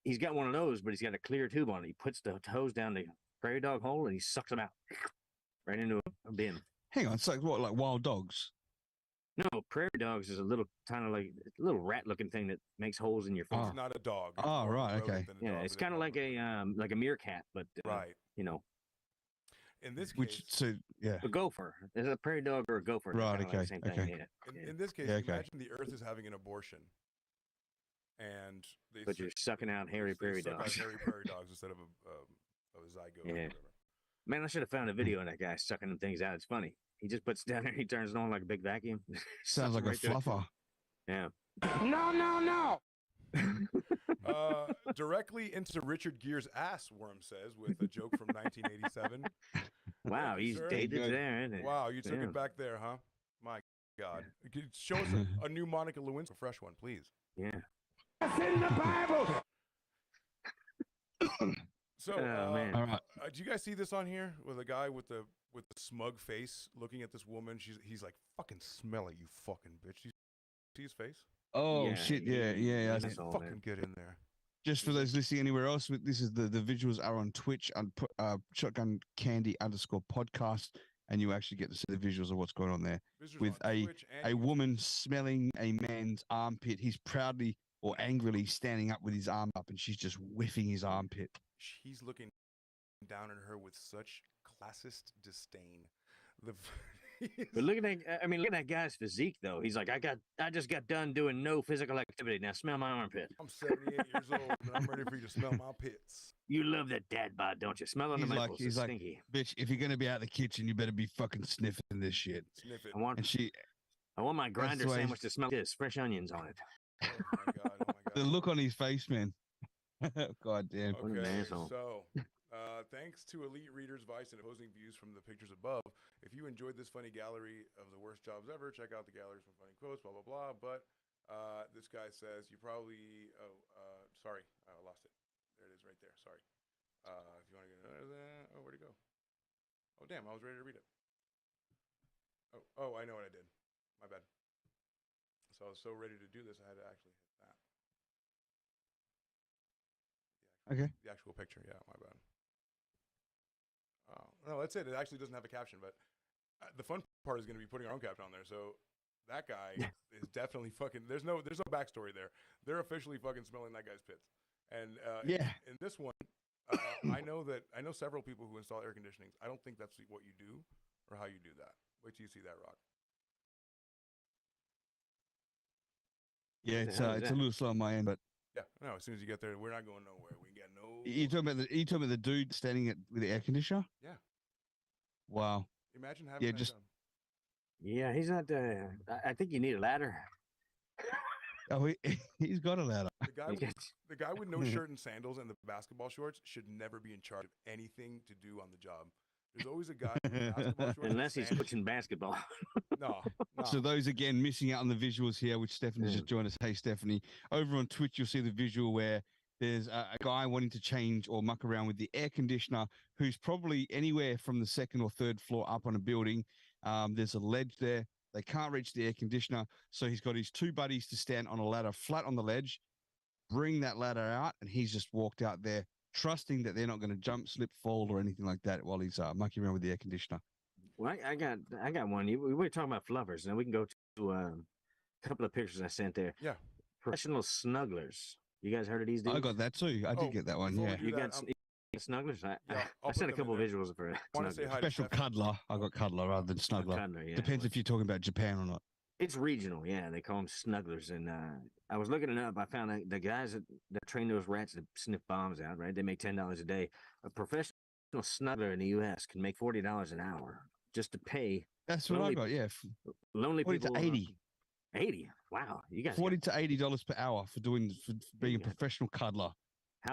Speaker 5: He's got one of those, but he's got a clear tube on it. He puts the hose down the prairie dog hole and he sucks them out right into a bin.
Speaker 4: Hang on, it's like what, like wild dogs?
Speaker 5: No, prairie dogs is a little kind of like a little rat-looking thing that makes holes in your farm.
Speaker 3: It's not a dog. It's
Speaker 4: Oh,
Speaker 3: more of a
Speaker 4: right,
Speaker 3: rodent
Speaker 4: okay.
Speaker 3: than a
Speaker 5: Yeah,
Speaker 3: dog,
Speaker 5: it's
Speaker 3: but
Speaker 5: kind of like a meerkat, but
Speaker 3: Right.
Speaker 5: you know,
Speaker 3: In this case,
Speaker 4: Which so yeah.
Speaker 5: a gopher. Is it a prairie dog or a gopher? They're
Speaker 4: Right,
Speaker 5: kinda like the
Speaker 4: okay,
Speaker 5: same thing,
Speaker 4: okay.
Speaker 5: yeah.
Speaker 3: in this case,
Speaker 4: Yeah, okay.
Speaker 3: imagine the Earth is having an abortion, and they
Speaker 5: But you're sucking out hairy
Speaker 3: they
Speaker 5: prairie
Speaker 3: suck out
Speaker 5: dogs.
Speaker 3: hairy prairie dogs instead of a zygote.
Speaker 5: Yeah.
Speaker 3: Or whatever.
Speaker 5: Man, I should have found a video of that guy sucking them things out. It's funny. He just puts it down there. He turns it on like a big vacuum.
Speaker 4: Sounds
Speaker 5: Sucks
Speaker 4: like
Speaker 5: them
Speaker 4: a
Speaker 5: right through it.
Speaker 4: fluffer.
Speaker 5: Yeah.
Speaker 9: No.
Speaker 3: Directly into Richard Gere's ass, Worm says, with a joke from 1987.
Speaker 5: Wow,
Speaker 3: Thank you,
Speaker 5: he's
Speaker 3: sir.
Speaker 5: dated there, isn't it?
Speaker 3: Wow, you took
Speaker 5: Yeah.
Speaker 3: it back there, huh? My God. Could you show us a new Monica Lewinsky, a fresh one, please.
Speaker 5: Yeah.
Speaker 9: That's in the Bible.
Speaker 3: So,
Speaker 5: man.
Speaker 4: All right.
Speaker 3: do you guys see this on here with a guy with the smug face looking at this woman? He's like, "Fucking smell it, you fucking bitch." You see his face?
Speaker 4: Oh
Speaker 5: Yeah,
Speaker 4: shit! Yeah, yeah.
Speaker 5: That's all,
Speaker 3: Fucking
Speaker 5: man.
Speaker 3: get in there.
Speaker 4: Just for those listening anywhere else, this is the visuals are on Twitch and Shotgun Candy _podcast, and you actually get to see the visuals of what's going on there
Speaker 3: Visuals
Speaker 4: with
Speaker 3: on
Speaker 4: a
Speaker 3: Twitch and
Speaker 4: a
Speaker 3: YouTube.
Speaker 4: woman smelling a man's armpit. He's proudly or angrily standing up with his arm up, and she's just whiffing his armpit.
Speaker 3: He's looking down at her with such classist disdain.
Speaker 5: But look at that. I mean, look at that guy's physique, though. He's like, I just got done doing no physical activity. Now smell my armpit.
Speaker 3: I'm 78 years old, and I'm ready for you to smell my pits.
Speaker 5: You love that dad bod, don't you? Smell on the nipples.
Speaker 4: He's
Speaker 5: It's
Speaker 4: like,
Speaker 5: stinky.
Speaker 4: bitch, if you're gonna be out the kitchen, you better be fucking sniffing this shit.
Speaker 3: Sniff it.
Speaker 5: I want my grinder
Speaker 4: the way-
Speaker 5: sandwich to smell this fresh onions on it.
Speaker 3: Oh my god! Oh my god!
Speaker 4: The look on his face, man. God damn.
Speaker 5: What an
Speaker 3: Okay,
Speaker 5: asshole.
Speaker 3: so thanks to Elite Readers Vice and opposing views from the pictures above. If you enjoyed this funny gallery of the worst jobs ever, check out the galleries from funny quotes, blah blah blah. But this guy says you probably sorry, I lost it. There it is, right there. Sorry. If you want to get where'd it go? Oh damn, I was ready to read it. Oh, I know what I did. My bad. So I was so ready to do this, I had to actually hit that.
Speaker 4: Okay.
Speaker 3: The actual picture, yeah, my bad. Oh, no, that's it. It actually doesn't have a caption, but the fun part is going to be putting our own caption on there. So that guy is definitely fucking. There's no backstory there. They're officially fucking smelling that guy's pits. And in this one, I know several people who install air conditioning. I don't think that's what you do or how you do that. Wait till you see that, Rock.
Speaker 4: Yeah, it's a little slow on my end, but
Speaker 3: Yeah, no. As soon as you get there, we're not going nowhere. We get no.
Speaker 4: you talking about the dude standing with the air conditioner?
Speaker 3: Yeah.
Speaker 4: Wow.
Speaker 3: Imagine having that done.
Speaker 5: Yeah, he's not. I think you need a ladder.
Speaker 4: Oh, he's got a ladder.
Speaker 3: The guy with no shirt and sandals and the basketball shorts should never be in charge of anything to do on the job. There's always a guy with basketball shorts.
Speaker 5: Unless he's coaching basketball.
Speaker 3: No.
Speaker 4: So those again missing out on the visuals here, which Stephanie just joined us. Hey, Stephanie. Over on Twitch, you'll see the visual where there's a guy wanting to change or muck around with the air conditioner, who's probably anywhere from the second or third floor up on a building. There's a ledge there. They can't reach the air conditioner, so he's got his two buddies to stand on a ladder flat on the ledge, bring that ladder out, and he's just walked out there, trusting that they're not going to jump, slip, fall, or anything like that while he's mucking around with the air conditioner.
Speaker 5: Well, I got one. We were talking about fluffers, and we can go to a couple of pictures I sent there.
Speaker 3: Yeah.
Speaker 5: Professional snugglers. You guys heard of these dudes?
Speaker 4: I got that too. I did get that one. Yeah.
Speaker 5: You got snugglers? I sent a couple of visuals for
Speaker 4: Special cuddler. I got cuddler rather than snuggler.
Speaker 5: Cuddler, yeah.
Speaker 4: Depends if you're talking about Japan or not.
Speaker 5: It's regional, yeah. They call them snugglers. And I was looking it up. I found the guys that train those rats to sniff bombs out, right? They make $10 a day. A professional snuggler in the U.S. can make $40 an hour just to pay.
Speaker 4: That's what I got, yeah.
Speaker 5: Lonely
Speaker 4: 40
Speaker 5: people.
Speaker 4: to 80.
Speaker 5: 80? Wow. You guys
Speaker 4: $40 to $80 per hour for being a professional cuddler.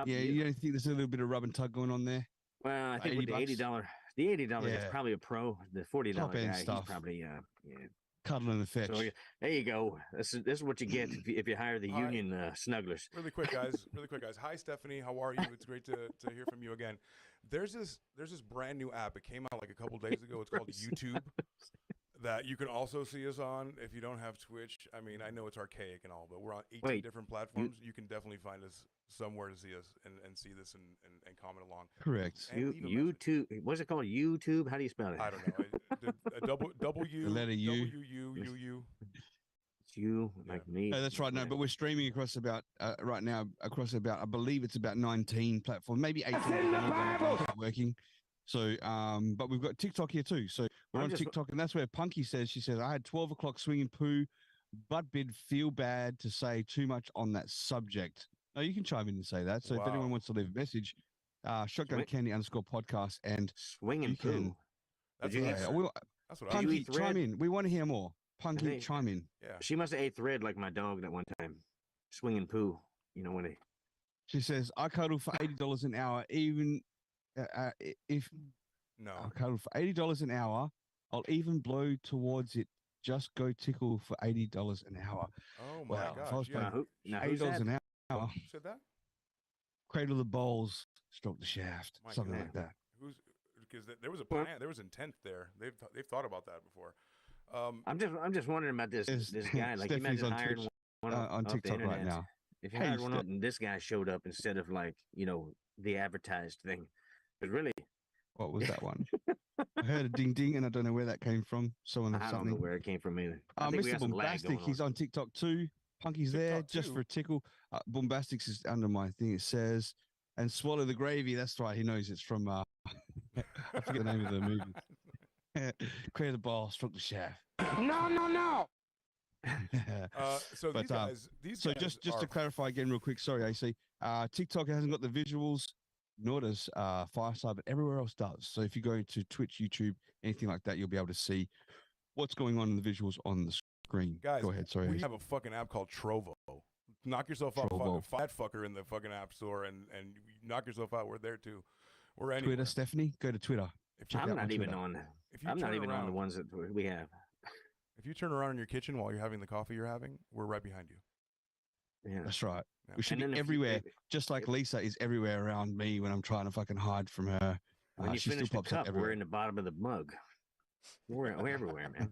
Speaker 4: You don't think there's a little bit of rub and tug going on there?
Speaker 5: Well, I think with the $80, it's probably a pro. The $40
Speaker 4: Top end
Speaker 5: guy,
Speaker 4: stuff.
Speaker 5: he's probably
Speaker 4: Cuddling the fetch.
Speaker 5: So, there you go. This is what you get if you hire the union snugglers.
Speaker 3: Really quick, guys. Hi, Stephanie. How are you? It's great to hear from you again. There's this brand new app. It came out like a couple days ago. It's called YouTube. That you can also see us on if you don't have Twitch. I mean, I know it's archaic and all, but we're on 18 different platforms. You can definitely find us somewhere to see us and see this and comment along.
Speaker 4: Correct.
Speaker 5: YouTube. What's it called? YouTube? How do you spell it?
Speaker 3: I don't know. A W.
Speaker 4: The letter U.
Speaker 3: U.
Speaker 5: It's you, like me.
Speaker 4: No, that's right. No, but we're streaming across about right now I believe it's about 19 platforms, maybe 18. Working. So, but we've got TikTok here too. So we're on TikTok, and that's where Punky says, she says, I had 12 o'clock swinging poo, but bid feel bad to say too much on that subject. No, you can chime in and say that. So if anyone wants to leave a message, Shotgun Candy _podcast and
Speaker 5: swinging poo.
Speaker 3: That's what
Speaker 4: Punky, chime in. We want to hear more. Punky, chime in.
Speaker 3: Yeah.
Speaker 5: She must have ate thread like my dog that one time. Swinging poo. You know when they.
Speaker 4: She says, I cuddle for $80 an hour, even if I cuddle for $80 an hour, I'll even blow towards it. Just go tickle for $80 an hour.
Speaker 3: Oh my gosh!
Speaker 4: If I was paying $80 an hour.
Speaker 3: Who said that?
Speaker 4: cradle the balls, stroke the shaft,
Speaker 3: My
Speaker 4: something
Speaker 3: God.
Speaker 4: like that.
Speaker 3: Who's because there was a plan, there was intent there. They've thought about that before.
Speaker 5: I'm just wondering about this guy. Like,
Speaker 4: Stephanie's
Speaker 5: imagine
Speaker 4: on
Speaker 5: hiring
Speaker 4: Twitch,
Speaker 5: one
Speaker 4: on
Speaker 5: off the
Speaker 4: TikTok right
Speaker 5: internet.
Speaker 4: now.
Speaker 5: If you
Speaker 4: Hey,
Speaker 5: hired one up and this guy showed up instead of like the advertised thing, but really,
Speaker 4: What was that one? I heard a ding ding, and I don't know where that came from. Someone
Speaker 5: I don't know where it came from either. I think we
Speaker 4: Mr.
Speaker 5: got some lag
Speaker 4: Bombastic,
Speaker 5: going
Speaker 4: he's on TikTok too. Punky's there just for a tickle. Bombastics is under my thing. It says, and swallow the gravy. That's right. He knows it's from. I forget the name of the movie. Clear the ball, stroke the shaft.
Speaker 9: No.
Speaker 3: So
Speaker 4: But,
Speaker 3: these
Speaker 4: so
Speaker 3: guys
Speaker 4: just to clarify again, real quick. Sorry, AC. TikTok hasn't got the visuals, nor does Fireside, but everywhere else does. So if you go to Twitch, YouTube, anything like that, you'll be able to see what's going on in the visuals on the screen.
Speaker 3: Guys,
Speaker 4: go ahead. Sorry.
Speaker 3: we have a fucking app called Trovo. Knock yourself out.
Speaker 4: Trovo.
Speaker 3: Find that fucker in the fucking app store and knock yourself out. We're there too. We're anywhere.
Speaker 4: Twitter, Stephanie. Go to Twitter. Check
Speaker 5: I'm
Speaker 4: out
Speaker 5: not
Speaker 4: my
Speaker 5: even
Speaker 4: Twitter.
Speaker 5: on.
Speaker 3: If you
Speaker 5: I'm not
Speaker 3: turn
Speaker 5: even on the
Speaker 3: around-
Speaker 5: ones that we have.
Speaker 3: If you turn around in your kitchen while you're having the coffee you're having, we're right behind you.
Speaker 5: Yeah,
Speaker 4: That's right.
Speaker 3: Yeah.
Speaker 4: We should
Speaker 5: And then
Speaker 4: be
Speaker 5: if you-
Speaker 4: everywhere, just like Lisa is everywhere around me when I'm trying to fucking hide from her.
Speaker 5: When you
Speaker 4: she still
Speaker 5: finish the
Speaker 4: pops up
Speaker 5: cup, we're
Speaker 4: everywhere.
Speaker 5: in the bottom of the mug. We're everywhere, man.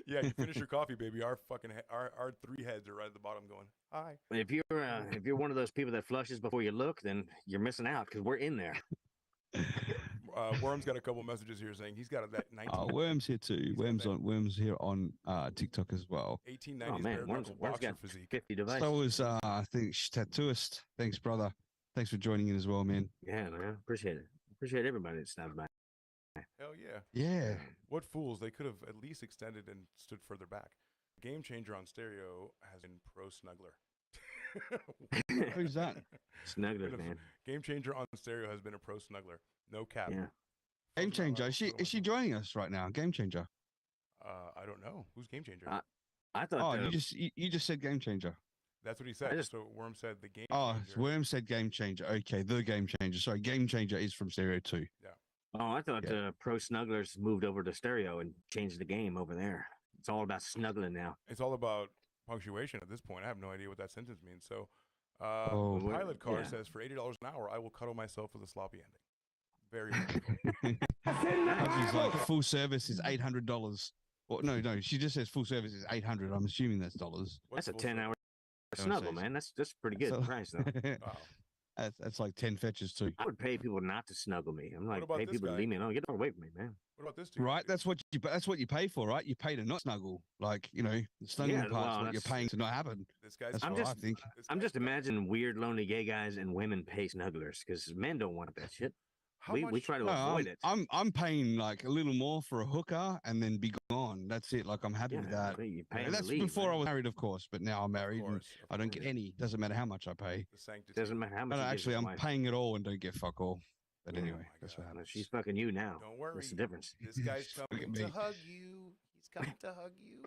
Speaker 3: Yeah, you finish your coffee, baby. Our fucking our three heads are right at the bottom going, hi.
Speaker 5: If you're one of those people that flushes before you look, then you're missing out because we're in there.
Speaker 3: Worm's got a couple messages here saying he's got that 19.
Speaker 4: Worm's here too. Worm's here on TikTok as well.
Speaker 3: 1890s
Speaker 5: Oh man,
Speaker 3: bare
Speaker 5: Worm's
Speaker 3: knuckle boxer
Speaker 5: got
Speaker 3: physique.
Speaker 5: 50 devices.
Speaker 4: So was I think Tattooist. Thanks, brother. Thanks for joining in as well, man.
Speaker 5: Yeah, man. Appreciate it. Appreciate everybody that stopped by.
Speaker 3: Hell yeah.
Speaker 4: Yeah.
Speaker 3: What fools. They could have at least extended and stood further back. Game Changer on stereo has been Pro Snuggler.
Speaker 4: Who's that?
Speaker 5: Snuggler, man.
Speaker 3: Game Changer on stereo has been a Pro Snuggler. No cap.
Speaker 5: Yeah.
Speaker 4: Game Changer. Is she joining us right now? Game Changer.
Speaker 3: I don't know. Who's Game Changer?
Speaker 5: I thought.
Speaker 4: Oh, you just said Game Changer.
Speaker 3: That's what he said. So Worm said the Game
Speaker 4: Oh,
Speaker 3: Changer.
Speaker 4: Worm said Game Changer. Okay, the Game Changer. Sorry, Game Changer is from Stereo 2.
Speaker 3: Yeah.
Speaker 5: Oh, I thought Pro Snugglers moved over to stereo and changed the game over there. It's all about snuggling now.
Speaker 3: It's all about punctuation at this point. I have no idea what that sentence means. So,
Speaker 4: Oh.
Speaker 3: Pilot Car
Speaker 5: Yeah.
Speaker 3: says for $80 an hour, I will cuddle myself with a sloppy ending. Very difficult.
Speaker 4: She's like full service is $800. Well, no, she just says full service is $800. I'm assuming that's dollars.
Speaker 5: That's a 10-hour
Speaker 4: Don't
Speaker 5: snuggle,
Speaker 4: say
Speaker 5: man. That's pretty good
Speaker 4: So-
Speaker 5: price though.
Speaker 3: Wow.
Speaker 4: That's like 10 fetches too.
Speaker 5: I would pay people not to snuggle me. I'm like,
Speaker 3: about
Speaker 5: pay
Speaker 3: this
Speaker 5: people
Speaker 3: guy?
Speaker 5: to leave me alone. Get away from me, man.
Speaker 3: What about this dude?
Speaker 4: Right, that's what you pay for, right? You pay to not snuggle, like the snuggling
Speaker 5: Yeah,
Speaker 4: part's
Speaker 5: well,
Speaker 4: what you're
Speaker 5: that's-
Speaker 4: paying to not happen.
Speaker 3: This guy's
Speaker 4: That's
Speaker 5: I'm
Speaker 4: what I
Speaker 5: just-
Speaker 4: think.
Speaker 5: I'm just imagining weird, lonely gay guys and women pay snugglers because men don't want that shit. We try to
Speaker 4: No,
Speaker 5: avoid it.
Speaker 4: I'm paying like a little more for a hooker and then be gone. That's it. Like I'm happy with
Speaker 5: Yeah,
Speaker 4: that.
Speaker 5: you pay 'em to
Speaker 4: That's
Speaker 5: leave,
Speaker 4: before
Speaker 5: man.
Speaker 4: I was married, of course, but now I'm married and I don't get any. Doesn't matter how much I pay.
Speaker 3: The sanctity.
Speaker 5: Doesn't matter how much.
Speaker 4: No,
Speaker 5: you give
Speaker 4: actually,
Speaker 5: his
Speaker 4: I'm
Speaker 5: wife.
Speaker 4: paying it all and don't get fuck all. But
Speaker 5: Oh
Speaker 4: anyway,
Speaker 3: my
Speaker 4: that's what
Speaker 3: God.
Speaker 4: happens.
Speaker 5: She's fucking you now.
Speaker 3: Don't worry.
Speaker 5: What's the difference?
Speaker 3: This guy's
Speaker 4: Look
Speaker 3: coming
Speaker 4: at
Speaker 3: to
Speaker 4: me.
Speaker 3: hug you. He's coming to hug you.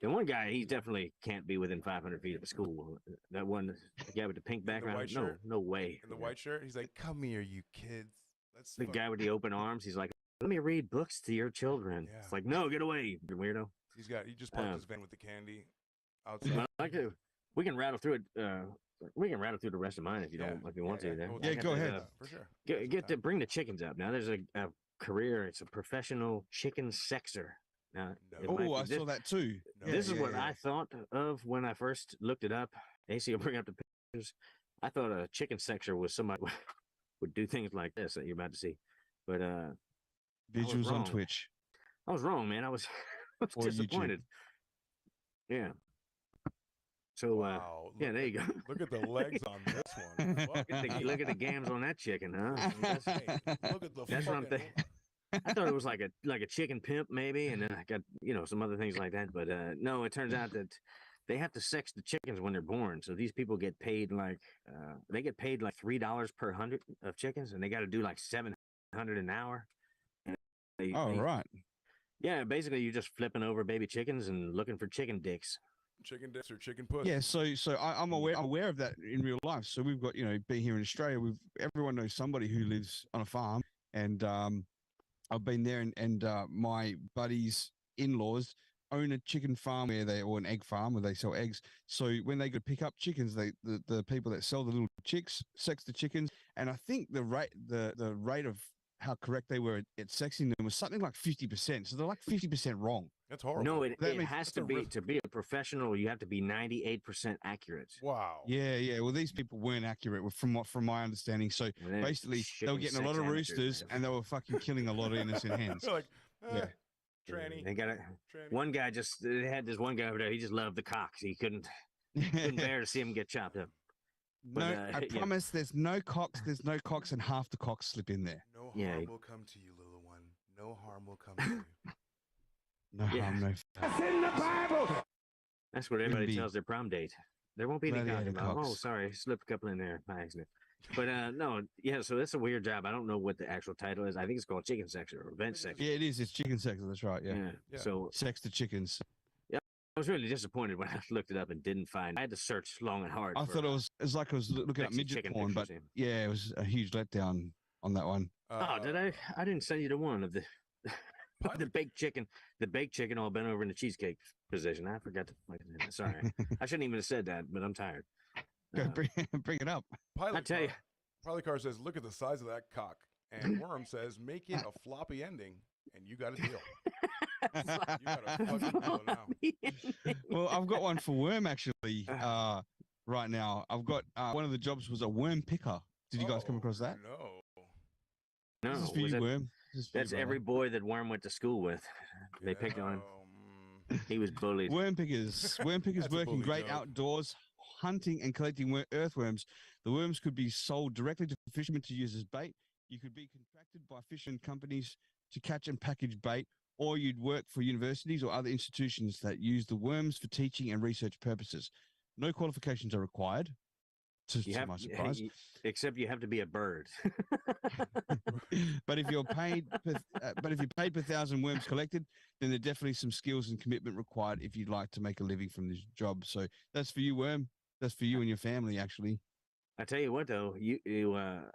Speaker 5: The one guy, he definitely can't be within 500 feet of a school. That one, the guy with the pink background,
Speaker 3: white
Speaker 5: no,
Speaker 3: shirt?
Speaker 5: no way.
Speaker 3: In the white shirt, he's like, "Come here, you kids." Let's
Speaker 5: The guy with the open arms, he's like, "Let me read books to your children."
Speaker 3: Yeah.
Speaker 5: It's like, no, get away, you weirdo.
Speaker 3: He just parked
Speaker 5: Um,
Speaker 3: his van with the candy
Speaker 5: Well,
Speaker 3: outside.
Speaker 5: I like to, we can rattle through it. We can rattle through the rest of mine if you don't, if you want to. There,
Speaker 3: Well,
Speaker 5: I got
Speaker 4: go
Speaker 5: the,
Speaker 4: ahead.
Speaker 3: for sure.
Speaker 5: bring the chickens up. Now there's a career. It's a professional chicken sexer. Now, it might
Speaker 4: Oh,
Speaker 5: be
Speaker 4: I saw that too. Yeah,
Speaker 5: This is
Speaker 4: yeah,
Speaker 5: what
Speaker 4: yeah.
Speaker 5: I thought of when I first looked it up. AC will bring up the pictures. I thought a chicken sexer was somebody would do things like this that you're about to see, but
Speaker 4: Visuals on
Speaker 5: wrong.
Speaker 4: Twitch.
Speaker 5: I was wrong, man. I was, I was
Speaker 4: Or YouTube.
Speaker 5: disappointed. Yeah. So
Speaker 3: Wow.
Speaker 5: yeah, there you go.
Speaker 3: Look at the legs on this one.
Speaker 5: Look at the gams on that chicken, huh? That's,
Speaker 3: Look at the
Speaker 5: that's what I'm
Speaker 3: fucking.
Speaker 5: thinking. I thought it was like a chicken pimp maybe, and then I got some other things like that. But no, it turns out that they have to sex the chickens when they're born. So these people get paid like they get paid like $3 per 100 of chickens, and they got to do like 700 an hour. And
Speaker 4: Right.
Speaker 5: Yeah, basically you're just flipping over baby chickens and looking for chicken dicks.
Speaker 3: Chicken dicks or chicken puss.
Speaker 4: Yeah, so I'm aware of that in real life. So we've got being here in Australia, everyone knows somebody who lives on a farm, and I've been there, and my buddy's in-laws own a chicken farm or an egg farm where they sell eggs. So when they go pick up chickens, the people that sell the little chicks sex the chickens, and I think the rate of how correct they were at sexing them was something like 50%. So they're like 50% wrong.
Speaker 3: That's horrible.
Speaker 5: No, it
Speaker 4: That means-
Speaker 5: has to be to be a professional. You have to be 98% accurate.
Speaker 3: Wow.
Speaker 4: Yeah. Well, these people weren't accurate from my understanding. So
Speaker 5: they're
Speaker 4: basically, they were
Speaker 5: chicken
Speaker 4: getting a lot
Speaker 5: sex
Speaker 4: of
Speaker 5: amateurs,
Speaker 4: roosters,
Speaker 5: man.
Speaker 4: and they were fucking killing a lot of innocent hens.
Speaker 3: They're like,
Speaker 4: Yeah.
Speaker 3: tranny.
Speaker 5: They got
Speaker 3: tranny.
Speaker 5: one guy they had this one guy over there. He just loved the cocks. He couldn't bear to see him get chopped up. But,
Speaker 4: No, I
Speaker 5: yeah.
Speaker 4: promise there's no cocks, and half the cocks slip in there.
Speaker 3: No
Speaker 5: Yeah.
Speaker 3: harm will come to you, little one. No harm will come to you.
Speaker 4: No
Speaker 5: Yeah.
Speaker 4: harm, no foul.
Speaker 9: That's in the Bible.
Speaker 5: That's what everybody
Speaker 4: Indeed.
Speaker 5: tells their prom date. There won't be any
Speaker 4: Gladiator
Speaker 5: cock involved. Oh,
Speaker 4: cocks.
Speaker 5: sorry, slipped a couple in there by accident. But no, yeah. So that's a weird job. I don't know what the actual title is. I think it's called chicken sexer or event sexer.
Speaker 4: Yeah, it is. It's chicken sex. That's right. Yeah.
Speaker 3: Yeah.
Speaker 5: So
Speaker 4: Sex to chickens.
Speaker 5: I was really disappointed when I looked it up and didn't find. I had to search long and hard.
Speaker 4: I
Speaker 5: for,
Speaker 4: thought it's like I was looking at
Speaker 5: sexy
Speaker 4: midget
Speaker 5: chicken
Speaker 4: porn, but
Speaker 5: pictures,
Speaker 4: yeah, it was a huge letdown on that one.
Speaker 5: Oh, did I? I didn't send you the one of the the baked chicken all bent over in the cheesecake position. I forgot to. Sorry, I shouldn't even have said that, but I'm tired.
Speaker 4: Go bring it up.
Speaker 3: Pilot
Speaker 5: I tell you.
Speaker 3: Pilot car says, "Look at the size of that cock." And Worm says, "Make it a floppy ending, and you got a deal." You got a fucking deal now.
Speaker 4: Well, I've got one for Worm actually. Right now, I've got one of the jobs was a worm picker. Did you guys come across that?
Speaker 3: No.
Speaker 5: No,
Speaker 4: This is for
Speaker 5: was
Speaker 4: you,
Speaker 5: that-
Speaker 4: Worm. This is for you,
Speaker 5: That's every
Speaker 4: brother.
Speaker 5: boy that Worm went to school with. They picked on him. He was bullied.
Speaker 4: Worm pickers.
Speaker 3: That's a
Speaker 4: Working
Speaker 3: bully
Speaker 4: great
Speaker 3: joke.
Speaker 4: outdoors, hunting and collecting earthworms. The worms could be sold directly to fishermen to use as bait. You could be contracted by fishing companies to catch and package bait, or you'd work for universities or other institutions that use the worms for teaching and research purposes. No qualifications are required. To my surprise.
Speaker 5: Except you have to be a bird.
Speaker 4: But if you're paid per thousand worms collected, then there are definitely some skills and commitment required if you'd like to make a living from this job. So that's for you, Worm. That's for you and your family, actually.
Speaker 5: I tell you what, though,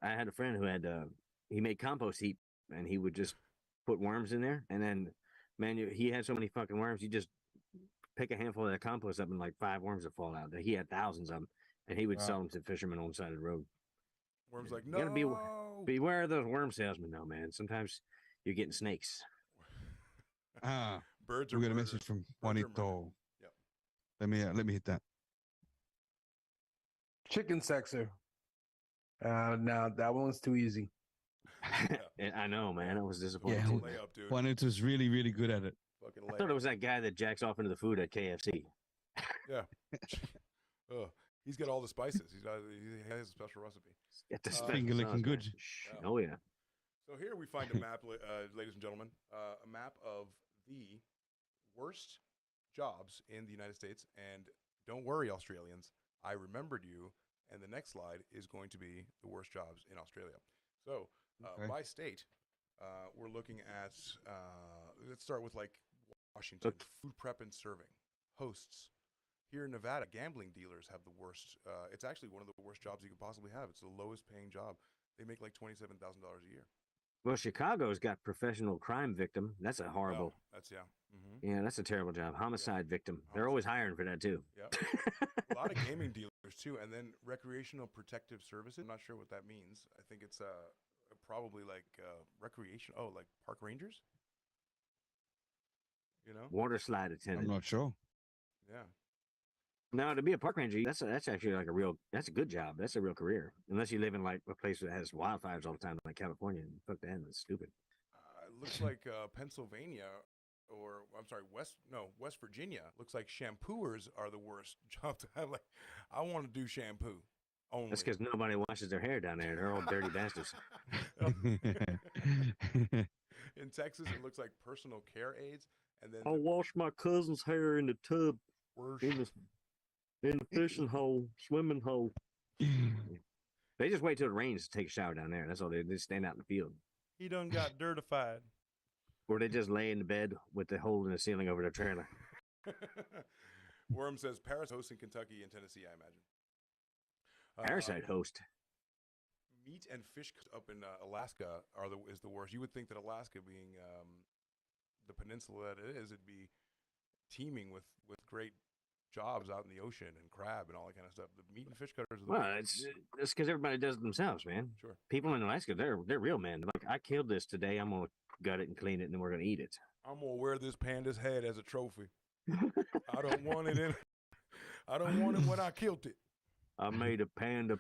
Speaker 5: I had a friend who had he made compost heap, and he would just put worms in there, and then he had so many fucking worms, you just pick a handful of that compost up, and like 5 worms would fall out. He had thousands of them, and he would sell them to fishermen on the side of the road.
Speaker 3: Worm's like,
Speaker 5: You
Speaker 3: no.
Speaker 5: gotta beware of those worm salesmen, though, man. Sometimes you're getting snakes.
Speaker 3: Birds are
Speaker 4: We got a
Speaker 3: murder.
Speaker 4: message from
Speaker 3: Birds are
Speaker 4: Juanito.
Speaker 3: Yep.
Speaker 4: Let me hit that.
Speaker 8: Chicken sexer. Now that one's too easy.
Speaker 5: I know, man. I was disappointed.
Speaker 4: Yeah,
Speaker 5: too.
Speaker 3: Layup, dude.
Speaker 4: Juanito's really, really good at it.
Speaker 3: Fucking
Speaker 5: I thought it was that guy that jacks off into the food at KFC.
Speaker 3: Yeah. He's got all the spices. He has a special recipe.
Speaker 5: Get the
Speaker 4: Finger licking good.
Speaker 3: Yeah.
Speaker 5: Oh yeah.
Speaker 3: So here we find a map, ladies and gentlemen, a map of the worst jobs in the United States. And don't worry, Australians, I remembered you. And the next slide is going to be the worst jobs in Australia. So
Speaker 4: Okay.
Speaker 3: by state, we're looking at, let's start with like Washington, food prep and serving, hosts. Here in Nevada, gambling dealers have the worst. It's actually one of the worst jobs you could possibly have. It's the lowest paying job. They make like $27,000 a year.
Speaker 5: Well, Chicago's got professional crime victim. That's a horrible.
Speaker 3: That's
Speaker 5: Yeah, that's a terrible job. Homicide victim. They're always hiring for that too.
Speaker 3: Yep. A lot of gaming dealers too, and then recreational protective services. I'm not sure what that means. I think it's probably like recreation. Oh, like park rangers. You know,
Speaker 5: Water slide attendant.
Speaker 4: I'm not sure.
Speaker 3: yeah.
Speaker 5: No, to be a park ranger, that's actually like that's a good job. That's a real career. Unless you live in like a place that has wildfires all the time, like California. Fuck that, that's stupid.
Speaker 3: It looks like Pennsylvania, or I'm sorry, West Virginia. Looks like shampooers are the worst job to have. Like, I want to do shampoo only.
Speaker 5: That's because nobody washes their hair down there. They're all dirty bastards.
Speaker 3: In Texas, it looks like personal care aides, and then
Speaker 5: I'll wash my cousin's hair in the tub,
Speaker 3: worst.
Speaker 5: in the fishing hole, swimming hole. They just wait till it rains to take a shower down there. That's all. They just stand out in the field.
Speaker 3: He done got dirtified.
Speaker 5: Or they just lay in the bed with the hole in the ceiling over their trailer.
Speaker 3: Worm says Paris hosts in Kentucky and Tennessee, I imagine.
Speaker 5: Parasite host.
Speaker 3: Meat and fish up in Alaska is the worst. You would think that Alaska, being the peninsula that it is, it'd be teeming with great jobs out in the ocean and crab and all that kind of stuff. The meat and fish cutters are the
Speaker 5: Well, it's because everybody does it themselves, man.
Speaker 3: Sure.
Speaker 5: People in Alaska, they're real men. Like, I killed this today. I'm gonna gut it and clean it, and then we're gonna eat it.
Speaker 3: I'm gonna wear this panda's head as a trophy. I don't want it in. I don't want it when I killed it.
Speaker 5: I made a panda.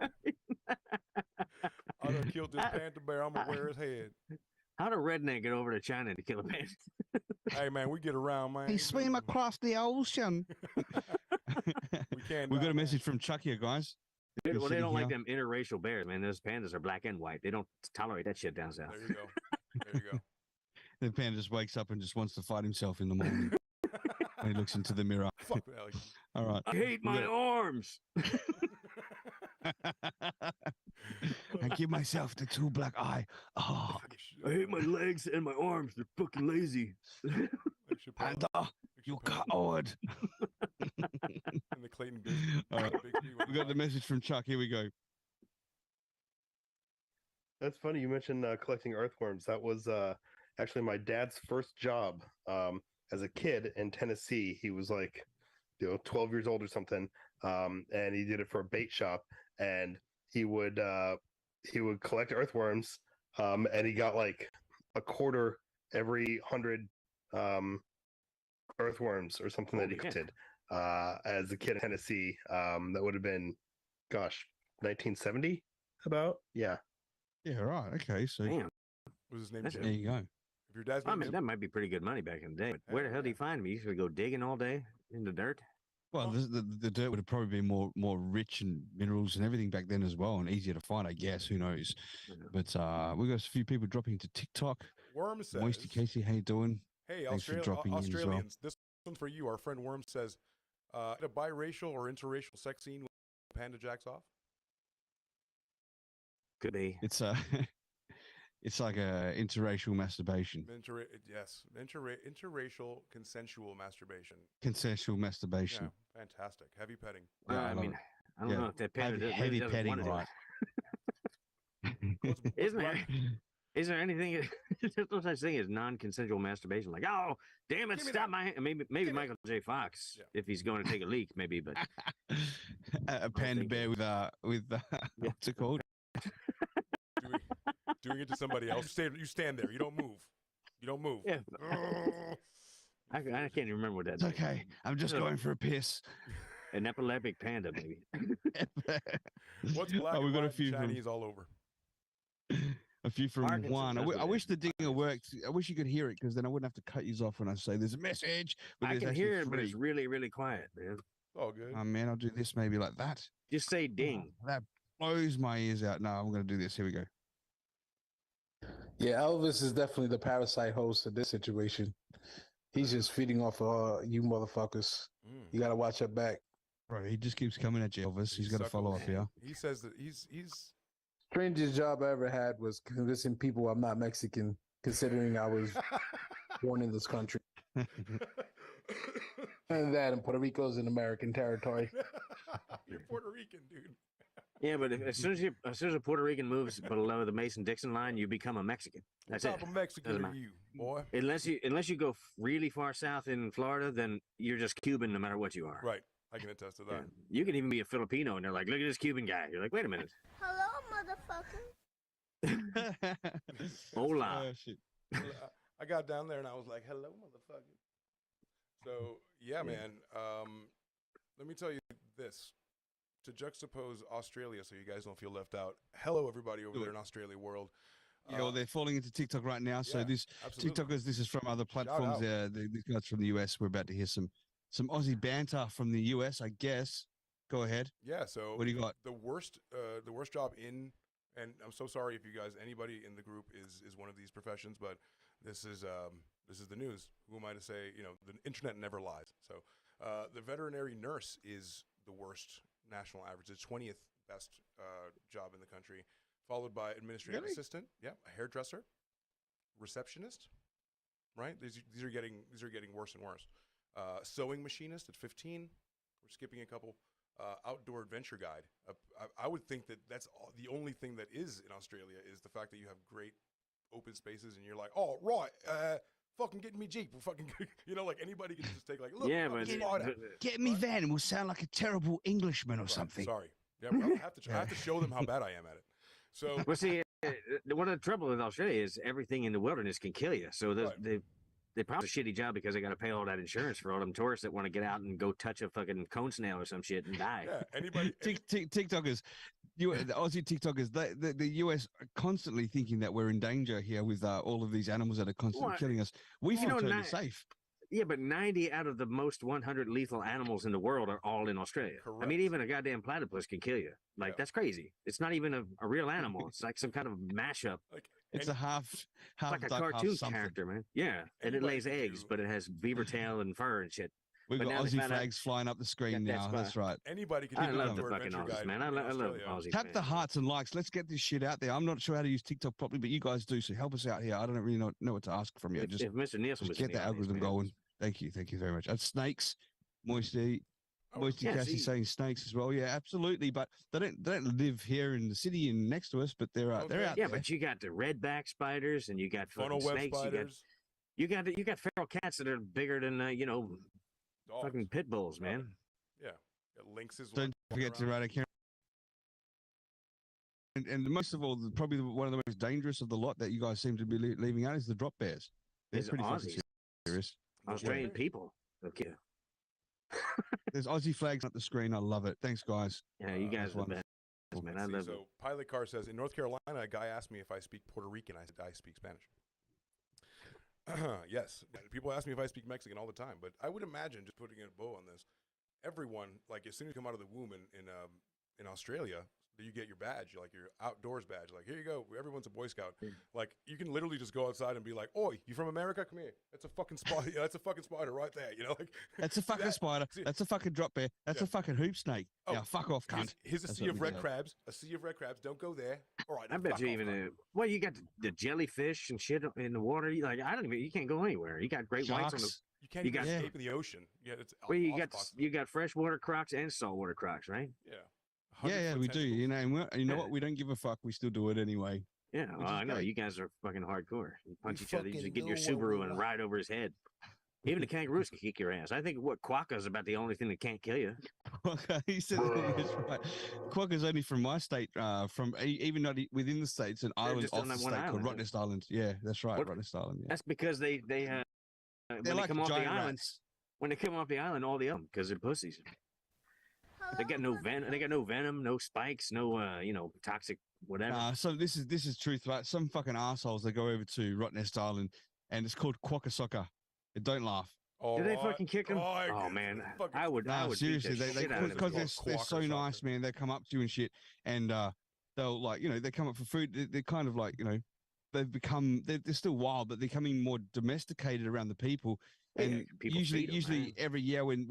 Speaker 3: I done killed this panda bear. I'm gonna wear his head.
Speaker 5: How'd a redneck get over to China to kill a panda?
Speaker 3: Hey man, we get around, man.
Speaker 4: He swam across the ocean.
Speaker 3: We can't.
Speaker 4: We got a message from Chuck here, guys.
Speaker 5: Well, they don't like them interracial bears, man. Those pandas are black and white. They don't tolerate that shit down south.
Speaker 3: There you go. There you go.
Speaker 4: The panda just wakes up and just wants to fight himself in the morning when he looks into the mirror.
Speaker 3: Fuck Alex.
Speaker 4: All right.
Speaker 5: I hate my arms.
Speaker 4: I give myself the 2 black eye. Oh,
Speaker 5: I hate my legs and my arms. They're fucking lazy.
Speaker 4: Panda, you coward.
Speaker 3: And the Clayton Big.
Speaker 4: All right. We got the message from Chuck. Here we go.
Speaker 11: That's funny. You mentioned collecting earthworms. That was actually my dad's first job as a kid in Tennessee. He was like, 12 years old or something, and he did it for a bait shop. And he would collect earthworms, and he got like a quarter every 100 earthworms or something that he collected as a kid in Tennessee. That would have been, 1970, about. Yeah,
Speaker 4: right. Okay, so
Speaker 5: damn.
Speaker 3: Was his name?
Speaker 5: That's-
Speaker 3: Jim?
Speaker 4: There you go.
Speaker 3: If your dad's
Speaker 5: I
Speaker 3: name
Speaker 5: mean,
Speaker 3: Jim?
Speaker 5: that might be pretty good money back in the day. But where the hell did he find me? You should go digging all day in the dirt.
Speaker 4: Well, the dirt would have probably been more rich in minerals and everything back then as well, and easier to find, I guess. Who knows? But we got a few people dropping to TikTok.
Speaker 3: Worm says,
Speaker 4: Moisty Casey, how you doing?
Speaker 3: Hey,
Speaker 4: Thanks for dropping in as well.
Speaker 3: Australians, this one's for you. Our friend Worm says, a biracial or interracial sex scene with panda jacks off?
Speaker 5: Could be.
Speaker 4: It's it's like a interracial masturbation.
Speaker 3: Yes, interracial consensual masturbation.
Speaker 4: Consensual masturbation.
Speaker 3: Yeah, fantastic. Heavy petting.
Speaker 5: Well, I mean, I don't know if that panda
Speaker 4: heavy
Speaker 5: doesn't
Speaker 4: petting,
Speaker 5: want it.
Speaker 4: right?
Speaker 5: Is there anything? There's no such thing as non-consensual masturbation. Like, oh, damn it, stop my. Maybe Michael J. Fox, if he's going to take a leak, maybe. But
Speaker 4: a panda bear with what's it called?
Speaker 3: Doing it to somebody else. You stand there. You don't move. You don't move.
Speaker 5: Yeah. I can't even remember what that is.
Speaker 4: It's okay. I'm just going for a piss.
Speaker 5: An epileptic panda, maybe.
Speaker 3: What's black
Speaker 4: we
Speaker 3: and
Speaker 4: got a
Speaker 3: white
Speaker 4: few
Speaker 3: and Chinese all over?
Speaker 4: A few from
Speaker 5: Arkansas,
Speaker 4: Juan.
Speaker 5: that's what
Speaker 4: I
Speaker 5: it
Speaker 4: wish
Speaker 5: is.
Speaker 4: the dinger worked. I wish you could hear it because then I wouldn't have to cut you off when I say there's a message. But
Speaker 5: I
Speaker 4: there's
Speaker 5: can
Speaker 4: actually
Speaker 5: hear it, but
Speaker 4: 3.
Speaker 5: it's really, really quiet, man.
Speaker 3: Oh, good.
Speaker 4: Oh man, I'll do this maybe like that.
Speaker 5: Just say ding.
Speaker 4: That blows my ears out. No, I'm going to do this. Here we go.
Speaker 8: Yeah, Elvis is definitely the parasite host of this situation. He's just feeding off of you motherfuckers. You got to watch your back.
Speaker 4: Bro, he just keeps coming at you, Elvis. He's got to follow up here.
Speaker 3: He says that he's
Speaker 8: Strangest job I ever had was convincing people I'm not Mexican, considering I was born in this country. And that, and Puerto Rico's an American territory.
Speaker 3: You're Puerto Rican, dude.
Speaker 5: Yeah, but as soon as a Puerto Rican moves below the Mason-Dixon line, you become a Mexican. That's
Speaker 3: What
Speaker 5: it.
Speaker 3: type of Mexican
Speaker 5: Doesn't
Speaker 3: are
Speaker 5: matter.
Speaker 3: you, boy?
Speaker 5: Unless you go really far south in Florida, then you're just Cuban no matter what you are.
Speaker 3: Right. I can attest to that.
Speaker 5: Yeah. You can even be a Filipino, and they're like, "Look at this Cuban guy." You're like, "Wait a minute."
Speaker 1: Hello, motherfucker.
Speaker 5: Hola.
Speaker 4: Oh, shit.
Speaker 3: I got down there and I was like, "Hello, motherfucker." So yeah, man. Let me tell you this to juxtapose Australia, so you guys don't feel left out. Hello, everybody over there in Australia world.
Speaker 4: Yeah, well, they're falling into TikTok right now. So
Speaker 3: yeah,
Speaker 4: this
Speaker 3: absolutely.
Speaker 4: TikTokers, this is from other platforms.
Speaker 3: out.
Speaker 4: These guys from the US. We're about to hear some Aussie banter from the US, I guess. Go ahead.
Speaker 3: Yeah. So
Speaker 4: what do you got?
Speaker 3: The worst job in, and I'm so sorry if you guys, anybody in the group is one of these professions, but this is the news. Who am I to say? The internet never lies. So the veterinary nurse is the worst national average. The 20th best job in the country, followed by administrative assistant. Yeah, a hairdresser, receptionist. Right. These are getting worse and worse. Sewing machinist at 15. We're skipping a couple. Outdoor adventure guide. I would think that that's the only thing that is in Australia is the fact that you have great open spaces and you're like, oh, right, fucking get me Jeep. Fucking, like anybody can just take like, look,
Speaker 5: Yeah,
Speaker 3: fucking
Speaker 5: but
Speaker 3: Sparta.
Speaker 4: Get me van and we'll sound like a terrible Englishman or something.
Speaker 3: Sorry. Yeah, well, I have to show them how bad I am at it. So,
Speaker 5: well, see, one of the trouble with Australia is everything in the wilderness can kill you. So they probably a shitty job because they got to pay all that insurance for all them tourists that want to get out and go touch a fucking cone snail or some shit and die.
Speaker 3: Yeah, anybody.
Speaker 4: TikTokers, the Aussie TikTokers, the US are constantly thinking that we're in danger here with all of these animals that are constantly killing us. We feel totally safe.
Speaker 5: Yeah, but 90 out of the most 100 lethal animals in the world are all in Australia.
Speaker 3: Correct.
Speaker 5: I mean, even a goddamn platypus can kill you. Like, that's crazy. It's not even a real animal. It's like some kind of mashup.
Speaker 4: It's a half
Speaker 5: like a
Speaker 4: duck,
Speaker 5: cartoon character, man. Yeah, and it lays eggs, but it has beaver tail and fur and shit.
Speaker 4: We've
Speaker 5: But
Speaker 4: got
Speaker 5: now they
Speaker 4: Aussie
Speaker 5: found out-
Speaker 4: flags flying up the screen now. That's right.
Speaker 3: Anybody can
Speaker 5: I
Speaker 3: do
Speaker 5: love
Speaker 3: that
Speaker 5: the
Speaker 3: for
Speaker 5: fucking
Speaker 3: Adventure
Speaker 5: Aussies,
Speaker 3: Guide
Speaker 5: man. I
Speaker 3: in
Speaker 5: love
Speaker 3: Australia.
Speaker 5: Aussies.
Speaker 4: Tap
Speaker 5: man.
Speaker 4: the hearts and likes. Let's get this shit out there. I'm not sure how to use TikTok properly, but you guys do. So help us out here. I don't really know what to ask from you.
Speaker 5: If Mr. Nielsen was
Speaker 4: get
Speaker 5: in
Speaker 4: the
Speaker 5: audience,
Speaker 4: algorithm
Speaker 5: man,
Speaker 4: going. Thank you very much. And snakes, Moisty
Speaker 5: yeah,
Speaker 4: Cassie
Speaker 5: see-
Speaker 4: saying snakes as well. Yeah, absolutely. But they don't live here in the city and next to us, but they're out
Speaker 5: Yeah,
Speaker 4: there.
Speaker 5: but you got the redback spiders and you got
Speaker 3: Funnel
Speaker 5: fucking
Speaker 3: web
Speaker 5: snakes.
Speaker 3: spiders.
Speaker 5: You got feral cats that are bigger than fucking pit bulls, man.
Speaker 3: Yeah, lynxes.
Speaker 4: Don't forget to eradicate. And most of all, probably one of the most dangerous of the lot that you guys seem to be leaving out is the drop bears. They're
Speaker 5: Is
Speaker 4: pretty fucking
Speaker 5: Aussies.
Speaker 4: serious.
Speaker 5: Australian people. Okay.
Speaker 4: There's Aussie flags up the screen. I love it. Thanks, guys.
Speaker 5: Yeah, you guys are the best, man. I love it.
Speaker 3: So Pilot Car says, in North Carolina, a guy asked me if I speak Puerto Rican. I said, I speak Spanish. Yes. People ask me if I speak Mexican all the time, but I would imagine, just putting a bow on this, everyone, like as soon as you come out of the womb in Australia, you get your badge, like your outdoors badge. Like, here you go. Everyone's a Boy Scout. Like, you can literally just go outside and be like, "Oi, you from America? Come here. That's a fucking spider. Yeah, that's a fucking spider right there." Like
Speaker 4: that's a fucking spider. That's a fucking drop bear. That's a fucking hoop snake.
Speaker 3: Oh,
Speaker 4: yeah, fuck off, cunt.
Speaker 3: Here's a
Speaker 4: That's
Speaker 3: sea
Speaker 4: what
Speaker 3: of
Speaker 4: we
Speaker 3: red
Speaker 4: say.
Speaker 3: crabs. A sea of red crabs. Don't go there. All right.
Speaker 5: I bet you even well, you got the jellyfish and shit in the water. Like you can't go anywhere. You got great whites on the.
Speaker 4: Sharks.
Speaker 3: You can't even escape in the ocean. Yeah, it's
Speaker 5: Well, you got freshwater crocs and saltwater crocs, right?
Speaker 3: Yeah.
Speaker 4: Yeah, we do. You know, and you know what? We don't give a fuck. We still do it anyway.
Speaker 5: Yeah,
Speaker 4: Which
Speaker 5: well,
Speaker 4: is
Speaker 5: I know
Speaker 4: great.
Speaker 5: you guys are fucking hardcore. You punch each other. You just
Speaker 9: fucking
Speaker 5: get in your
Speaker 9: know what we
Speaker 5: Subaru and
Speaker 9: want.
Speaker 5: ride over his head. Even the kangaroos can kick your ass. I think quokka's about the only thing that can't kill you.
Speaker 4: He said that's right. Quokka's only from my state. From even not within the states, an island
Speaker 5: just
Speaker 4: off
Speaker 5: on
Speaker 4: the
Speaker 5: that
Speaker 4: state
Speaker 5: one
Speaker 4: called
Speaker 5: island,
Speaker 4: Rottnest Island. Yeah, that's right,
Speaker 5: What-
Speaker 4: Rottnest Island. Yeah.
Speaker 5: That's because they when they
Speaker 4: like
Speaker 5: come off the
Speaker 4: giant
Speaker 5: island.
Speaker 4: rats.
Speaker 5: When they come off the island, all the other because they're pussies. They got no venom. They got no venom, no spikes, no toxic whatever.
Speaker 4: So this is truth, right? Some fucking assholes they go over to Rottnest Island, and it's called Quokka Soccer. Don't laugh.
Speaker 3: Oh,
Speaker 5: Do they fucking kick him?
Speaker 3: Oh,
Speaker 5: Oh man,
Speaker 3: fucking-
Speaker 5: I would. I
Speaker 4: No,
Speaker 5: would
Speaker 4: seriously,
Speaker 5: beat the
Speaker 4: they
Speaker 5: shit out of them.
Speaker 4: because they're
Speaker 3: Quokka
Speaker 4: so nice,
Speaker 3: soccer.
Speaker 4: man. They come up to you and shit, and they'll like they come up for food. They're kind of like they're still wild, but they're becoming more domesticated around the people.
Speaker 5: Yeah,
Speaker 4: And
Speaker 5: people feed 'em,
Speaker 4: usually
Speaker 5: man.
Speaker 4: every year when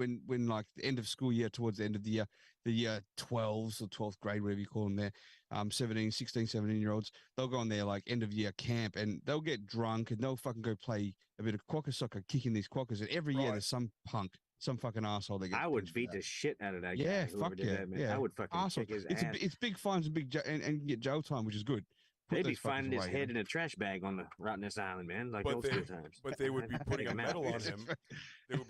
Speaker 4: like the end of school year, towards the end of the year 12s or 12th grade, whatever you call them there, 17-year-olds, they'll go on their like end of year camp and they'll get drunk and they'll fucking go play a bit of quokka soccer, kicking these quokkas. And every year
Speaker 3: Right.
Speaker 4: there's some punk, some fucking asshole that gets
Speaker 5: I would
Speaker 4: pinched for
Speaker 5: beat
Speaker 4: that.
Speaker 5: the shit out of that guy.
Speaker 4: Yeah,
Speaker 5: whoever
Speaker 4: fuck
Speaker 5: did
Speaker 4: yeah,
Speaker 5: that, man.
Speaker 4: yeah.
Speaker 5: I would fucking
Speaker 4: Awesome.
Speaker 5: kick his
Speaker 4: It's
Speaker 5: ass.
Speaker 4: it's big fines and and get jail time, which is good. Put
Speaker 5: They'd be
Speaker 4: those fuckers
Speaker 5: finding his
Speaker 4: away,
Speaker 5: head in a trash bag on the Rottnest Island, man, like
Speaker 3: But
Speaker 5: old
Speaker 3: they-
Speaker 5: school times.
Speaker 3: But they would be putting a
Speaker 5: Take 'em out.
Speaker 3: medal on him. They would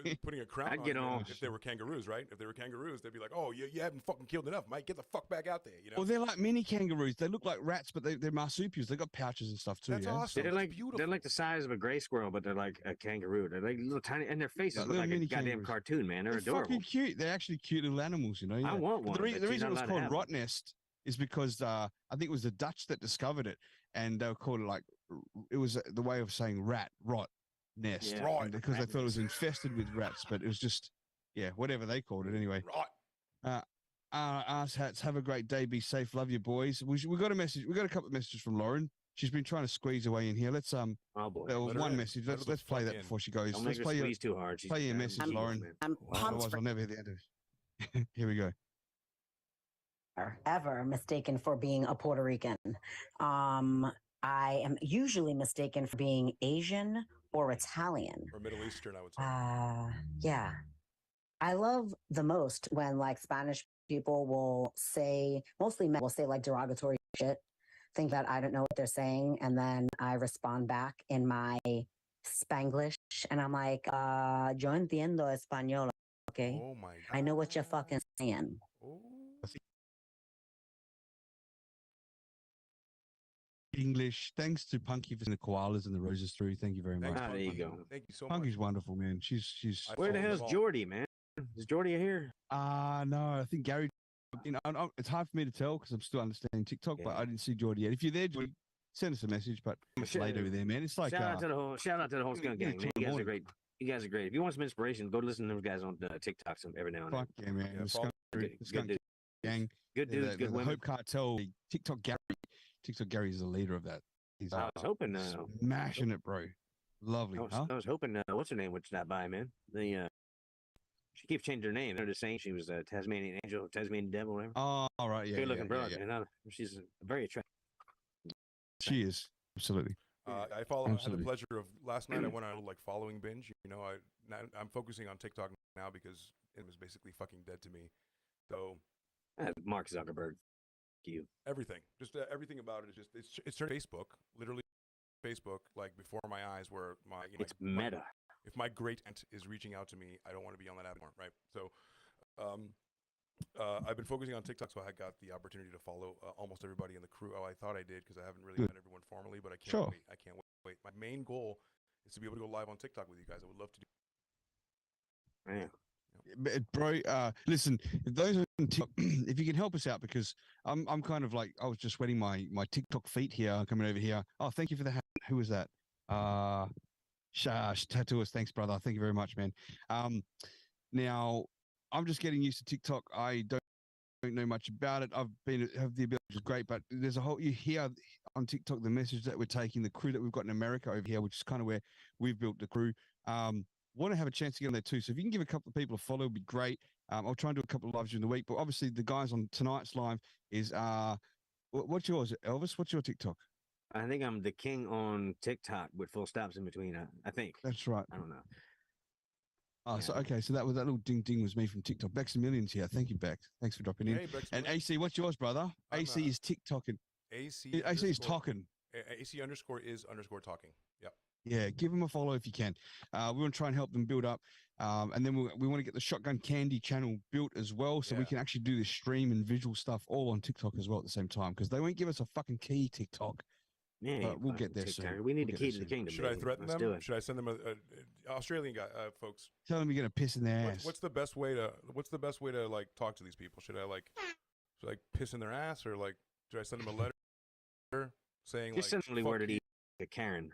Speaker 3: be putting a crown
Speaker 5: I'd
Speaker 3: on
Speaker 5: get
Speaker 3: him
Speaker 5: on.
Speaker 3: if they were kangaroos, right? If they were kangaroos, they'd be like, "Oh, you haven't fucking killed enough, mate. Get the fuck back out there."
Speaker 4: Well, they're like mini kangaroos. They look like rats, but they're marsupials. They got pouches and stuff too.
Speaker 3: That's
Speaker 4: yeah?
Speaker 3: awesome.
Speaker 5: They're
Speaker 3: That's
Speaker 5: like
Speaker 3: beautiful.
Speaker 5: they're like the size of a gray squirrel, but they're like a kangaroo. They're like little tiny, and their faces
Speaker 4: Like
Speaker 5: look like a
Speaker 4: mini
Speaker 5: goddamn
Speaker 4: kangaroos.
Speaker 5: cartoon, man. They're
Speaker 4: They're
Speaker 5: adorable.
Speaker 4: fucking cute. They're actually cute little animals, you know. Yeah.
Speaker 5: I want one.
Speaker 4: The,
Speaker 5: but
Speaker 4: the
Speaker 5: you're
Speaker 4: reason it
Speaker 5: not
Speaker 4: was
Speaker 5: allowed to
Speaker 4: called
Speaker 5: have one.
Speaker 4: Rottnest is because I think it was the Dutch that discovered it, and they were called it like it was the way of saying rot nest,
Speaker 5: Yeah.
Speaker 3: Right.
Speaker 4: and because they
Speaker 5: Rat
Speaker 4: thought it was
Speaker 5: nest.
Speaker 4: infested with rats, but it was just whatever they called it anyway.
Speaker 3: Right.
Speaker 4: Ass hats, have a great day, be safe, love you boys. We got a message. We got a couple of messages from Lauren. She's been trying to squeeze her way in here. Let's
Speaker 5: Oh boy.
Speaker 3: Let her
Speaker 4: one
Speaker 3: in.
Speaker 4: message.
Speaker 3: Let her
Speaker 4: Let's
Speaker 3: the
Speaker 4: play
Speaker 3: fuck
Speaker 4: that
Speaker 3: in.
Speaker 4: before she goes.
Speaker 5: Don't
Speaker 4: Let's
Speaker 5: make her
Speaker 4: play your
Speaker 5: squeeze too hard. She's
Speaker 4: play your
Speaker 5: a
Speaker 4: message,
Speaker 5: beautiful,
Speaker 4: Lauren.
Speaker 5: man.
Speaker 7: I'm pumped
Speaker 4: Otherwise,
Speaker 7: for
Speaker 4: I'll never hear the end of it. Here we go.
Speaker 7: ever mistaken for being a Puerto Rican. I am usually mistaken for being Asian or Italian.
Speaker 3: Or Middle Eastern, I would say.
Speaker 7: Yeah. I love the most when like Spanish people will say, mostly men will say like derogatory shit, think that I don't know what they're saying, and then I respond back in my Spanglish, and I'm like, yo entiendo español, okay?
Speaker 3: Oh my god.
Speaker 7: I know what you're fucking saying.
Speaker 3: Oh.
Speaker 4: English. Thanks to Punky for sending the koalas and the roses through. Thank you very much.
Speaker 3: Thanks,
Speaker 5: Ah, there you
Speaker 3: Punky.
Speaker 5: go.
Speaker 3: Thank you so
Speaker 4: Punky's
Speaker 3: much.
Speaker 4: wonderful, man. She's
Speaker 5: Where the hell's Jordy, man? Is Jordy here?
Speaker 4: no, I think Gary. It's hard for me to tell because I'm still understanding TikTok, but I didn't see Jordy yet. If you're there, Jordy, send us a message. But it's late over there, man. It's like
Speaker 5: shout out to the whole skunk gang, man. You guys are great. You guys are great. If you want some inspiration, go to listen to those guys on TikTok every now and then.
Speaker 4: Fuck yeah, man.
Speaker 3: Yeah,
Speaker 4: the skunk,
Speaker 5: good
Speaker 4: gang.
Speaker 5: Good dudes, good
Speaker 4: the
Speaker 5: women.
Speaker 4: Hope Cartel. TikTok Gary is the leader of that. He's
Speaker 5: I was hoping
Speaker 4: smashing it, bro. Lovely.
Speaker 5: I was hoping what's her name would stop by, man. She keeps changing her name. They're just saying she was a Tasmanian angel, Tasmanian devil, whatever.
Speaker 4: Oh, all right, yeah.
Speaker 5: Good looking broad,
Speaker 4: yeah.
Speaker 5: man. She's very attractive.
Speaker 4: She is absolutely.
Speaker 3: I had the pleasure of last night. I went on a following binge. You know, I'm focusing on TikTok now because it was basically fucking dead to me. So,
Speaker 5: Mark Zuckerberg, you
Speaker 3: everything, just everything about it is just it's turned Facebook, literally Facebook, like before my eyes, where
Speaker 5: it's meta.
Speaker 3: If my great aunt is reaching out to me, I don't want to be on that app anymore, right? So, I've been focusing on TikTok, so I got the opportunity to follow almost everybody in the crew. Oh, I thought I did because I haven't really met everyone formally, but I can't wait. I can't wait. My main goal is to be able to go live on TikTok with you guys. I would love to do.
Speaker 5: Man.
Speaker 4: Bro, listen, if those are on TikTok, if you can help us out, because I'm kind of like, I was just sweating my TikTok feet here, coming over here. Oh, thank you for the hat. Who was that? Tattooist. Thanks, brother. Thank you very much, man. Now I'm just getting used to TikTok. I don't know much about it. Have the ability, which is great, but there's you hear on TikTok the message that we're taking, the crew that we've got in America over here, which is kind of where we've built the crew. Want to have a chance to get on there too. So if you can give a couple of people a follow, it'd be great. I'll try and do a couple of lives during the week, but obviously the guys on tonight's live is what's yours, Elvis? What's your TikTok?
Speaker 5: I think I'm the king on TikTok with full stops in between. I think
Speaker 4: that's right.
Speaker 5: I don't know.
Speaker 4: Oh, so okay, so that little ding was me from TikTok. Bex Millions here. Thank you, Bex. Thanks for dropping in.
Speaker 3: Hey, Bex
Speaker 4: and AC, what's yours, brother? AC is TikToking.
Speaker 3: AC
Speaker 4: is talking.
Speaker 3: AC _is _talking. Yep.
Speaker 4: Yeah, give them a follow if you can. We want to try and help them build up. And then we want to get the Shotgun Candy channel built as well, so we can actually do this stream and visual stuff all on TikTok as well at the same time, because they won't give us a fucking key, TikTok.
Speaker 5: Yeah,
Speaker 4: but we'll get there soon.
Speaker 5: We need the key to the kingdom.
Speaker 3: Should I threaten them? Should I send them a Australian guy, folks?
Speaker 4: Tell them you're gonna piss in their ass.
Speaker 3: What's the best way to like talk to these people? Should I piss in their ass, or should I send them a letter saying
Speaker 5: just send them word to Karen?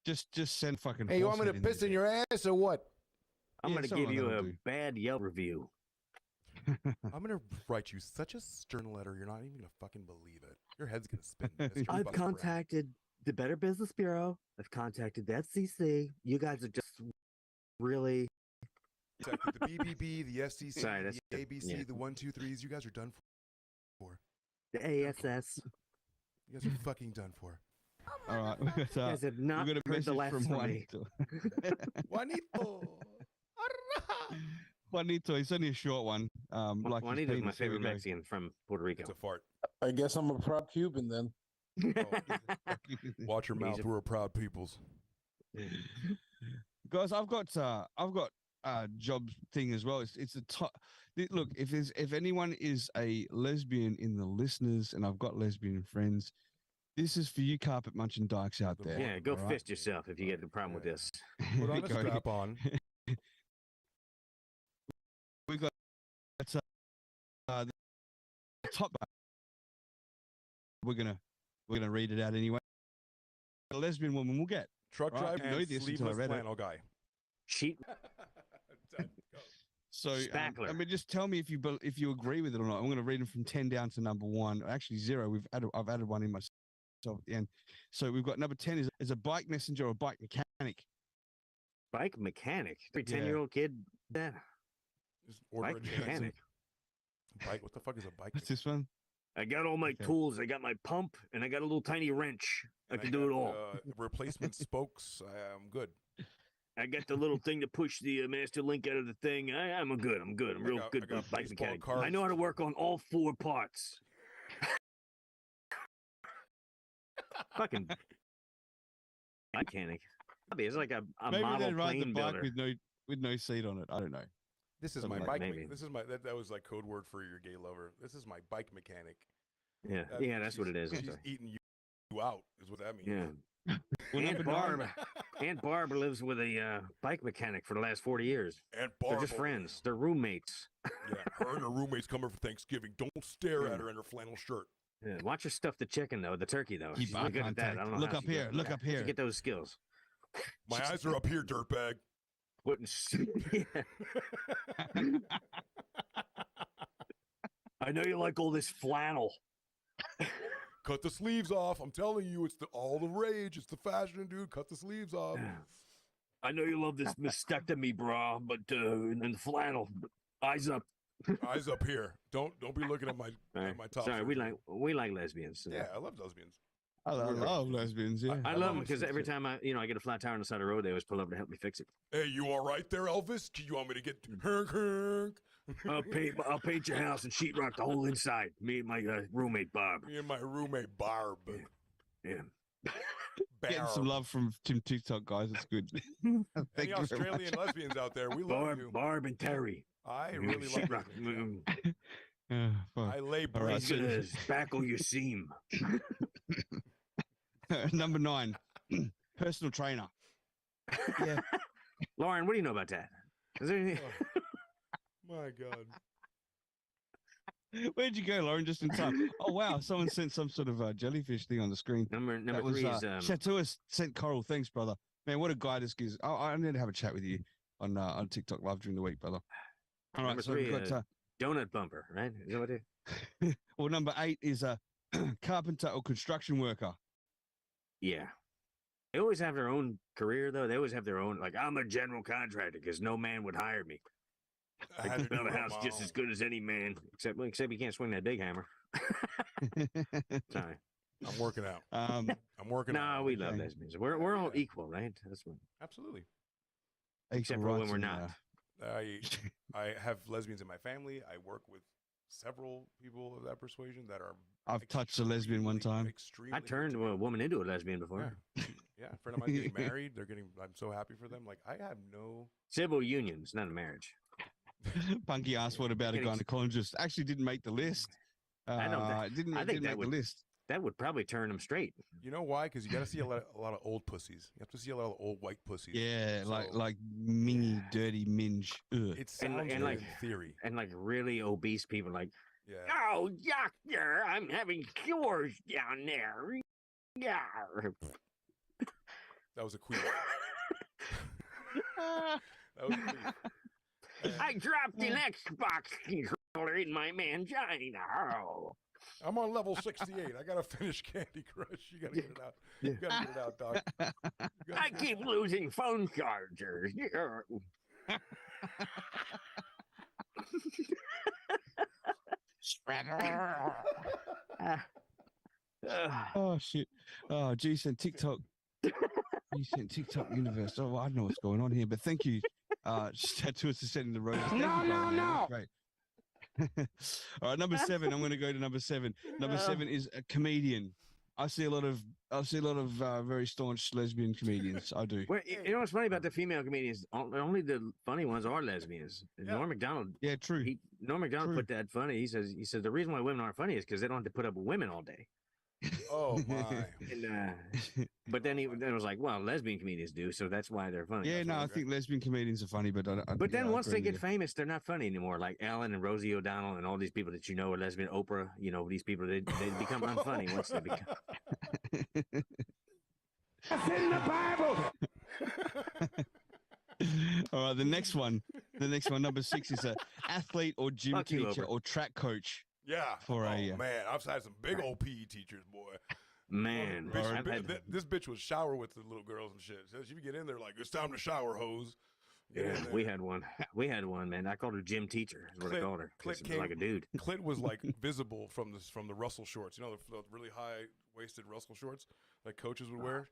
Speaker 4: Just send fucking.
Speaker 9: Hey, you want me to piss in your ass or what?
Speaker 5: I'm gonna give you a bad Yelp review.
Speaker 3: I'm gonna write you such a stern letter, you're not even gonna fucking believe it. Your head's gonna spin.
Speaker 5: I've contacted the Better Business Bureau. I've contacted the FCC. You guys are just really
Speaker 3: the BBB, the FCC, the ABC, the 1, 2, 3s. You guys are done for.
Speaker 5: The ASS.
Speaker 3: You guys are fucking done for.
Speaker 4: All right,
Speaker 5: you guys have not heard the last from me.
Speaker 4: Juanito, it's only a short one.
Speaker 5: Juanito's my favorite Mexican from Puerto Rico.
Speaker 3: It's a fart.
Speaker 8: I guess I'm a proud Cuban then.
Speaker 3: Watch your mouth. We're proud peoples.
Speaker 4: Guys, I've got job thing as well. It's a top. Look, if anyone is a lesbian in the listeners, and I've got lesbian friends, this is for you carpet munching dykes out there.
Speaker 5: Yeah, go fist yourself if you get a problem with this.
Speaker 3: Put on a strap on.
Speaker 4: We got the top. We're gonna read it out anyway. A lesbian woman will get
Speaker 3: truck driver
Speaker 4: and
Speaker 3: and sleeveless flannel guy.
Speaker 5: Cheat.
Speaker 4: So I mean, just tell me if you agree with it or not. I'm going to read them from 10 down to number 1. Actually, 0. I've added one in myself at the end. So we've got number 10 is a bike messenger or bike mechanic.
Speaker 5: Bike mechanic. 10-year-old kid. That.
Speaker 3: Just order
Speaker 5: bike mechanic.
Speaker 3: Bike. What the fuck is a bike?
Speaker 4: What's this one?
Speaker 5: I got all my tools. I got my pump, and I got a little tiny wrench. I can do it all.
Speaker 3: Replacement spokes. I'm good.
Speaker 5: I got the little thing to push the master link out of the thing. I'm good. I'm real good bike mechanic. I know how to work on all 4 parts. Fucking mechanic. It's like a
Speaker 4: Maybe
Speaker 5: model
Speaker 4: they ride the
Speaker 5: plane
Speaker 4: bike
Speaker 5: builder.
Speaker 4: with no seat on it. I don't know.
Speaker 3: This is
Speaker 4: Something
Speaker 3: my
Speaker 4: like
Speaker 3: bike.
Speaker 5: maybe.
Speaker 3: This is my that was like code word for your gay lover. This is my bike mechanic.
Speaker 5: Yeah,
Speaker 3: That
Speaker 5: yeah,
Speaker 3: means
Speaker 5: that's what it is. I'm
Speaker 3: She's
Speaker 5: sorry.
Speaker 3: eating you out. Is what that means.
Speaker 5: Yeah.
Speaker 4: Well,
Speaker 5: Aunt
Speaker 4: number nine.
Speaker 5: Barb, Aunt Barb lives with a bike mechanic for the last 40 years.
Speaker 3: Aunt
Speaker 5: They're
Speaker 3: Barb.
Speaker 5: just friends. They're roommates.
Speaker 3: Yeah, her and her roommates come over for Thanksgiving. Don't stare at her in her flannel shirt.
Speaker 5: Yeah, watch her stuff the chicken though, the turkey though.
Speaker 4: Keep
Speaker 5: She's
Speaker 4: eye
Speaker 5: really good at that.
Speaker 4: contact.
Speaker 5: I don't know
Speaker 4: Look
Speaker 5: how
Speaker 4: up
Speaker 5: she
Speaker 4: here.
Speaker 5: does
Speaker 4: Look
Speaker 5: that.
Speaker 4: up
Speaker 5: How'd
Speaker 4: here.
Speaker 5: you get those skills.
Speaker 3: My eyes are up here, dirtbag.
Speaker 5: I know you like all this flannel.
Speaker 3: Cut the sleeves off. I'm telling you, it's all the rage. It's the fashion, dude. Cut the sleeves off.
Speaker 5: I know you love this mastectomy bra, but and flannel. Eyes up.
Speaker 3: Eyes up here. Don't be looking at my top.
Speaker 5: Sorry, we
Speaker 3: surgery.
Speaker 5: like lesbians. So.
Speaker 3: Yeah, I love lesbians.
Speaker 4: I love lesbians. Yeah,
Speaker 5: I love them because every time I get a flat tire on the side of the road, they always pull up to help me fix it.
Speaker 3: Hey, you all right there, Elvis? Do you want me to get Herk?
Speaker 5: I'll paint your house and sheetrock the whole inside. Me and my roommate Bob.
Speaker 3: Me and my roommate Barb.
Speaker 5: Yeah.
Speaker 4: Getting some love from TikTok guys. It's good.
Speaker 3: Any Australian lesbians out there, we love you.
Speaker 5: Barb and Terry.
Speaker 3: I really love you. I lay
Speaker 5: All right, so
Speaker 3: brains.
Speaker 5: spackle your seam.
Speaker 4: Number 9, personal trainer. Yeah.
Speaker 5: Lauren, what do you know about that? Is there anything?
Speaker 3: My God.
Speaker 4: Where'd you go, Lauren? Just in time. Oh wow! Someone sent some sort of jellyfish thing on the screen.
Speaker 5: Number
Speaker 4: that was,
Speaker 5: 3 is
Speaker 4: Chatuas sent Coral. Thanks, brother. Man, what a guy this gives. I need to have a chat with you on TikTok Live during the week, brother. All right,
Speaker 5: number
Speaker 4: so
Speaker 5: 3,
Speaker 4: we've got
Speaker 5: donut bumper, right? Is that what it is?
Speaker 4: well, number 8 is a carpenter or construction worker.
Speaker 5: Yeah. They always have their own career, though. They always have their own, like, I'm a general contractor because no man would hire me. I can build a house just as good as any man, except you can't swing that big hammer. Sorry.
Speaker 3: I'm working out. I'm working out.
Speaker 5: No, we love lesbians. We're all equal, right? That's what.
Speaker 3: Absolutely.
Speaker 5: Except for when we're not.
Speaker 3: I have lesbians in my family. I work with several people of that persuasion that are.
Speaker 4: I've touched a lesbian one time.
Speaker 5: I turned a woman into a lesbian before.
Speaker 3: Yeah, a friend of mine getting married. I'm so happy for them. Like, I have no.
Speaker 5: Civil unions, not a marriage.
Speaker 4: Punky asked what about a gynecologist. Actually didn't make the list.
Speaker 5: I don't
Speaker 4: didn't
Speaker 5: I think
Speaker 4: make the list.
Speaker 5: That would probably turn them straight.
Speaker 3: You know why? Because you got to see a lot of old pussies. You have to see a lot of old white pussies.
Speaker 4: Yeah, like mini dirty minge. Ugh.
Speaker 3: It sounds
Speaker 5: and like
Speaker 3: in theory.
Speaker 5: And like really obese people, like,
Speaker 3: yeah.
Speaker 5: Oh, doctor, I'm having cures down there. Yeah.
Speaker 3: That was a queef. That was a queef.
Speaker 5: I dropped an Xbox controller in my mangina. Oh.
Speaker 3: I'm on level 68. I gotta finish Candy Crush. You gotta get it out. You gotta get it out, Doc.
Speaker 5: I keep losing phone chargers.
Speaker 4: Oh shit! Oh, G sent TikTok. You sent TikTok universe. Oh, I don't know what's going on here, but thank you. Tattoos to sending the road. No. Great. All right, number 7. I'm going to go to number 7. Number 7 is a comedian. I see a lot of very staunch lesbian comedians. I do.
Speaker 5: Well, you know what's funny about the female comedians? Only the funny ones are lesbians. Yeah. Norm Macdonald.
Speaker 4: Yeah, true.
Speaker 5: Norm Macdonald put that funny. He says the reason why women aren't funny is because they don't have to put up with women all day.
Speaker 3: Oh my!
Speaker 5: And, but then it was like, well, lesbian comedians do, so that's why they're funny.
Speaker 4: Yeah, no, I think lesbian comedians are funny, but
Speaker 5: then once they get famous, they're not funny anymore. Like Ellen and Rosie O'Donnell and all these people that you know are lesbian. Oprah, you know, these people they become unfunny once they become.
Speaker 9: That's in the Bible.
Speaker 4: All right, the next one, number 6 is a athlete or gym teacher or track coach.
Speaker 3: Yeah. Man, I've had some big old PE teachers, boy.
Speaker 5: Man,
Speaker 3: this bitch would shower with the little girls and shit. So she would get in there like, it's time to shower, hose.
Speaker 5: Yeah, we had one. Man. I called her gym teacher. Is what I called her. Clit was like a dude.
Speaker 3: Clit was like visible from the Russell shorts. You know, the really high waisted Russell shorts like coaches would wear.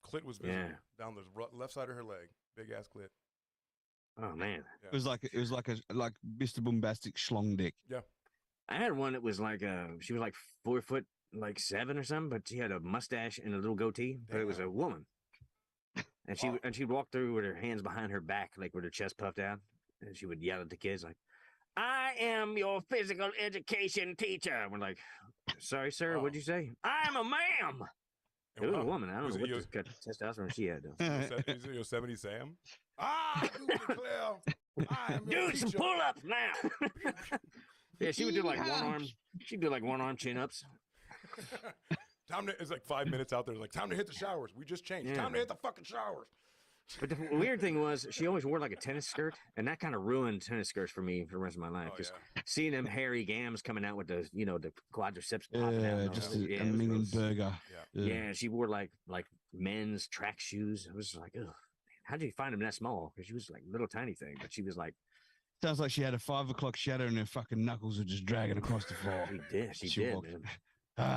Speaker 3: Clit was visible down the left side of her leg. Big ass clit.
Speaker 5: Oh man,
Speaker 3: yeah.
Speaker 4: It was like Mr. Bombastic schlong dick.
Speaker 3: Yeah.
Speaker 5: I had one that was like she was like 4'7" or something, but she had a mustache and a little goatee, but it was a woman. And she'd walk through with her hands behind her back, like with her chest puffed out, and she would yell at the kids like, "I am your physical education teacher." And we're like, "Sorry, sir, what'd you say?" "I'm a ma'am." It was a woman. I don't know what this cut testosterone she had, though.
Speaker 3: Is it Yosemite Sam? I do declare, I am your
Speaker 5: Do some
Speaker 3: teacher.
Speaker 5: pull-ups now. Yeah, she would do like one arm. She'd do like one arm chin-ups.
Speaker 3: It's like 5 minutes out there. Like, time to hit the showers. We just changed.
Speaker 5: Yeah.
Speaker 3: Time to hit the fucking showers.
Speaker 5: But the weird thing was, she always wore like a tennis skirt, and that kind of ruined tennis skirts for me for the rest of my life. Because seeing them hairy gams coming out with the, the quadriceps popping out.
Speaker 4: Just a minging burger.
Speaker 5: Yeah, she wore like men's track shoes. It was like, ugh, how did you find them that small? Because she was like little tiny thing, but she was like.
Speaker 4: Sounds like she had a 5 o'clock shadow and her fucking knuckles were just dragging across the floor.
Speaker 5: She did,
Speaker 4: walked.
Speaker 5: man.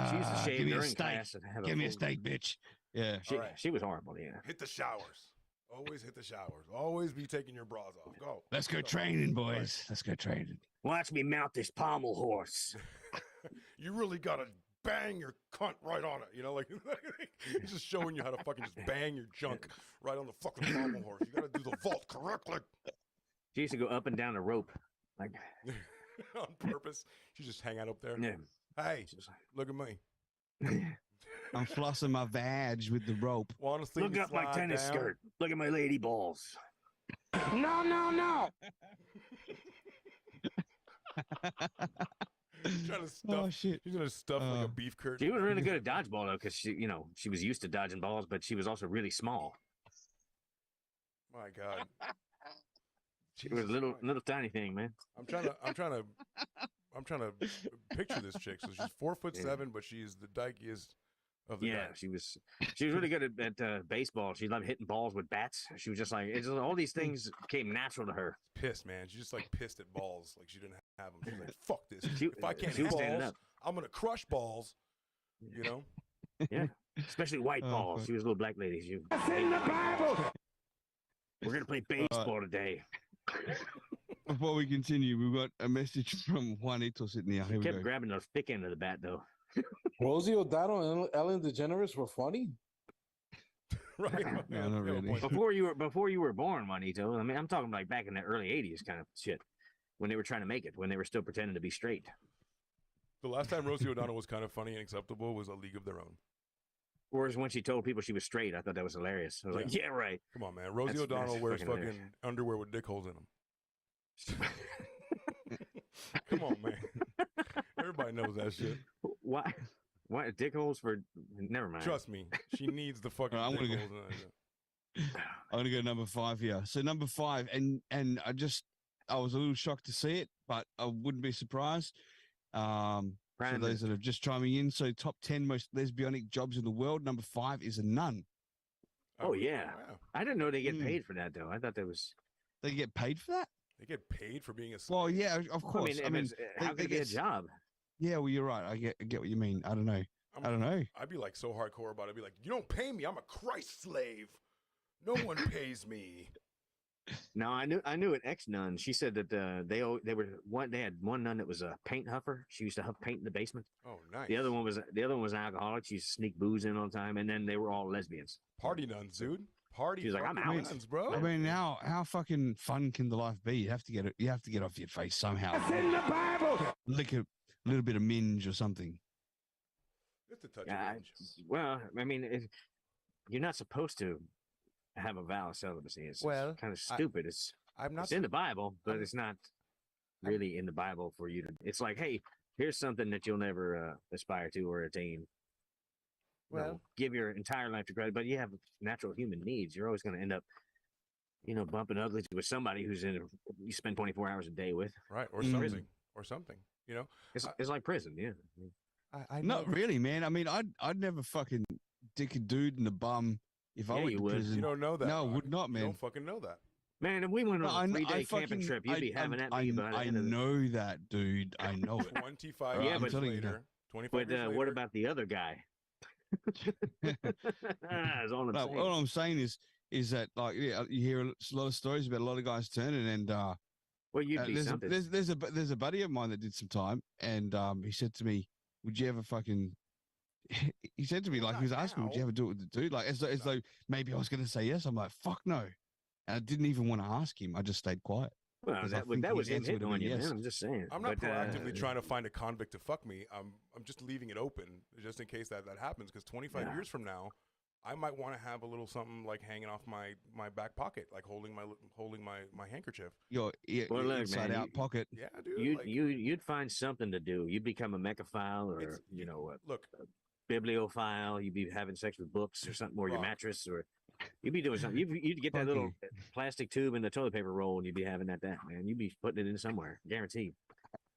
Speaker 5: She used to shave
Speaker 4: give me a
Speaker 5: during
Speaker 4: steak.
Speaker 5: class and have
Speaker 4: Give me a
Speaker 5: full-
Speaker 4: steak, bitch. Yeah.
Speaker 5: She was horrible, yeah.
Speaker 3: Hit the showers. Always hit the showers. Always be taking your bras off. Go.
Speaker 4: Let's go training, boys. Let's go training.
Speaker 5: Watch me mount this pommel horse.
Speaker 3: You really gotta bang your cunt right on it. Like he's just showing you how to fucking just bang your junk right on the fucking pommel horse. You gotta do the vault correctly.
Speaker 5: She used to go up and down a rope, like
Speaker 3: on purpose. She just hang out up there.
Speaker 5: Yeah.
Speaker 3: Hey, look at me.
Speaker 4: I'm flossing my vag with the rope.
Speaker 3: Want to see
Speaker 5: Look
Speaker 3: me
Speaker 5: up my
Speaker 3: slide
Speaker 5: tennis
Speaker 3: down?
Speaker 5: skirt. Look at my lady balls.
Speaker 10: No.
Speaker 3: She's trying to stuff.
Speaker 4: Oh shit!
Speaker 3: She's gonna stuff like a beef curtain.
Speaker 5: She was really good at dodgeball though, because she was used to dodging balls, but she was also really small.
Speaker 3: My God.
Speaker 5: She was a little tiny thing, man.
Speaker 3: I'm trying to picture this chick. So she's 4'7", but she's the dykiest of the
Speaker 5: Yeah,
Speaker 3: dykes.
Speaker 5: she was really good at baseball. She loved hitting balls with bats. She was just like all these things came natural to her.
Speaker 3: Pissed, man. She's just like pissed at balls. Like she didn't have them. She's like, fuck this.
Speaker 5: She-
Speaker 3: If I can't
Speaker 5: she
Speaker 3: hit
Speaker 5: was standing
Speaker 3: balls,
Speaker 5: up.
Speaker 3: I'm gonna crush balls.
Speaker 5: Yeah, especially white balls.
Speaker 4: fuck.
Speaker 5: She was a little black lady. We're gonna play baseball today.
Speaker 4: Before we continue, we've got a message from Juanito sitting here. Here we
Speaker 5: Kept
Speaker 4: go.
Speaker 5: grabbing the thick end of the bat though.
Speaker 8: Rosie O'Donnell and Ellen DeGeneres were funny.
Speaker 3: Right.
Speaker 4: No, not really.
Speaker 5: Before you were born, Juanito. I mean, I'm talking like back in the early '80s kind of shit, when they were trying to make it, when they were still pretending to be straight.
Speaker 3: The last time Rosie O'Donnell was kind of funny and acceptable was A League of Their Own.
Speaker 5: Whereas when she told people she was straight, I thought that was hilarious. I was like, yeah, right.
Speaker 3: Come on, man. Rosie
Speaker 5: That's
Speaker 3: O'Donnell wears
Speaker 5: fucking
Speaker 3: fucking
Speaker 5: hilarious.
Speaker 3: underwear with dick holes in them. Come on, man. Everybody knows that shit.
Speaker 5: Why? Why dick holes for? Never mind.
Speaker 3: Trust me, she needs the fucking
Speaker 4: I'm
Speaker 3: dick
Speaker 4: gonna
Speaker 3: holes
Speaker 4: go-
Speaker 3: in that.
Speaker 4: I'm gonna go number 5 here. So number 5, and I was a little shocked to see it, but I wouldn't be surprised. For
Speaker 5: Prime
Speaker 4: those that have just chiming in, so top 10 most lesbianic jobs in the world. Number 5 is a nun.
Speaker 5: Oh yeah,
Speaker 3: Wow.
Speaker 5: I didn't know they get paid for that though. I thought that was.
Speaker 4: They get paid for that?
Speaker 3: They get paid for being a slave.
Speaker 4: Well, yeah, of course.
Speaker 5: I mean, how could it be a job?
Speaker 4: Yeah, well, you're right. I get what you mean. I don't know. I don't know.
Speaker 3: I'd be like so hardcore about it. I'd be like, you don't pay me. I'm a Christ slave. No one pays me.
Speaker 5: No, I knew an ex nun. She said that they had one nun that was a paint huffer. She used to huff paint in the basement.
Speaker 3: Oh, nice.
Speaker 5: The other one was an alcoholic. She used to sneak booze in all the time, and then they were all lesbians.
Speaker 3: Party nuns, dude. Party.
Speaker 5: She's like, I'm
Speaker 3: fucking
Speaker 5: out.
Speaker 3: nuns, bro.
Speaker 4: I mean, how fucking fun can the life be? You have to get it. You have to get off your face somehow.
Speaker 9: It's in the Bible.
Speaker 4: Lick a little bit of minge or something.
Speaker 3: Just a touch
Speaker 5: Yeah,
Speaker 3: of range.
Speaker 5: well, I mean, you're not supposed to have a vow of celibacy. It's
Speaker 3: Well,
Speaker 5: kind of stupid.
Speaker 3: I'm not.
Speaker 5: It's in the Bible, but it's not really in the Bible for you to. It's like, hey, here's something that you'll never aspire to or attain.
Speaker 3: Well,
Speaker 5: give your entire life to Christ, but you have natural human needs. You're always going to end up, bumping uglies with somebody who's you spend 24 hours a day with.
Speaker 3: Right, or
Speaker 5: Prison.
Speaker 3: something, or something.
Speaker 5: It's like prison, yeah.
Speaker 3: I
Speaker 4: Not really, man. I mean, I'd never fucking dick a dude in the bum if I
Speaker 5: Yeah,
Speaker 4: went
Speaker 5: you
Speaker 4: to
Speaker 5: would.
Speaker 4: prison.
Speaker 3: You don't know that.
Speaker 4: No, I
Speaker 3: Rod.
Speaker 4: would not,
Speaker 3: You
Speaker 4: man.
Speaker 3: don't fucking know that.
Speaker 5: Man, if we went on
Speaker 4: No,
Speaker 5: a 3-day camping
Speaker 4: fucking-
Speaker 5: trip, you'd be having that
Speaker 4: I,
Speaker 5: me by the
Speaker 4: I
Speaker 5: end of the
Speaker 4: know that, dude. I know it.
Speaker 3: 25
Speaker 5: Yeah,
Speaker 3: years
Speaker 5: but-
Speaker 4: telling you
Speaker 3: later. 25
Speaker 5: But
Speaker 3: years later.
Speaker 5: what about the other guy? That's all I'm
Speaker 4: No,
Speaker 5: saying.
Speaker 4: all I'm saying is that, like, yeah, you hear a lot of stories about a lot of guys turning, and
Speaker 5: Well, you'd be
Speaker 4: there's
Speaker 5: something.
Speaker 4: a buddy of mine that did some time, and he said to me, "Would you ever fucking he said to me, like, he was asking, would you ever do it with the dude? Like, as though maybe I was going to say yes. I'm like, fuck no. And I didn't even want to ask him. I just stayed quiet.
Speaker 5: Well, that was him hitting on you, man. I'm just saying.
Speaker 3: I'm not proactively trying to find a convict to fuck me. I'm just leaving it open just in case that happens. Because 25 years from now, I might want to have a little something like hanging off my back pocket, like holding my handkerchief.
Speaker 4: Your inside out pocket.
Speaker 3: Yeah, dude.
Speaker 5: You'd find something to do. You'd become a mechaphile or a bibliophile. You'd be having sex with books or something, or your mattress, or you'd be doing something. You'd get that little plastic tube in the toilet paper roll, and you'd be having that man. You'd be putting it in somewhere, guaranteed.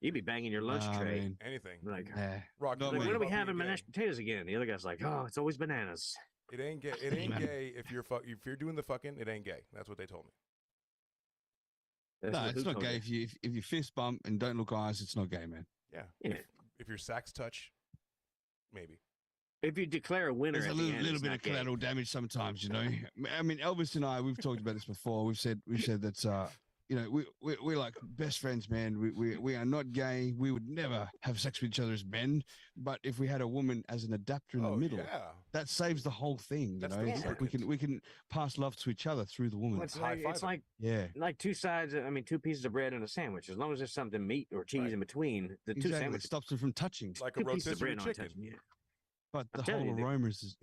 Speaker 5: You'd be banging your lunch tray.
Speaker 4: Man.
Speaker 3: Anything.
Speaker 5: Like,
Speaker 3: Rock,
Speaker 5: when are we having mashed potatoes again? The other guy's like, oh, it's always bananas.
Speaker 3: It ain't gay. It ain't gay if you're doing the fucking. It ain't gay. That's what they told me.
Speaker 4: No, it's not gay. If you fist bump and don't look eyes, it's not gay, man.
Speaker 3: Yeah. If your sacks touch, maybe.
Speaker 5: If you declare a winner,
Speaker 4: there's a little bit of collateral damage sometimes, you know. I mean, Elvis and I, we've talked about this before. We've said that we're like best friends, man. We are not gay. We would never have sex with each other as men. But if we had a woman as an adapter in the middle, that saves the whole thing. You know, like we can pass love to each other through the woman.
Speaker 5: It's like two sides. Two pieces of bread and a sandwich. As long as there's something meat or cheese in between, the two sandwiches
Speaker 4: stops them from touching.
Speaker 3: Like a rotisserie chicken.
Speaker 4: But the whole aroma is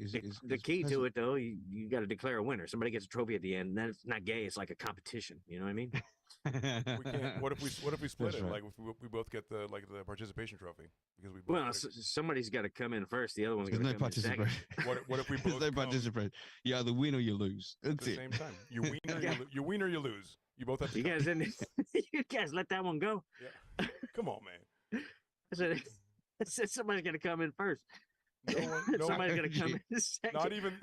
Speaker 5: the key to it, though. You got to declare a winner. Somebody gets a trophy at the end. And then it's not gay. It's like a competition. You know what I mean?
Speaker 3: We can't. What if we split it? Right. Like if we both get the participation trophy because we.
Speaker 5: Somebody's got to come in first. The other one's going to come in second.
Speaker 3: What if we both?
Speaker 4: There's no participation. You either win or you lose. That's
Speaker 3: at the same time. You win or you lose. You both have to.
Speaker 5: You guys let that one go.
Speaker 3: Yeah. Come on, man.
Speaker 5: I said somebody's going to come in first. Somebody's gonna come in second.
Speaker 3: Not even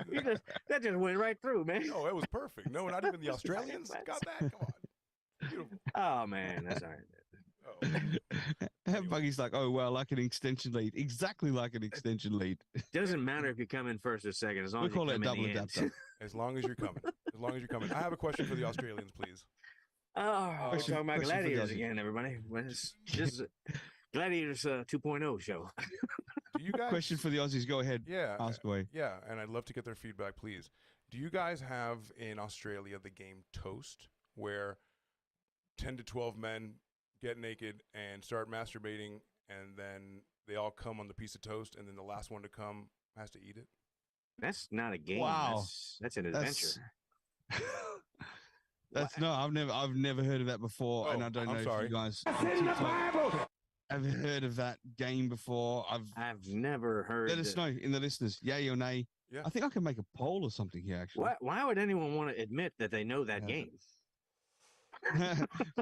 Speaker 5: that just went right through, man.
Speaker 3: No, it was perfect. No, not even the Australians got that. Come on. Beautiful.
Speaker 5: Oh man, that's all right.
Speaker 4: Buggy's like, oh well, like an extension lead, exactly like an extension lead.
Speaker 5: Doesn't matter if you come in first or second, as long as you
Speaker 4: call it
Speaker 5: come
Speaker 4: double
Speaker 5: in the
Speaker 4: adapter.
Speaker 3: As long as you're coming. I have a question for the Australians, please.
Speaker 5: Oh, we're talking about gladiators again, everybody. This is Gladiators 2.0 show.
Speaker 3: Do you guys
Speaker 4: question for the Aussies? Go ahead.
Speaker 3: Yeah,
Speaker 4: ask away.
Speaker 3: Yeah, and I'd love to get their feedback, please. Do you guys have in Australia the game Toast, where 10 to 12 men get naked and start masturbating, and then they all come on the piece of toast, and then the last one to come has to eat it?
Speaker 5: That's not a game.
Speaker 4: Wow,
Speaker 5: that's an adventure.
Speaker 4: That's no. I've never heard of that before, and I don't know if you guys have heard of that game before.
Speaker 5: I've never heard.
Speaker 4: Let us know in the listeners, yay or nay.
Speaker 3: Yeah.
Speaker 4: I think I can make a poll or something here. Actually,
Speaker 5: why would anyone want to admit that they know that game?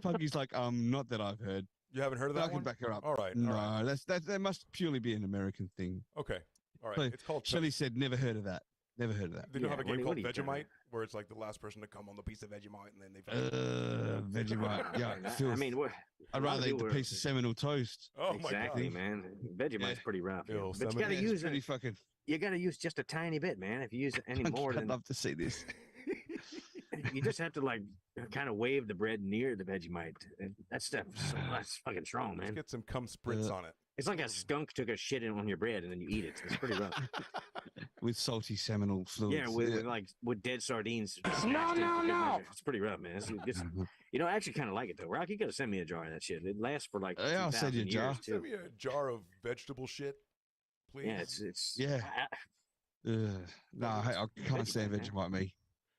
Speaker 4: Puggy's like, not that I've heard.
Speaker 3: You haven't heard of that?
Speaker 4: I can back her up.
Speaker 3: All right.
Speaker 4: No,
Speaker 3: all right.
Speaker 4: that must purely be an American thing.
Speaker 3: Okay. All right.
Speaker 4: So,
Speaker 3: it's called.
Speaker 4: Shelley said, never heard of that. Never heard of that.
Speaker 3: They don't have a game called Vegemite, where it's like the last person to come on the piece of Vegemite, and then they.
Speaker 4: Vegemite, yeah.
Speaker 5: I mean,
Speaker 4: I'd rather eat the piece of Seminole toast.
Speaker 3: Oh
Speaker 5: exactly,
Speaker 3: my God.
Speaker 5: man. Vegemite's pretty rough.
Speaker 3: Ew,
Speaker 5: but you got to use
Speaker 4: pretty fucking.
Speaker 5: You got to use just a tiny bit, man. If you use any more,
Speaker 4: I'd love to see this.
Speaker 5: You just have to like kind of wave the bread near the Vegemite. That stuff, that's fucking strong, man.
Speaker 3: Let's get some cum spritz on it.
Speaker 5: It's like a skunk took a shit on your bread and then you eat it. It's pretty rough.
Speaker 4: With salty seminal fluids.
Speaker 5: Yeah, with dead sardines. No. It's pretty rough, man. I actually kind of like it though. Rock, you gotta send me a jar of that shit. It lasts for like
Speaker 4: I'll send you a jar.
Speaker 5: Too.
Speaker 3: Send me a jar of vegetable shit, please.
Speaker 5: Yeah, it's
Speaker 4: yeah. No, I can't stand Vegemite. Me,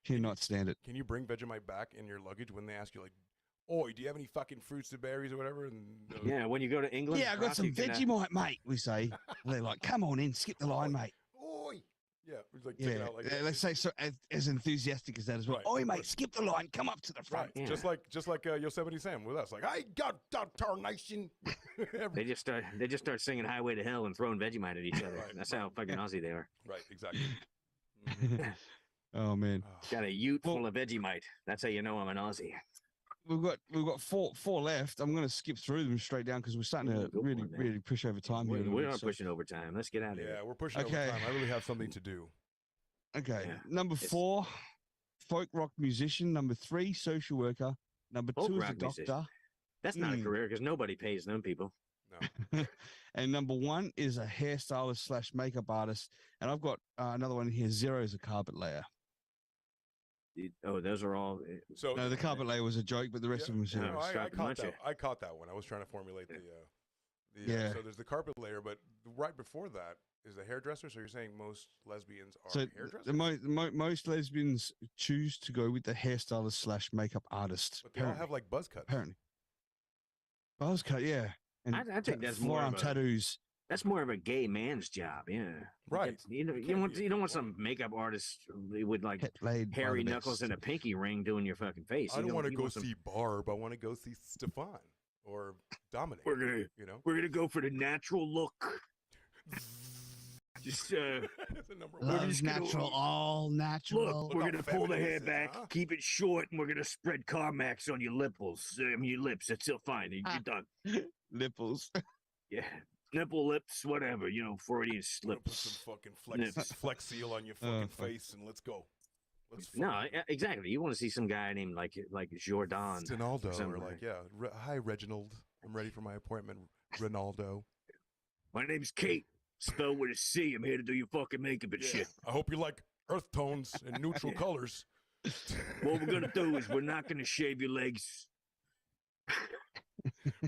Speaker 4: cannot stand it.
Speaker 3: Can you bring Vegemite back in your luggage when they ask you like, "Oi, do you have any fucking fruits and berries or whatever?" And
Speaker 5: yeah, when you go to England,
Speaker 4: yeah, I got some Vegemite, mate. We say, and they're like, "Come on in, skip the line, mate."
Speaker 3: Oi, yeah, like take it out like
Speaker 4: let's say so as enthusiastic as that as well. Oi, mate, skip the line, come up to the front.
Speaker 3: Right. Yeah. Just like Yosemite Sam with us. Like, I got tarnation.
Speaker 5: They just start singing "Highway to Hell" and throwing Vegemite at each other. Right. That's how fucking Aussie they are.
Speaker 3: Right, exactly.
Speaker 4: Oh man,
Speaker 5: got a ute full of Vegemite. That's how you know I'm an Aussie.
Speaker 4: We've got four left. I'm going to skip through them straight down because we're starting to really push over time here.
Speaker 5: We're not pushing over time. Let's get out of here.
Speaker 3: Yeah, we're pushing over time. I really have something to do.
Speaker 4: Okay, number 4, folk rock musician. Number 3, social worker. Number 2 is a doctor.
Speaker 5: Musician. That's not a career because nobody pays them people.
Speaker 3: No.
Speaker 4: And number 1 is a hairstylist slash makeup artist. And I've got another one here. 0 is a carpet layer.
Speaker 5: Oh, those are all.
Speaker 3: So
Speaker 4: No, the carpet layer was a joke, but the rest of them are
Speaker 3: no,
Speaker 4: serious.
Speaker 3: I caught that one. I was trying to formulate the
Speaker 4: Yeah.
Speaker 3: So there's the carpet layer, but right before that is the hairdresser. So you're saying most lesbians are
Speaker 4: So
Speaker 3: hairdressers?
Speaker 4: most lesbians choose to go with the hairstylist slash makeup artist.
Speaker 3: But they all have like buzz cuts.
Speaker 4: Apparently. Buzz cut, yeah. And
Speaker 5: I think that's more
Speaker 4: forearm
Speaker 5: of a,
Speaker 4: tattoos.
Speaker 5: That's more of a gay man's job, yeah.
Speaker 3: Right.
Speaker 5: You don't want some makeup artist with like hairy knuckles and a pinky ring doing your fucking face.
Speaker 3: I don't want to go see Barb. I want to go see Stefan or Dominic.
Speaker 5: We're gonna go for the natural look. Just
Speaker 4: Love natural, all natural.
Speaker 5: Look, we're gonna pull the hair back, keep it short, and we're gonna spread Carmax on your lipples. Your lips. It's still fine. You're done.
Speaker 4: Nipples.
Speaker 5: Yeah. Nipple lips, whatever, Freudian slips.
Speaker 3: Put some fucking flex seal on your fucking face and let's go.
Speaker 5: Exactly. You want to see some guy named like Jordan.
Speaker 3: Ronaldo, or like, hi, Reginald. I'm ready for my appointment, Ronaldo.
Speaker 5: My name's Kate. Spelled with a C. I'm here to do your fucking makeup and shit.
Speaker 3: I hope you like earth tones and neutral colors.
Speaker 5: What we're going to do is we're not going to shave your legs.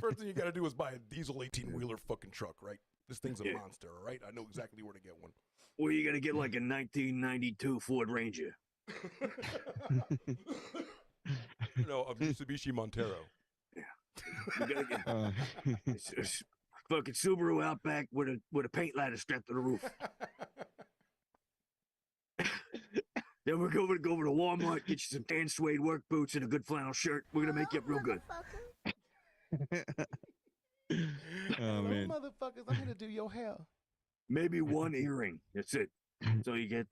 Speaker 3: First thing you got to do is buy a diesel 18-wheeler fucking truck, right? This thing's a monster, all right? I know exactly where to get one.
Speaker 5: Or you got to get like a 1992 Ford Ranger.
Speaker 3: No, a Mitsubishi Montero.
Speaker 5: Yeah. You got to get fucking Subaru Outback with a paint ladder strapped to the roof. Then we're going to go over to Walmart, get you some tan suede work boots and a good flannel shirt. We're going to make you up real good.
Speaker 4: Oh, man.
Speaker 9: Motherfuckers, I'm gonna do your hair.
Speaker 5: Maybe one earring. That's it. So you get.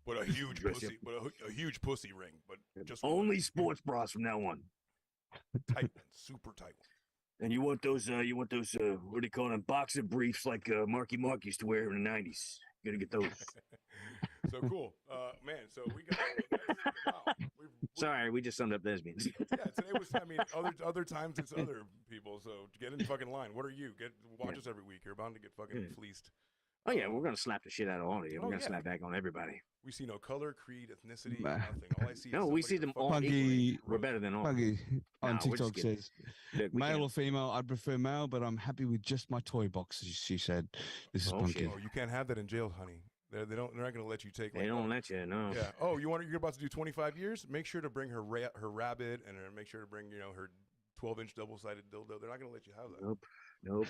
Speaker 3: But a huge pussy, a huge pussy ring, but just
Speaker 5: only sports bras from now on.
Speaker 3: Tight one, super tight one.
Speaker 5: And you want those? What do you call them? Boxer briefs like Marky Mark used to wear in the '90s. You gotta get those.
Speaker 3: So cool, man. So we got. Wow.
Speaker 5: Sorry, we just summed up lesbians.
Speaker 3: Yeah, today was. I mean, other times it's other people. So get in the fucking line. What are you? Watch us every week. You're bound to get fucking fleeced.
Speaker 5: Oh yeah, we're gonna slap the shit out of all of you. We're gonna slap back on everybody.
Speaker 3: We see no color, creed, ethnicity, nothing. All I see.
Speaker 5: No, we see them all equally. We're better than all.
Speaker 4: Puggy on TikTok says, male or female, I'd prefer male, but I'm happy with just my toy box. She said, "This is Punky."
Speaker 3: Oh, you can't have that in jail, honey. They're not going to let you take.
Speaker 5: They don't let you. No.
Speaker 3: Yeah. Oh, you're about to do 25 years? Make sure to bring her rabbit, and make sure to bring her 12-inch double-sided dildo. They're not going to let you have that.
Speaker 5: Nope.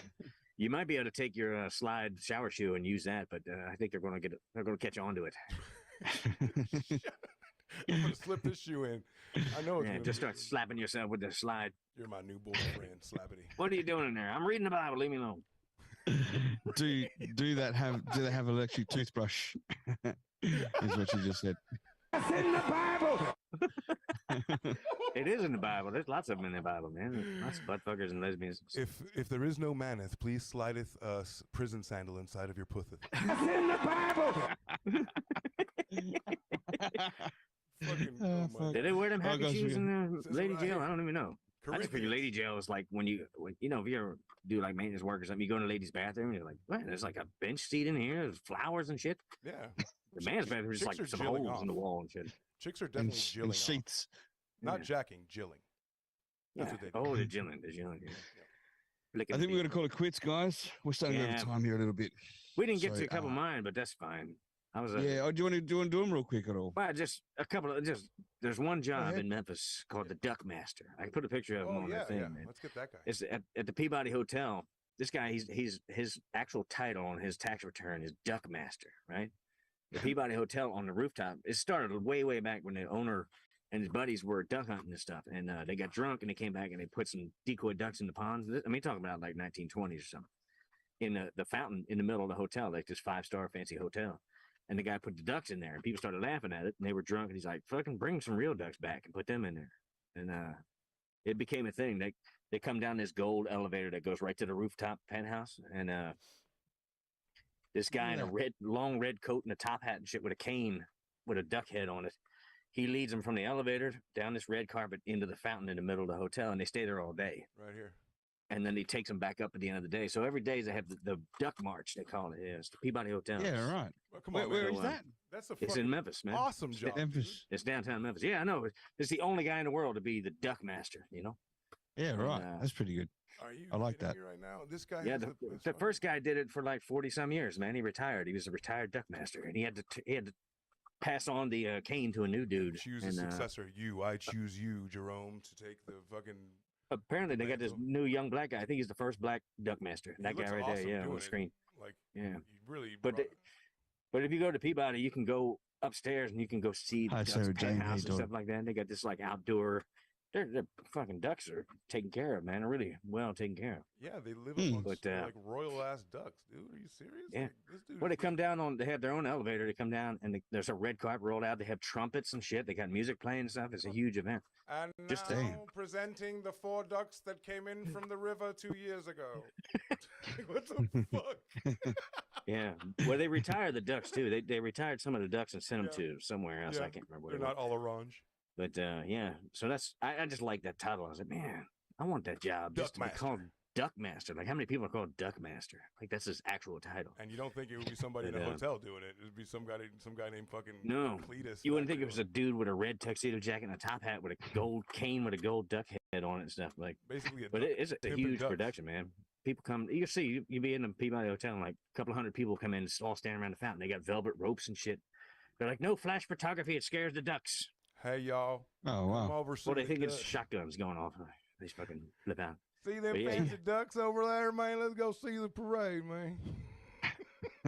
Speaker 5: You might be able to take your slide shower shoe and use that, but I think they're going to catch on to it.
Speaker 3: I'm going to slip this shoe in. I know.
Speaker 5: Yeah, just start slapping yourself with the slide.
Speaker 3: You're my new boyfriend, Slappity.
Speaker 5: What are you doing in there? I'm reading the Bible. Leave me alone.
Speaker 4: Do they have electric toothbrush? Is what you just said.
Speaker 9: That's in the Bible.
Speaker 5: It is in the Bible. There's lots of them in the Bible, man. Lots of butt fuckers and lesbians.
Speaker 3: If there is no maneth, please slideth a prison sandal inside of your putheth.
Speaker 9: That's in the Bible.
Speaker 5: Did they wear them happy shoes in lady jail? I don't even know. I just figure lady jail is like when if you ever do like maintenance work or something, you go in a lady's bathroom and you're like, man, there's like a bench seat in here, there's flowers and shit.
Speaker 3: Yeah.
Speaker 5: The man's bathroom is like some holes in the wall and shit.
Speaker 3: Chicks are definitely jilling
Speaker 4: and sheets.
Speaker 3: Not jacking, jilling. That's what they do.
Speaker 5: Oh, they're jilling. They're jilling. Yeah.
Speaker 4: I think we're gonna call it quits, guys. We're starting over time here a little bit.
Speaker 5: We didn't get to a couple of mine, but that's fine. I was
Speaker 4: do you want to do them real quick at all?
Speaker 5: Well, just a couple of there's one job in Memphis called the Duck Master. I put a picture of him on the thing, man.
Speaker 3: Let's get that guy.
Speaker 5: It's at the Peabody Hotel. This guy, he's his actual title on his tax return is Duck Master, right? The Peabody Hotel on the rooftop. It started way back when the owner and his buddies were duck hunting and stuff, and they got drunk and they came back and they put some decoy ducks in the ponds. I mean, talking about like 1920s or something. In the fountain in the middle of the hotel, like this 5-star fancy hotel. And the guy put the ducks in there, and people started laughing at it, and they were drunk. And he's like, "Fucking bring some real ducks back and put them in there." And it became a thing. They come down this gold elevator that goes right to the rooftop penthouse, and this guy in a long red coat and a top hat and shit with a cane with a duck head on it. He leads them from the elevator down this red carpet into the fountain in the middle of the hotel, and they stay there all day.
Speaker 3: Right here.
Speaker 5: and then he takes them back up at the end of the day. So every day they have the duck march, they call it. Yeah, it's the Peabody Hotel.
Speaker 4: Yeah, right.
Speaker 3: Well, come
Speaker 4: Where,
Speaker 3: on,
Speaker 4: where
Speaker 3: man.
Speaker 4: is that?
Speaker 3: That's a
Speaker 5: It's in Memphis, man.
Speaker 3: awesome job.
Speaker 4: Memphis.
Speaker 5: It's downtown Memphis. Yeah, I know. It's the only guy in the world to be the duck master, you know?
Speaker 4: Yeah,
Speaker 5: And,
Speaker 4: right. That's pretty good.
Speaker 3: Are you
Speaker 4: I like
Speaker 3: kidding
Speaker 4: that.
Speaker 3: me right now? This guy.
Speaker 5: Yeah,
Speaker 3: has
Speaker 5: the first guy did it for like 40 some years, man. He retired. He was a retired duck master, and he had to pass on the cane to a new dude.
Speaker 3: Choose
Speaker 5: and,
Speaker 3: a successor. I choose you, Jerome, to take the fucking.
Speaker 5: Apparently, they got this new young black guy. I think he's the first black duck master.
Speaker 3: He
Speaker 5: That guy
Speaker 3: looks
Speaker 5: right
Speaker 3: awesome
Speaker 5: there, yeah, on
Speaker 3: doing
Speaker 5: the
Speaker 3: it.
Speaker 5: screen.
Speaker 3: Like,
Speaker 5: Yeah,
Speaker 3: you really.
Speaker 5: but if you go to Peabody, you can go upstairs and you can go see the
Speaker 4: Hi,
Speaker 5: ducks
Speaker 4: Sarah Jane. How you
Speaker 5: penthouse and
Speaker 4: doing?
Speaker 5: stuff like that. And they got this like outdoor. Their fucking ducks are taken care of, man. They're really well taken care of.
Speaker 3: Yeah, they live amongst
Speaker 5: But,
Speaker 3: like royal ass ducks, dude. Are you serious?
Speaker 5: Yeah.
Speaker 3: Like, this dude.
Speaker 5: Well, they come down on. They have their own elevator. They come down and there's a red carpet rolled out. They have trumpets and shit. They got music playing and stuff. It's a huge event.
Speaker 3: And
Speaker 5: Just
Speaker 3: now presenting the 4 ducks that came in from the river 2 years ago. What the fuck?
Speaker 5: Yeah. Well, they retired the ducks too. They retired some of the ducks and sent them to somewhere else.
Speaker 3: Yeah.
Speaker 5: I can't remember what
Speaker 3: They're
Speaker 5: it was.
Speaker 3: not all orange.
Speaker 5: But yeah. So that's I just like that title. I was like, man, I want that job. Just to be called Duck Master. Like, how many people are called Duck Master? Like, that's his actual title.
Speaker 3: And you don't think it would be somebody in a hotel doing it? It would be some guy named fucking
Speaker 5: No.
Speaker 3: Cletus.
Speaker 5: You wouldn't think it was a dude with a red tuxedo jacket and a top hat with a gold cane with a gold duck head on it and stuff. Like,
Speaker 3: basically
Speaker 5: but it's a
Speaker 3: pimping
Speaker 5: huge
Speaker 3: ducks.
Speaker 5: production, man. People come. You see, you be in the Peabody Hotel, and like a couple hundred people come in, all standing around the fountain. They got velvet ropes and shit. They're like, no flash photography. It scares the ducks.
Speaker 3: Hey y'all.
Speaker 4: Oh wow.
Speaker 3: Come over, see
Speaker 5: Well, they
Speaker 3: the
Speaker 5: think it's
Speaker 3: ducks.
Speaker 5: shotguns going off. They just fucking flip out.
Speaker 3: See them
Speaker 5: But yeah.
Speaker 3: fancy ducks over there, man? Let's go see the parade, man.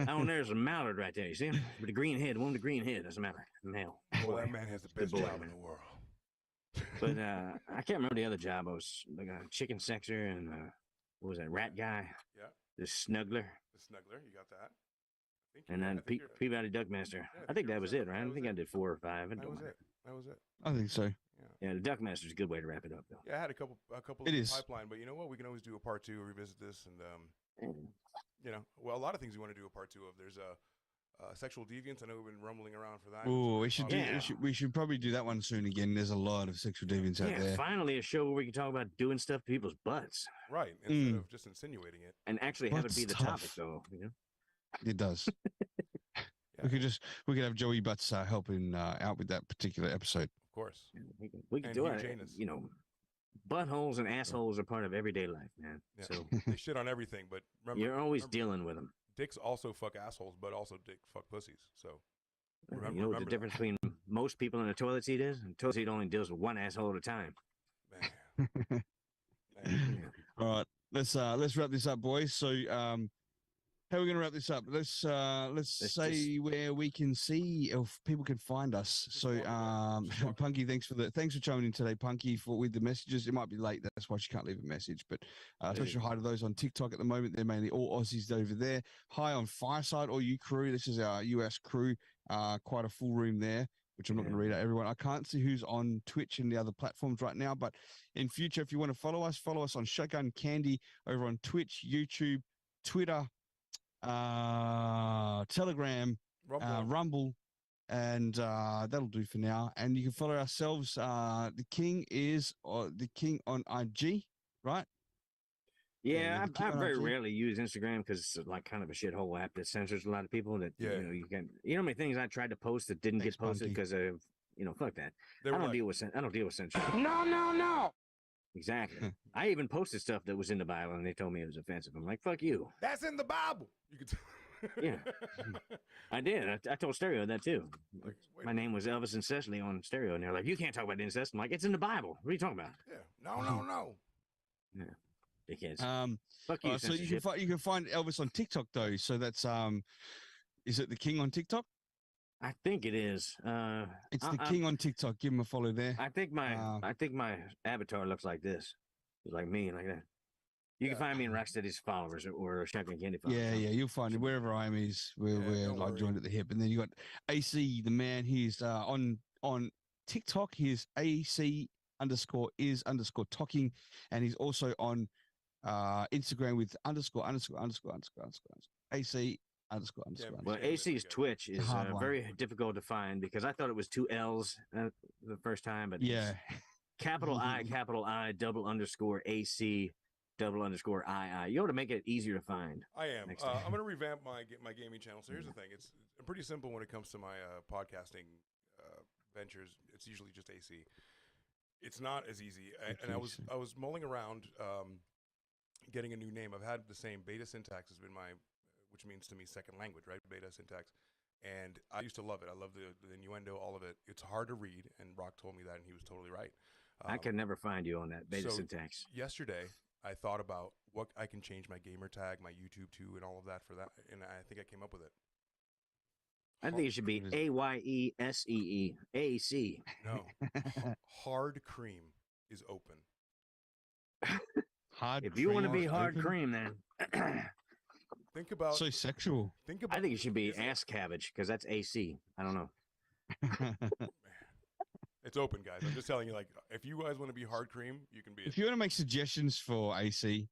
Speaker 5: Down there's a mallard right there. You see him with the green head. One with the green head. That's a mallard. Male.
Speaker 3: Boy, that man has the
Speaker 5: Good
Speaker 3: best
Speaker 5: boy,
Speaker 3: job
Speaker 5: man.
Speaker 3: in the world.
Speaker 5: But I can't remember the other job. I was like a chicken sexer and what was that? Rat guy.
Speaker 3: Yeah.
Speaker 5: The snuggler.
Speaker 3: The snuggler, you got that.
Speaker 5: And then Peabody Duck Master. I think that was it, right? I think I did 4 or 5. It
Speaker 3: That
Speaker 5: don't
Speaker 3: was
Speaker 5: matter.
Speaker 3: it. That was it.
Speaker 4: I think so.
Speaker 5: Yeah, the Duck Master is a good way to wrap it up, though.
Speaker 3: Yeah, I had a couple
Speaker 4: It
Speaker 3: in the
Speaker 4: is.
Speaker 3: pipeline, but you know what? We can always do a part 2, revisit this, and you know, well, a lot of things we want to do a part 2 of. There's a sexual deviance. I know we've been rumbling around for that.
Speaker 4: Oh, we should do.
Speaker 5: Yeah.
Speaker 4: We should probably do that one soon again. There's a lot of sexual deviants out
Speaker 5: Yeah,
Speaker 4: there.
Speaker 5: finally a show where we can talk about doing stuff to people's butts
Speaker 3: Right, instead of just insinuating it.
Speaker 5: and actually have it be the
Speaker 4: Butts
Speaker 5: topic,
Speaker 4: tough.
Speaker 5: though. You know?
Speaker 4: It does. We could have Joey Butts helping out with that particular episode.
Speaker 3: Of course.
Speaker 5: We can
Speaker 3: And
Speaker 5: do
Speaker 3: Hugh
Speaker 5: it.
Speaker 3: Janus.
Speaker 5: You know, buttholes and assholes are part of everyday life, man.
Speaker 3: Yeah.
Speaker 5: So
Speaker 3: They shit on everything, but remember,
Speaker 5: you're always dealing with them.
Speaker 3: dicks also fuck assholes, but also dick fuck pussies. So remember,
Speaker 5: You know what the
Speaker 3: remember
Speaker 5: difference between most people in a toilet seat is? A toilet seat only deals with one asshole at a time.
Speaker 4: All right, let's wrap this up, boys. So, how are we going to wrap this up? Let's say where we can see if people can find us. So, Punky, thanks for joining in today, Punky, with the messages. It might be late, that's why she can't leave a message. But special hi to those on TikTok at the moment. They're mainly all Aussies over there. Hi on Fireside, all you crew. This is our US crew. Quite a full room there, which I'm not going to read out everyone. I can't see who's on Twitch and the other platforms right now, but in future, if you want to follow us on Shotgun Candy over on Twitch, YouTube, Twitter, Telegram, Rumble, and that'll do for now. And you can follow ourselves. The King on IG, right?
Speaker 5: Yeah,
Speaker 4: the
Speaker 5: I
Speaker 4: King on
Speaker 5: very
Speaker 4: IG.
Speaker 5: rarely use Instagram because it's like kind of a shithole app that censors a lot of people. That you know how many things I tried to post that didn't get posted because of fuck that. I don't deal with censorship.
Speaker 9: No.
Speaker 5: Exactly. I even posted stuff that was in the Bible and they told me it was offensive. I'm like, fuck you.
Speaker 3: That's in the Bible. You could.
Speaker 5: Yeah, I did. I told Stereo that too. My name was Elvis and Cecily on Stereo, and they're like, "You can't talk about incest." I'm like, "It's in the Bible. What are you talking about?"
Speaker 3: Yeah. No.
Speaker 5: Yeah, dickheads. Fuck
Speaker 4: All
Speaker 5: you.
Speaker 4: right, so you can find Elvis on TikTok though. So that's is it the King on TikTok?
Speaker 5: I think it is.
Speaker 4: It's the King on TikTok. Give him a follow there.
Speaker 5: I think my avatar looks like this. It's like me, like that. You can find me in Rocstedi's followers or Shotgun Candy followers.
Speaker 4: Yeah, you'll find it wherever I am. We're like joined at the hip, and then you got AC, the man. He's on TikTok. He's AC_is_ talking, and he's also on Instagram with __ AC __
Speaker 5: Well, AC's Twitch is
Speaker 4: hard one.
Speaker 5: very difficult to find because I thought it was 2 L's the first time, but
Speaker 4: Yeah.
Speaker 5: it's capital I, double underscore AC _II. You ought to make it easier to find.
Speaker 3: I am.
Speaker 5: Next time.
Speaker 3: I'm going to revamp my gaming channel. So here's the thing: it's pretty simple when it comes to my podcasting ventures. It's usually just AC. It's not as easy, and I was mulling around getting a new name. I've had the same. Beta Syntax has been which means to me second language, right? Beta Syntax, and I used to love it. I love the innuendo, all of it. It's hard to read, and Rock told me that, and he was totally right.
Speaker 5: I could never find you on that Beta Syntax.
Speaker 3: Yesterday, I thought about what I can change my gamer tag, my YouTube to, and all of that for that, and I think I came up with it.
Speaker 5: I think it should be AYESEE AAC.
Speaker 3: No, Hard Cream is open.
Speaker 5: If you want to be hard cream, then
Speaker 3: think about
Speaker 4: so sexual.
Speaker 3: Think about.
Speaker 5: I think it should be ass cabbage because that's AC. I don't know.
Speaker 3: It's open, guys. I'm just telling you, like, if you guys want to be hard cream, you can be.
Speaker 4: If you want to make suggestions for AC,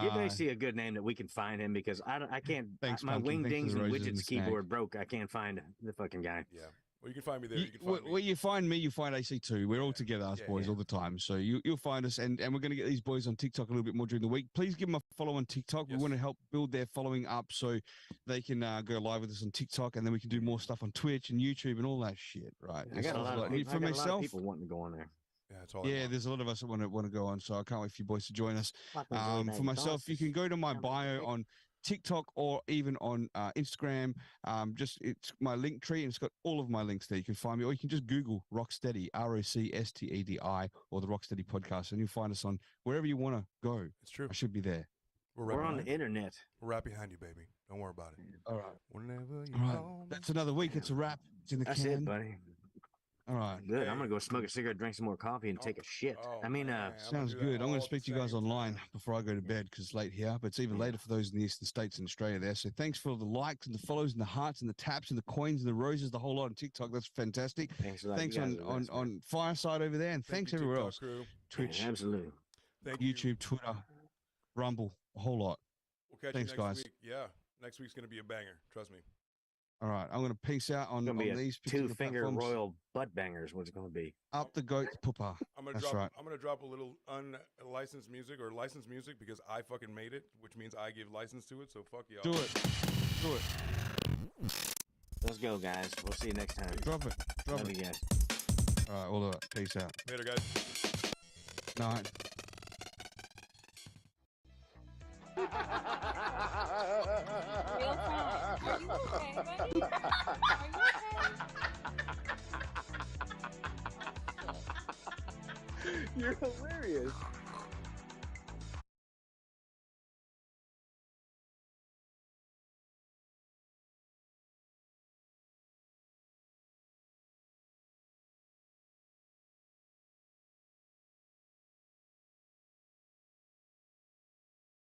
Speaker 5: give AC a good name that we can find him because I can't.
Speaker 4: Thanks,
Speaker 5: my
Speaker 4: Pumpkin.
Speaker 5: Wingdings and
Speaker 4: Roses
Speaker 5: Widgets
Speaker 4: and
Speaker 5: keyboard broke. I can't find the fucking guy.
Speaker 3: Yeah. Well, you can find me there. You can find me.
Speaker 4: Where you find me, you find AC too. We're all together, us boys, all the time. So you'll find us, and we're going to get these boys on TikTok a little bit more during the week. Please give them a follow on TikTok. We want to help build their following up so they can go live with us on TikTok, and then we can do more stuff on Twitch and YouTube and all that shit. Right?
Speaker 5: I got a lot of people,
Speaker 4: for myself.
Speaker 5: People wanting to go on there.
Speaker 3: Yeah, that's all.
Speaker 4: Yeah, there's a lot of us that want to go on, so I can't wait for you boys to join us. For myself, you can go to my bio on TikTok or even on Instagram. It's my link tree, and it's got all of my links there. You can find me, or you can just Google Rocstedi, ROCSTEDI, or the Rocstedi podcast, and you'll find us on wherever you want to go.
Speaker 3: It's true.
Speaker 4: I should be there.
Speaker 5: We're on the internet.
Speaker 3: We're right behind you, baby. Don't worry about it.
Speaker 4: All right.
Speaker 3: Whenever you
Speaker 4: all right. That's another week. It's a wrap. It's in the
Speaker 5: That's
Speaker 4: can.
Speaker 5: it, buddy.
Speaker 4: All right.
Speaker 5: Good. I'm gonna go smoke a cigarette, drink some more coffee, and take a shit.
Speaker 4: Sounds good. I'm going to speak to you guys online before I go to bed because it's late here, but it's even later for those in the eastern states and Australia there. So thanks for the likes and the follows and the hearts and the taps and the coins and the roses, the whole lot on TikTok. That's fantastic. Thanks on Fireside over there, and thanks everywhere else. Twitch,
Speaker 5: absolutely.
Speaker 4: YouTube, Twitter, Rumble, a whole lot.
Speaker 3: We'll catch
Speaker 4: thanks,
Speaker 3: you next
Speaker 4: guys.
Speaker 3: week. Yeah, next week's gonna be a banger. Trust me.
Speaker 4: All right, I'm going to peace out on these
Speaker 5: two-finger
Speaker 4: platforms.
Speaker 5: royal butt bangers. What's it going to be?
Speaker 4: Up the goat's pooper. That's right.
Speaker 3: I'm gonna drop a little unlicensed music or licensed music because I fucking made it, which means I give license to it. So fuck y'all.
Speaker 4: Do it.
Speaker 5: Let's go, guys. We'll see you next time.
Speaker 4: Drop it.
Speaker 5: Love you guys.
Speaker 4: All right, all right. Peace out.
Speaker 3: Later, guys.
Speaker 4: Night.
Speaker 1: Real time. Are you okay, buddy? Are you okay?
Speaker 2: You're hilarious.